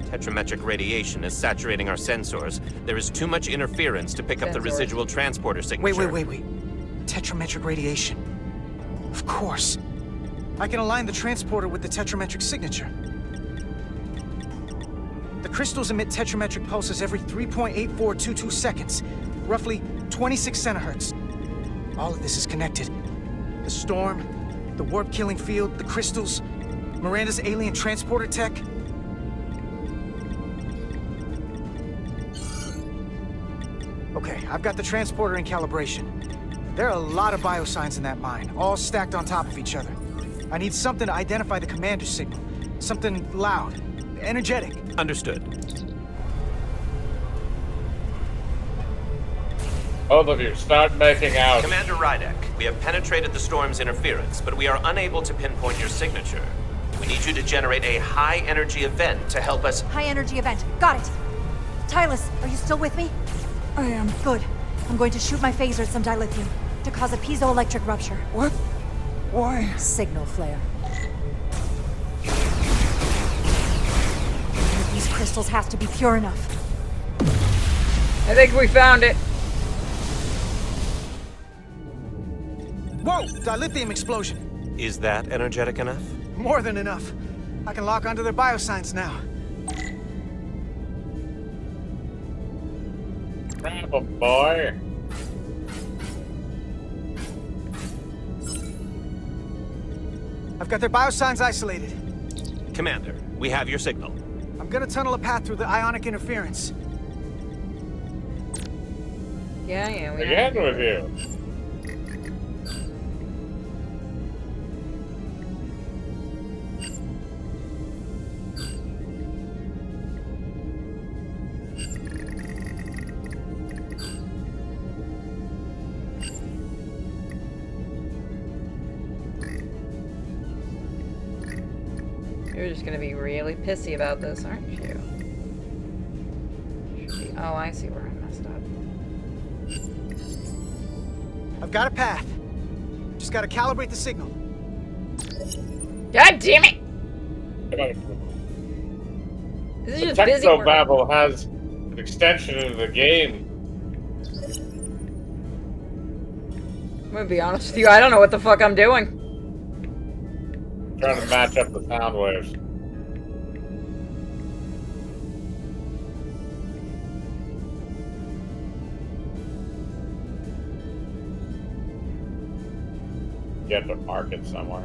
Tetrametric radiation is saturating our sensors. There is too much interference to pick up the residual transporter signature. Wait. Tetrametric radiation. Of course. I can align the transporter with the tetrametric signature. The crystals emit tetrametric pulses every 3.8422 seconds, roughly 26 centihertz. All of this is connected. The storm, the warp-killing field, the crystals, Miranda's alien transporter tech. Okay, I've got the transporter in calibration. There are a lot of biosigns in that mine, all stacked on top of each other. I need something to identify the commander's signal. Something loud, energetic. Understood. Both of you, start making out. Commander Rydek, we have penetrated the storm's interference, but we are unable to pinpoint your signature. We need you to generate a high-energy event to help us... High-energy event. Got it. Tylus, are you still with me? I am. Good. I'm going to shoot my phaser at some dilithium to cause a piezoelectric rupture. What? Why? Signal flare. These crystals have to be pure enough. I think we found it. Whoa! Dilithium explosion. Is that energetic enough? More than enough. I can lock onto their biosigns now. Grab a boy. I've got their biosigns isolated. Commander, we have your signal. I'm gonna tunnel a path through the ionic interference. Yeah, we Again with you. You're just gonna be really pissy about this, aren't you? Oh, I see where I messed up. I've got a path. Just gotta calibrate the signal. God damn it! This is The just busy work. Technobabble has an extension into the game. I'm gonna be honest with you, I don't know what the fuck I'm doing. Trying to match up the sound waves. You have to mark it somewhere.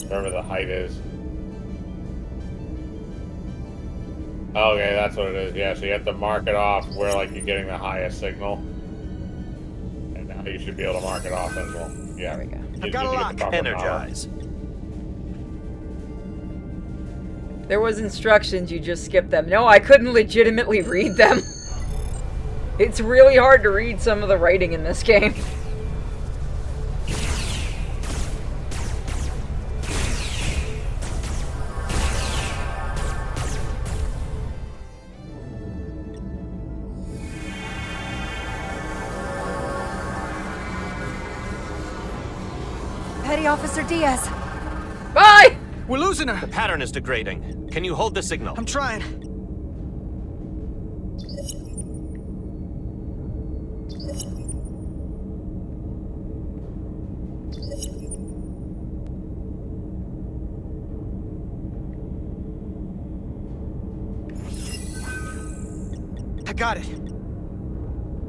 Wherever the height is. Okay, that's what it is. Yeah, so you have to mark it off where like you're getting the highest signal. And now you should be able to mark it off as well. Yeah. There we go. I've got a lock. Energize. There was instructions, you just skipped them. No, I couldn't legitimately read them. It's really hard to read some of the writing in this game. Petty Officer Diaz. Bye! We're losing her. The pattern is degrading. Can you hold the signal? I'm trying. I got it.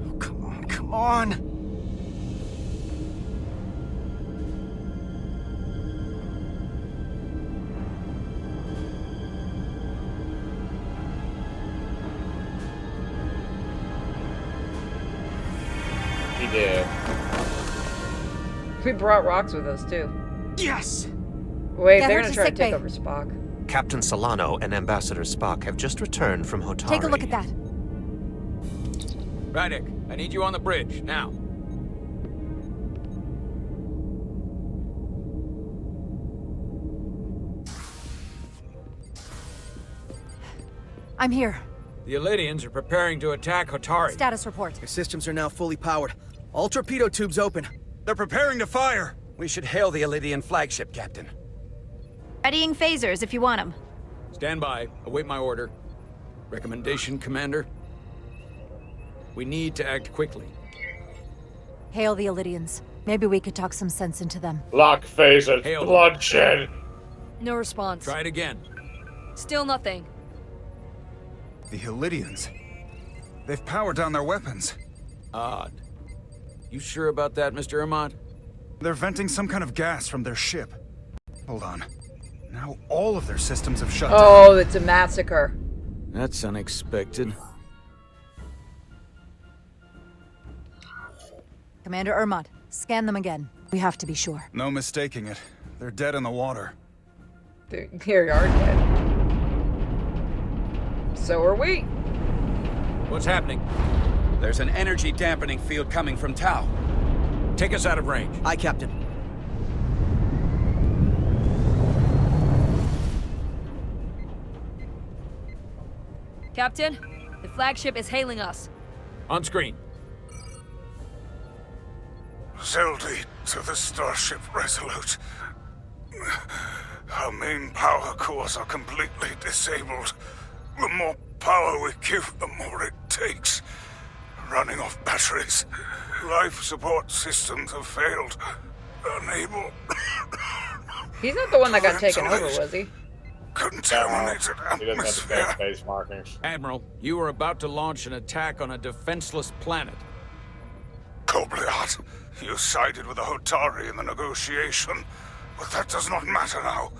Oh, come on, come on. He did. We brought rocks with us too. Yes! Wait, Get they're her gonna to try to sick take bay. over Spock. Captain Solano and Ambassador Spock have just returned from Hotari. Take a look at that. Rydick, I need you on the bridge, now. I'm here. The Elydians are preparing to attack Hotari. Status report. Your systems are now fully powered. All torpedo tubes open. They're preparing to fire. We should hail the Elydian flagship, Captain. Readying phasers if you want them. Stand by. Await my order. Recommendation, Commander? We need to act quickly. Hail the Elydians. Maybe we could talk some sense into them. Lock phasers. Hail them. Bloodshed. No response. Try it again. Still nothing. The Elydians. They've powered down their weapons. Odd. You sure about that, Mr. Ermont? They're venting some kind of gas from their ship. Hold on. Now all of their systems have shut down. Oh, it's a massacre. That's unexpected. Commander Ermont, scan them again. We have to be sure. No mistaking it. They're dead in the water. They are dead. So are we. What's happening? There's an energy dampening field coming from Tau. Take us out of range. Aye, Captain. Captain, the flagship is hailing us. On screen. Zeldy to the starship Resolute. Our main power cores are completely disabled. The more power we give, the more it takes. Running off batteries. Life support systems have failed. Unable. He's not the one that got taken over, was he? Contaminated He doesn't have the atmosphere. base markings. Admiral, you are about to launch an attack on a defenseless planet. Kobliat, you sided with the Hotari in the negotiation, but that does not matter now.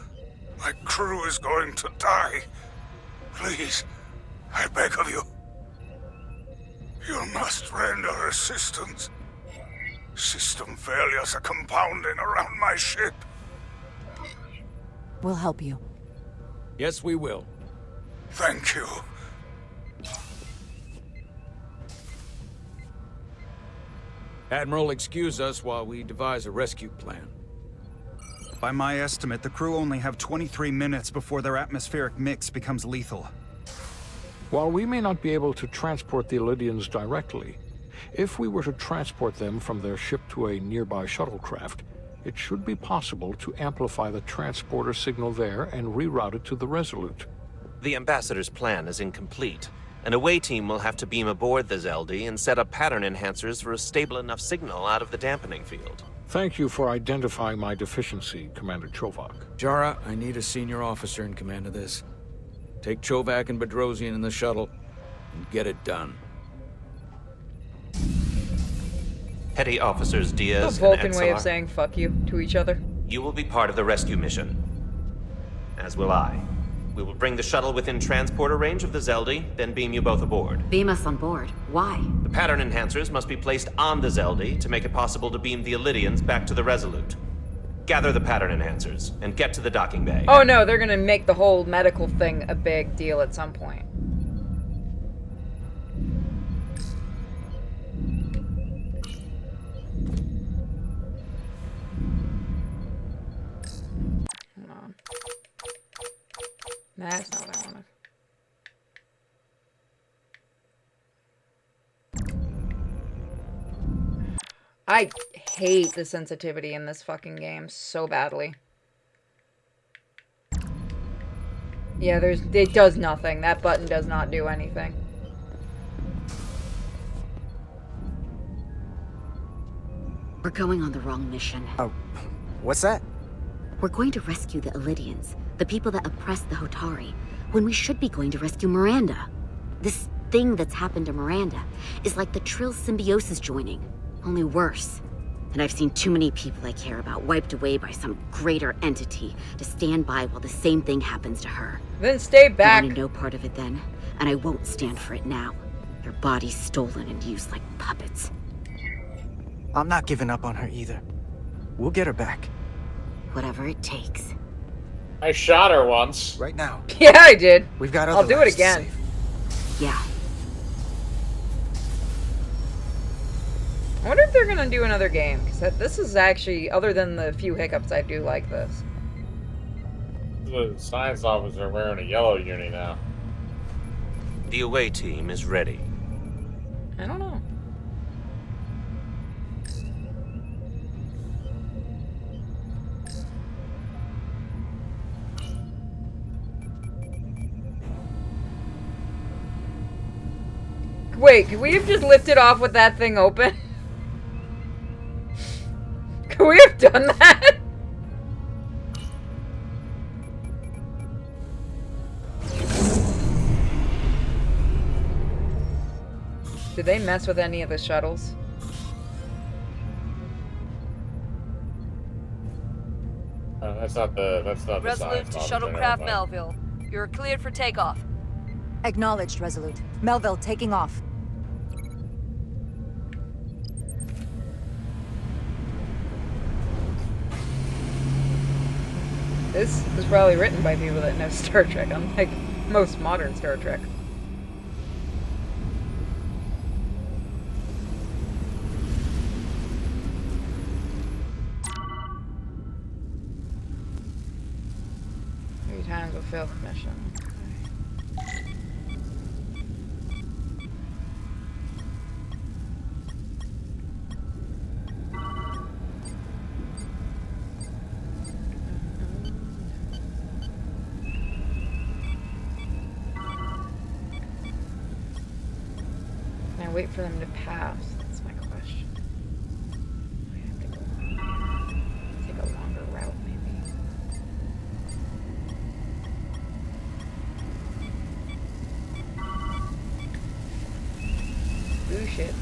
My crew is going to die. Please, I beg of you. You must render assistance. System failures are compounding around my ship. We'll help you. Yes, we will. Thank you. Admiral, excuse us while we devise a rescue plan. By my estimate, the crew only have 23 minutes before their atmospheric mix becomes lethal. While we may not be able to transport the Illydians directly, if we were to transport them from their ship to a nearby shuttlecraft, it should be possible to amplify the transporter signal there and reroute it to the Resolute. The Ambassador's plan is incomplete. An away team will have to beam aboard the Zeldi and set up pattern enhancers for a stable enough signal out of the dampening field. Thank you for identifying my deficiency, Commander Chovak. Jara, I need a senior officer in command of this. Take Chovak and Bedrosian in the shuttle, and get it done. Petty Officers Diaz The Vulcan and way of Exelar, saying fuck you to each other. you will be part of the rescue mission. As will I. We will bring the shuttle within transporter range of the Zeldi, then beam you both aboard. Beam us on board. Why? The pattern enhancers must be placed on the Zeldi to make it possible to beam the Illydians back to the Resolute. Gather the pattern enhancers, and get to the docking bay. Oh no, they're gonna make the whole medical thing a big deal at some point. Hold on. That's not what I wanted. I hate the sensitivity in this fucking game so badly. Yeah, it does nothing. That button does not do anything. We're going on the wrong mission. Oh, what's that? We're going to rescue the Illydians, the people that oppressed the Hotari, when we should be going to rescue Miranda. This thing that's happened to Miranda is like the Trill symbiosis joining, only worse. And I've seen too many people I care about wiped away by some greater entity to stand by while the same thing happens to her. Then stay back. I wanted no part of it then, and I won't stand for it now. Their bodies stolen and used like puppets. I'm not giving up on her either. We'll get her back. Whatever it takes. I shot her once. Right now. Yeah, I did. We've got other I'll do it lives to again. save. Yeah. I wonder if they're gonna do another game, because this is actually, other than the few hiccups, I do like this. The science officer wearing a yellow uni now. The away team is ready. I don't know. Wait, could we have just lifted off with that thing open? Could we have done that? Did they mess with any of the shuttles? That's not the Resolute science to officer, shuttlecraft never mind. Melville. You're cleared for takeoff. Acknowledged, Resolute. Melville, taking off. This was probably written by people that know Star Trek, unlike most modern Star Trek. Three times a failed mission. Can I wait for them to pass? That's my question. I have to go take a longer route, maybe. Ooh, shit.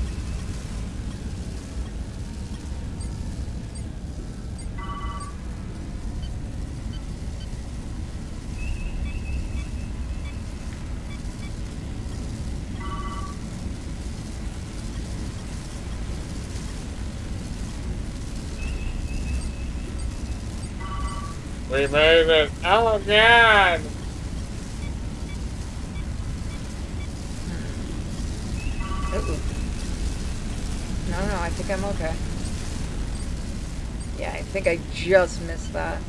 We made it. Oh god! Uh-oh. No, I think I'm okay. Yeah, I think I just missed that.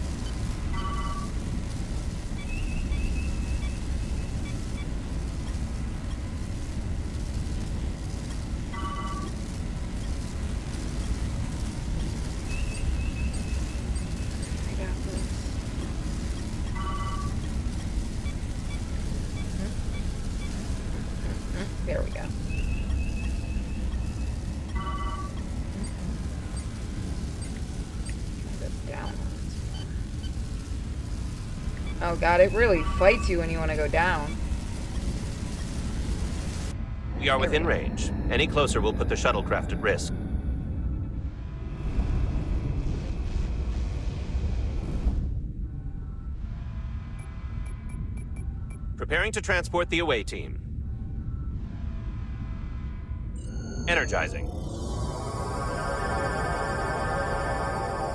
There we go. Down. Oh god, it really fights you when you want to go down. We are within range. Any closer will put the shuttlecraft at risk. Preparing to transport the away team. Energizing.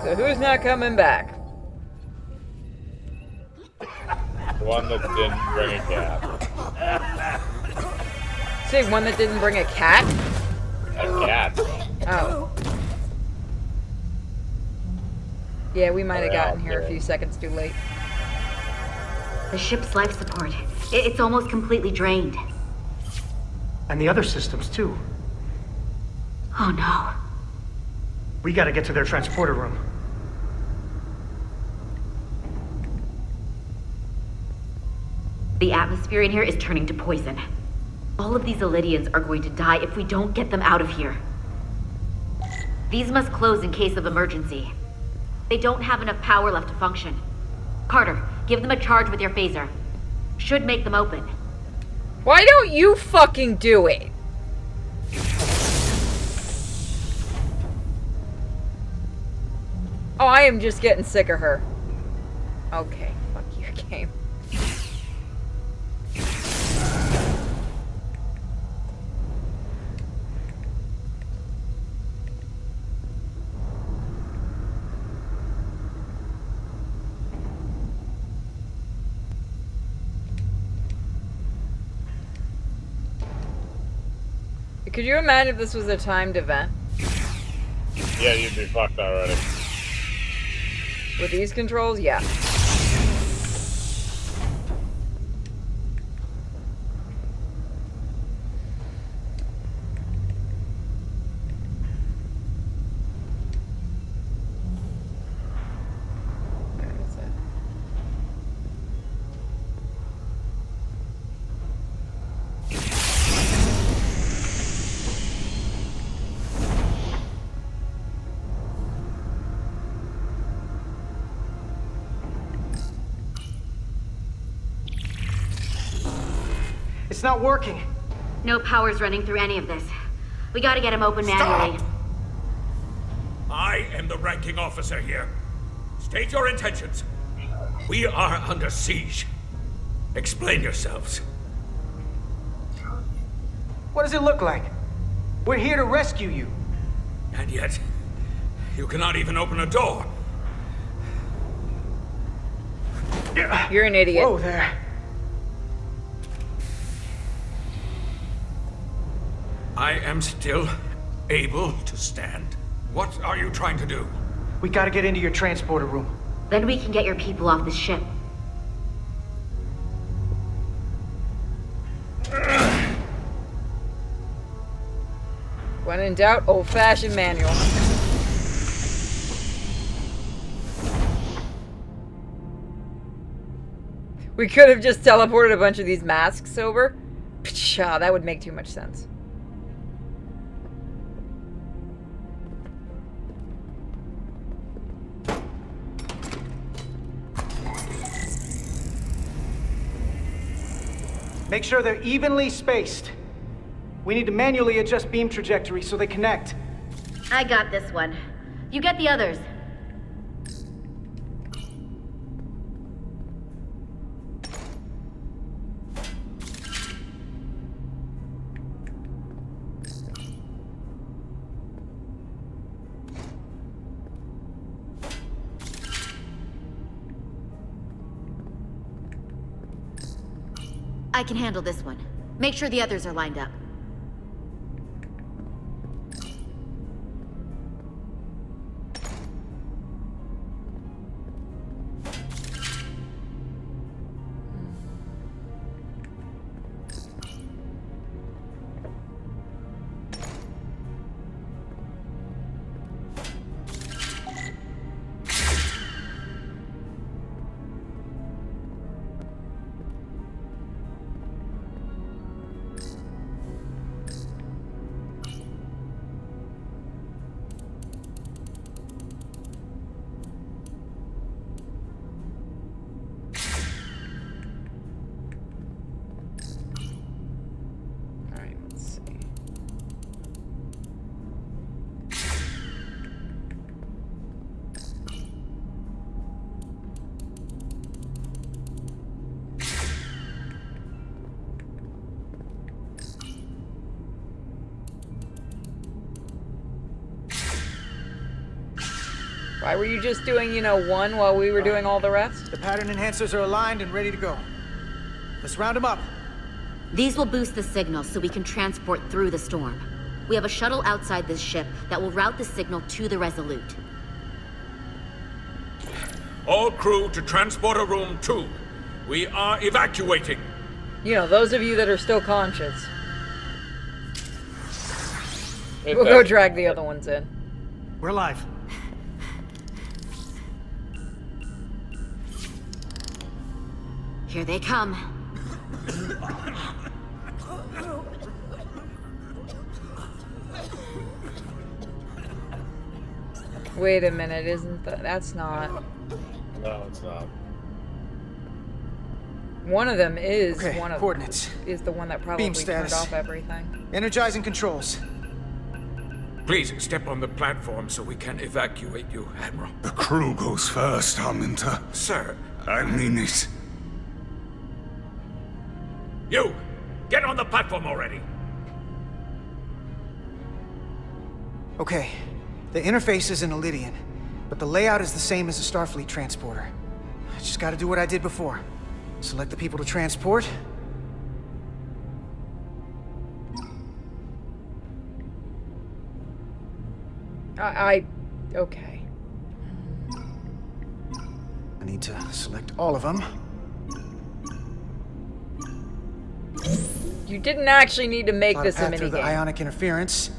So who's not coming back? The one that didn't bring a cat. Say one that didn't bring a cat? A cat. Oh. Yeah, we might have gotten here a few seconds too late. The ship's life support. It's almost completely drained. And the other systems, too. Oh no. We gotta get to their transporter room. The atmosphere in here is turning to poison. All of these Elydians are going to die if we don't get them out of here. These must close in case of emergency. They don't have enough power left to function. Carter, give them a charge with your phaser. Should make them open. Why don't you fucking do it? Oh, I am just getting sick of her. Okay, fuck you, game. Could you imagine if this was a timed event? Yeah, you'd be fucked already. With these controls, yeah. It's not working. No power's running through any of this. We gotta get him open manually. I am the ranking officer here. State your intentions. We are under siege. Explain yourselves. What does it look like? We're here to rescue you. And yet, you cannot even open a door. You're an idiot. Whoa there. I am still able to stand. What are you trying to do? We gotta get into your transporter room. Then we can get your people off the ship. When in doubt, old-fashioned manual. We could have just teleported a bunch of these masks over. Pshaw, that would make too much sense. Make sure they're evenly spaced. We need to manually adjust beam trajectory so they connect. I got this one. You get the others. I can handle this one. Make sure the others are lined up. Why were you just doing, you know, one while we were doing all the rest? The pattern enhancers are aligned and ready to go. Let's round them up. These will boost the signal so we can transport through the storm. We have a shuttle outside this ship that will route the signal to the Resolute. All crew to transporter room 2. We are evacuating. You know, those of you that are still conscious. We'll go drag the other ones in. We're live. Here they come. Wait a minute, isn't that's not... No, it's not. One of them is one of coordinates. Is the one that probably Beam turned status. off everything. Energizing controls. Please step on the platform so we can evacuate you, Admiral. The crew goes first, Arminta. Sir. I mean it. You! Get on the platform already! Okay. The interface is in Elydian, but the layout is the same as a Starfleet transporter. I just gotta do what I did before. Select the people to transport. Okay. I need to select all of them. You didn't actually need to make this a through the minigame. ionic interference.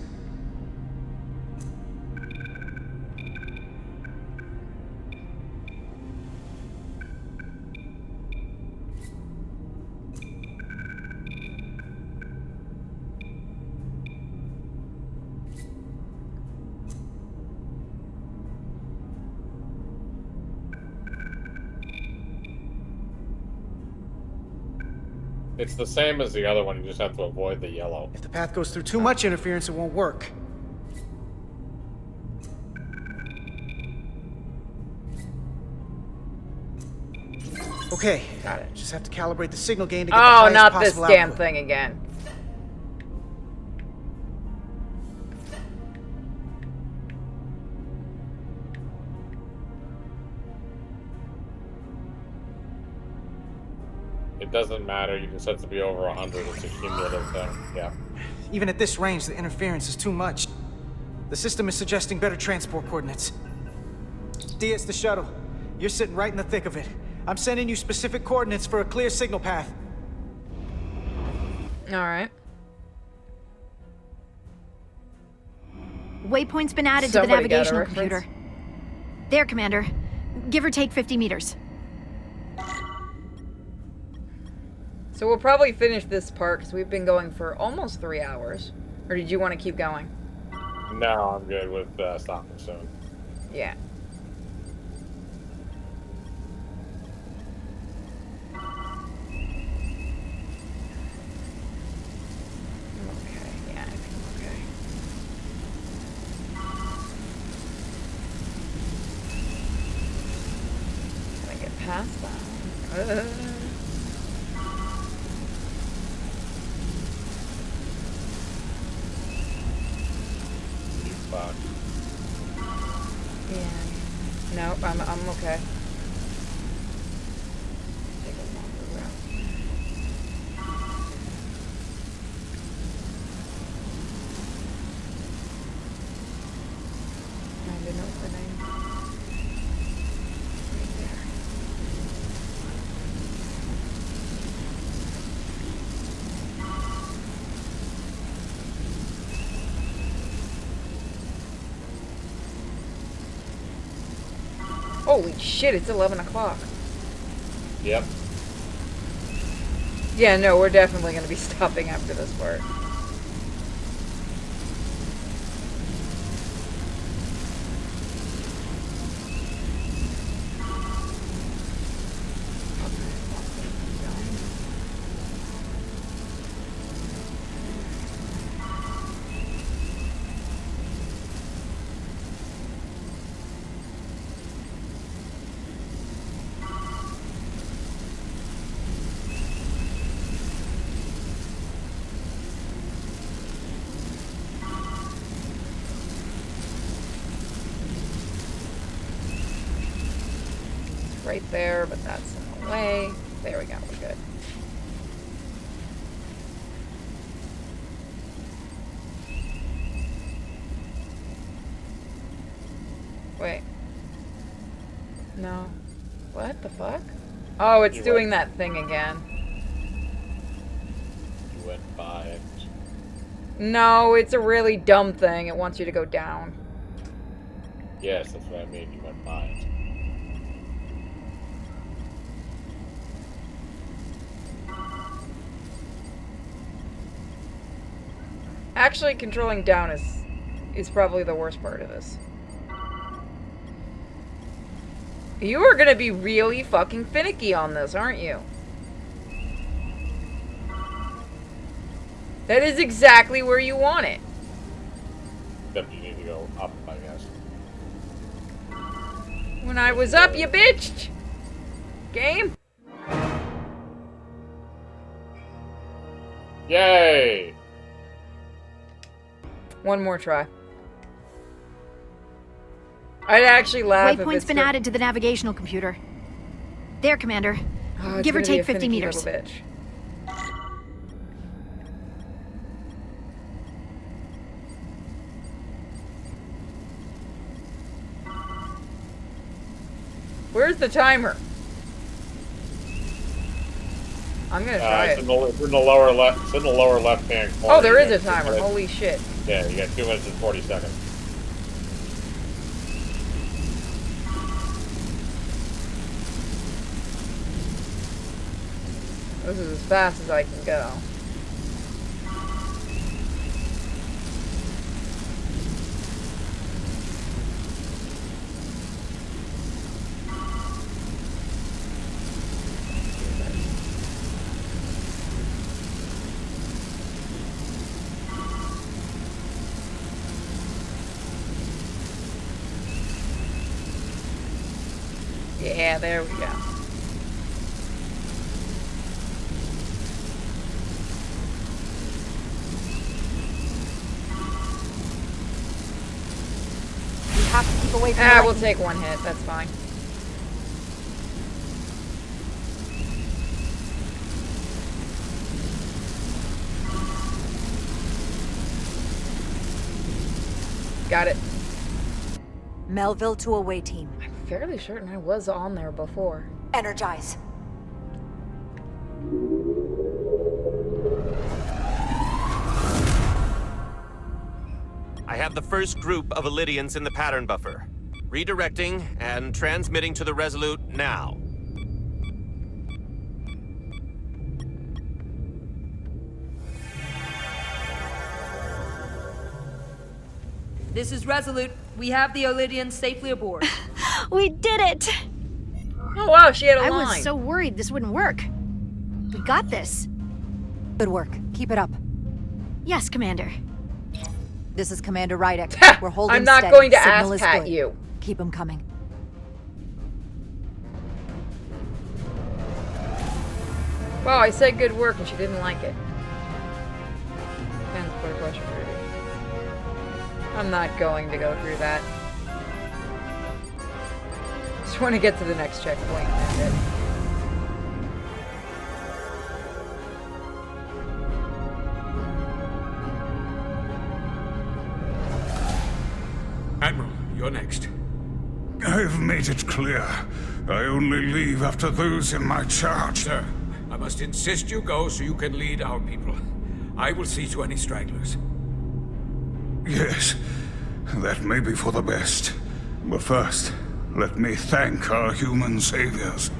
It's the same as the other one, you just have to avoid the yellow. If the path goes through too much interference, it won't work. Okay, got it. Just have to calibrate the signal gain to get the highest not this possible damn output. thing again. It doesn't matter, you just have to be over 100, it's a cumulative thing, yeah. Even at this range, the interference is too much. The system is suggesting better transport coordinates. D, it's the shuttle. You're sitting right in the thick of it. I'm sending you specific coordinates for a clear signal path. Alright. Waypoint's been added to the Somebody got a navigational reference? computer. There, Commander. Give or take 50 meters. So we'll probably finish this part because we've been going for almost 3 hours. Or did you want to keep going? No, I'm good with stopping soon. Yeah. Okay, yeah, I think okay. Can I get past that? Fuck. Yeah. Nope, I'm okay. Take a longer route. Find an opening. Right there. Holy shit, it's 11 o'clock. Yep. Yeah, no, we're definitely going to be stopping after this part. right there, but that's in the way. There we go, we're good. Wait. No. What the fuck? Oh, it's doing that thing again. You went by it. No, it's a really dumb thing. It wants you to go down. Yes, that's what I mean. You went by it. Actually, controlling down is probably the worst part of this. You are gonna be really fucking finicky on this, aren't you? That is exactly where you want it. Except you need to go up, I guess. When I was up, you bitched! Game? Yay! One more try. I'd actually laugh if Waypoint's it's been added to the navigational computer. There, Commander. Oh, Give or gonna be take a 50 finicky meters. little bitch. Where's the timer? I'm gonna try it's it. in the lower left. It's in the lower left-hand corner. Oh, there is a timer. Holy shit. Yeah, you got 2 minutes and 40 seconds. This is as fast as I can go. Yeah, there we go. We have to keep away from the We'll lightning. take one hit. That's fine. Got it. Melville to away team. I'm fairly certain I was on there before. Energize. I have the first group of Illydians in the pattern buffer. Redirecting and transmitting to the Resolute now. This is Resolute. We have the Illydians safely aboard. We did it! Oh wow, she had a I line. was so worried this wouldn't work. We got this. Good work. Keep it up. Yes, Commander. This is Commander Rydek. We're holding I'm not steady. going to Signal ass is pat good. you. Keep them coming. Wow, I said good work and she didn't like it. Depends what a question for you. I'm not going to go through that. Just want to get to the next checkpoint and end it. Admiral, you're next. I've made it clear. I only leave after those in my charge. Sir, I must insist you go so you can lead our people. I will see to any stragglers. Yes, that may be for the best. But first, let me thank our human saviors.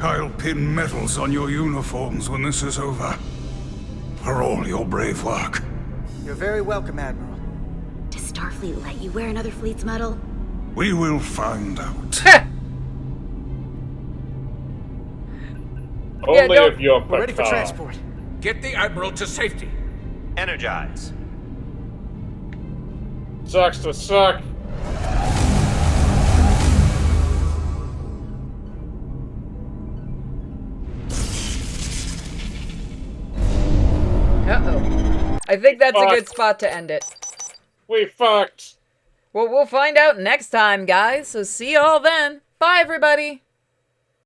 I'll pin medals on your uniforms when this is over. For all your brave work. You're very welcome, Admiral. Does Starfleet let you wear another fleet's medal? We will find out. Only if you're We're ready for Picard. transport. Get the Admiral to safety. Energize. Sucks to suck. Uh-oh. I think that's a good spot to end it. We fucked. Well, we'll find out next time, guys. So see y'all then. Bye, everybody.